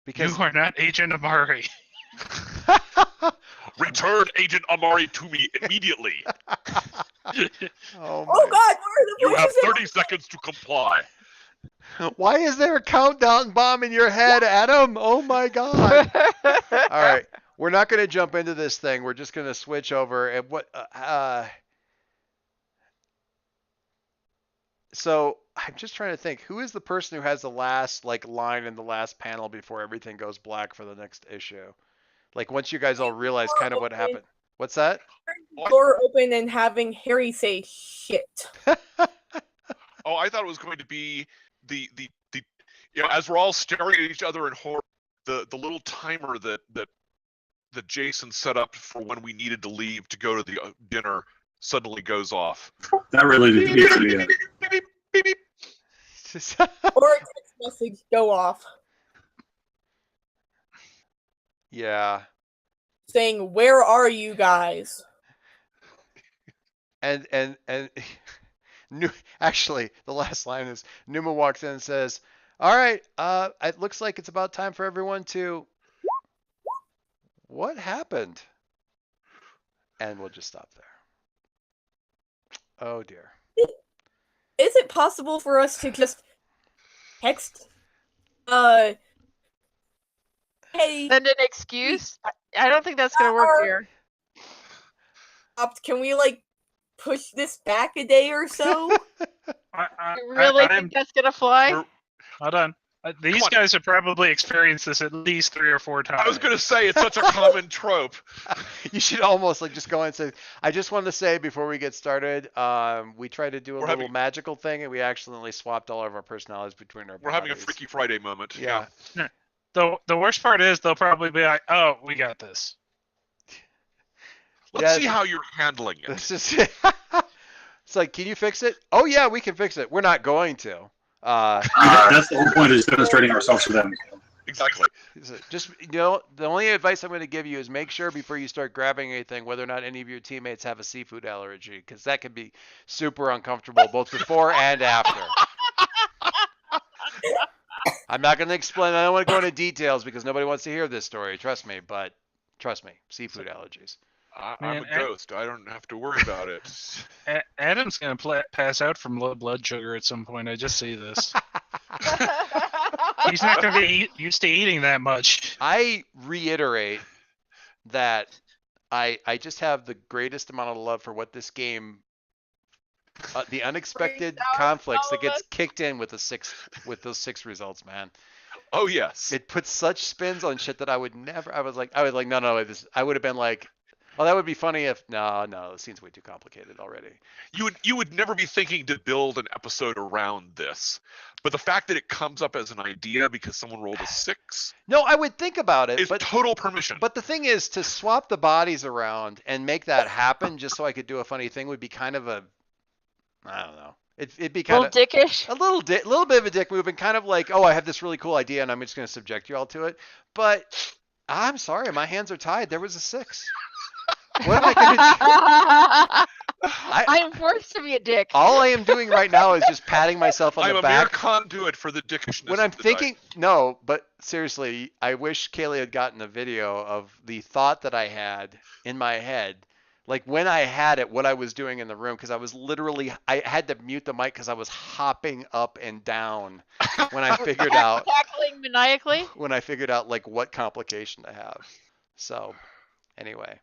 Because You are not Agent Amari. Return Agent Amari to me immediately. oh Oh my. God, where are the You have voices? 30 seconds to comply. Why is there a countdown bomb in your head, Adam? Oh my God. All right. We're not going to jump into this thing. We're just going to switch over. And so I'm just trying to think, who is the person who has the last line in the last panel before everything goes black for the next issue? Like once you guys all realize kind of what happened. What's that? Door open and having Harry say shit. Oh, I thought it was going to be the as we're all staring at each other in horror, the little timer that Jason set up for when we needed to leave to go to the dinner suddenly goes off. That really didn't need to be it. Beep, beep, beep, beep. Or a text message go off Yeah. saying, "Where are you guys?" And actually, the last line is Numa walks in and says, "All right, it looks like it's about time for everyone to." What happened? And we'll just stop there. Oh dear. Is it possible for us to just text? Hey. Send an excuse? I don't think that's going to work here. Can we push this back a day or so? You really think that's going to fly? Hold on. These Come on. guys have probably experienced this at least 3 or 4 times. I was going to say it's such a common trope. You should almost like just go and say, I just wanted to say before we get started, we tried to do a We're little having- magical thing and we accidentally swapped all of our personalities between our We're having a bodies. Freaky Friday moment. Yeah. The worst part is they'll probably be like, "Oh, we got this." Let's Yeah, see how you're handling it. This is it's like, can you fix it? Oh yeah, we can fix it. We're not going to. That's the whole point, is demonstrating ourselves to them. Exactly. Just the only advice I'm going to give you is make sure before you start grabbing anything whether or not any of your teammates have a seafood allergy, because that can be super uncomfortable both before and after. I'm not going to explain. I don't want to go into details because nobody wants to hear this story. Trust me, seafood allergies. I'm Man, a ghost. I don't have to worry about it. Adam's gonna pass out from low blood sugar at some point. I just see this. He's not gonna be used to eating that much. I reiterate that I just have the greatest amount of love for what this game, the unexpected Brings out conflicts all that of gets us. kicked in with those 6 results, man. Oh yes. It puts such spins on shit that I would never. I was like, no, this. I would have been like, well, that would be funny if no, the scene's way too complicated already. You would never be thinking to build an episode around this, but the fact that it comes up as an idea because someone rolled a 6 No, I would think about it, is but total permission. But the thing is, to swap the bodies around and make that happen just so I could do a funny thing would be kind of a, I don't know. It'd be kind Little of dickish. a little bit of a dick move and kind of like, oh, I have this really cool idea and I'm just going to subject you all to it. But I'm sorry, my hands are tied. There was a 6. What am I going to do? I'm forced to be a dick. All I am doing right now is just patting myself on I'm the a mere back. conduit for the dickishness. When I'm of the thinking, no, but seriously, I wish Kaylee had gotten a video of the thought that I had in my head. Like when I had it, what I was doing in the room, because I had to mute the mic because I was hopping up and down when I figured out Cackling maniacally. like what complication to have. So anyway,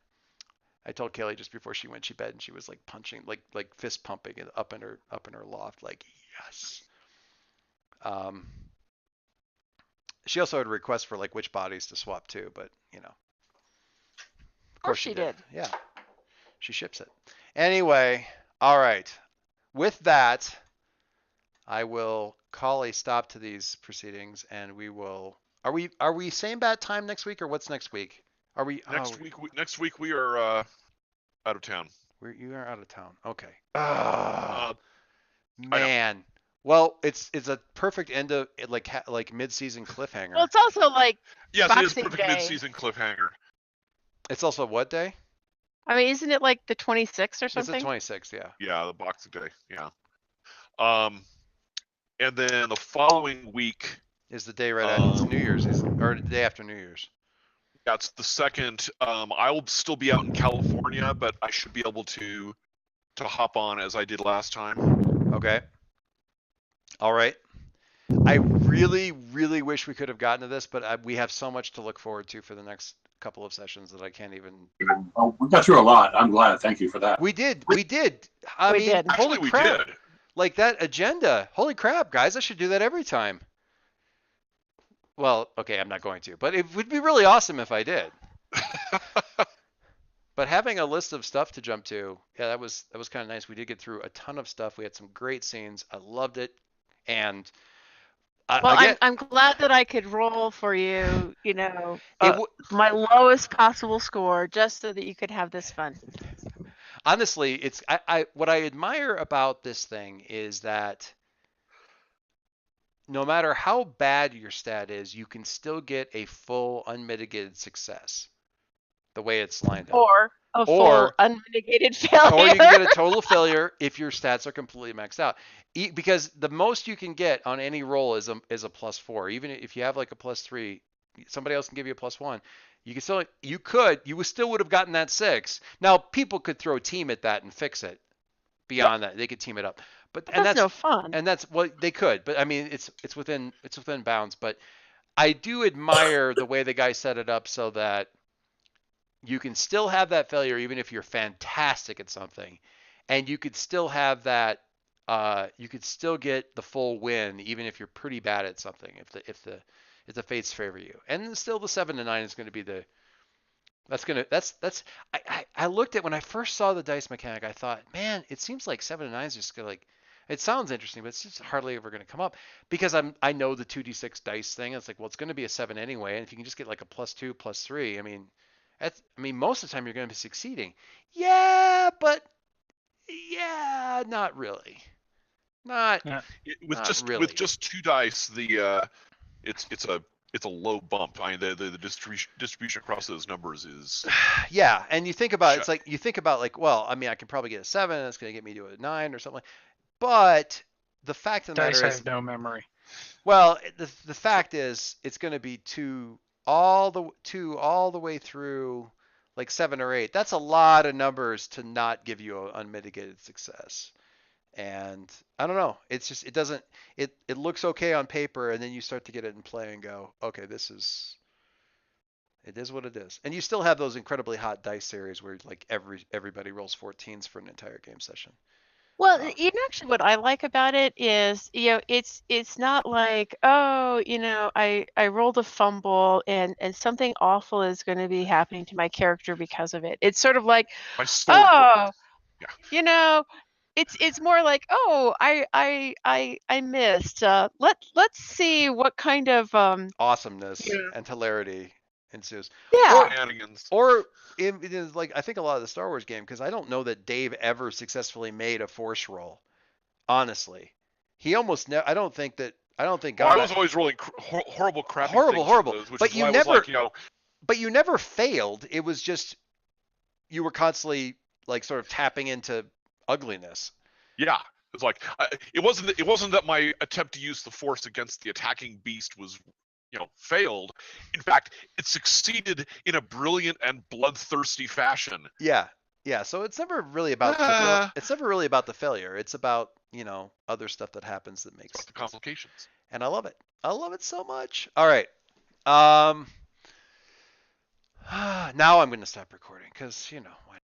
I told Kaylee just before she went to bed, and she was like punching, like fist pumping it up in her loft, like yes. She also had a request for like which bodies to swap to, but you know, of course she did. Yeah, she ships it. Anyway, all right. With that, I will call a stop to these proceedings, and we will. Are we same bat time next week, or what's next week? Are we next week we are out of town. You are out of town. Okay. I Man. Well, it's a perfect end of like mid-season cliffhanger. Well, it's also like, Yes, it is Boxing perfect Day. mid-season cliffhanger. It's also what day? I mean, isn't it like the 26th or It's something? the 26th, yeah. Yeah, the Boxing Day. Yeah. And then the following week, Is the day right after it's New Year's, or the day after New Year's. that's the second. I'll still be out in California, but I should be able to hop on as I did last time. Okay. All right. I really, really wish we could have gotten to this, but we have so much to look forward to for the next couple of sessions that I can't even. Oh, we got through a lot. I'm glad. Thank you for that. We did. We Did. did. Actually, Holy we crap. did. Like that agenda. Holy crap, guys. I should do that every time. Well, okay, I'm not going to, but it would be really awesome if I did. But having a list of stuff to jump to, yeah, that was kind of nice. We did get through a ton of stuff. We had some great scenes. I loved it. And Well, again, I'm glad that I could roll for you, it my lowest possible score, just so that you could have this fun. honestly, it's what I admire about this thing is that no matter how bad your stat is, you can still get a full unmitigated success. The way it's lined up. Or a full Or- unmitigated failure. Or you can get a total failure if your stats are completely maxed out. Because the most you can get on any roll is a +4. Even if you have like a +3, somebody else can give you a +1. You still would have gotten that 6. Now people could throw team at that and fix it. Beyond that, they could team it up. But That's no fun. And that's what they could. But I mean, it's within bounds. But I do admire the way the guy set it up so that you can still have that failure even if you're fantastic at something, and you could still have that you could still get the full win even if you're pretty bad at something. If the fates favor you, and still the 7 to 9 is going to be the that's I looked at when I first saw the dice mechanic. I thought, man, it seems like 7 to 9 is just gonna like. It sounds interesting, but it's just hardly ever going to come up because I know the 2d6 dice thing. It's like, well, it's going to be a 7 anyway, and if you can just get like a +2, +3, I mean, most of the time you're going to be succeeding. Yeah, but yeah, not really. Not Yeah. With not just really. with just 2 dice, it's a low bump. I mean, the distribution across those numbers is Yeah, and you think about it's Shut. like you think about like, well, I mean, I can probably get a 7, and it's going to get me to a 9 or something. But the fact of the Dice matter is, have no memory. well, the fact is, it's going to be all the way through like 7 or 8. That's a lot of numbers to not give you an unmitigated success. And I don't know. It's just it looks okay on paper, and then you start to get it in play and go, okay, it is what it is. And you still have those incredibly hot dice series where like everybody rolls 14s for an entire game session. Well, Oh. actually, what I like about it is, it's not like, oh, I rolled a fumble and something awful is going to be happening to my character because of it. It's sort of like, my story. oh, Yeah. it's more like, oh, I missed. Let's see what kind of Awesomeness Yeah. and hilarity ensues. yeah. Shenanigans. Or it is like I think a lot of the Star Wars game, because I don't know that Dave ever successfully made a force roll. Honestly, he almost never. I don't think Well, God. I was always rolling horrible, crappy Horrible, things horrible. for those, which But is you why I never- was like, But you never failed. It was just you were constantly like sort of tapping into ugliness. yeah. It's like it wasn't that my attempt to use the force against the attacking beast was, failed. In fact, it succeeded in a brilliant and bloodthirsty fashion. Yeah. Yeah. So it's never really about Ah. it's never really about the failure. It's about other stuff that happens that makes It's the complications. and I love it. I love it so much. All right. Now I'm going to stop recording because, why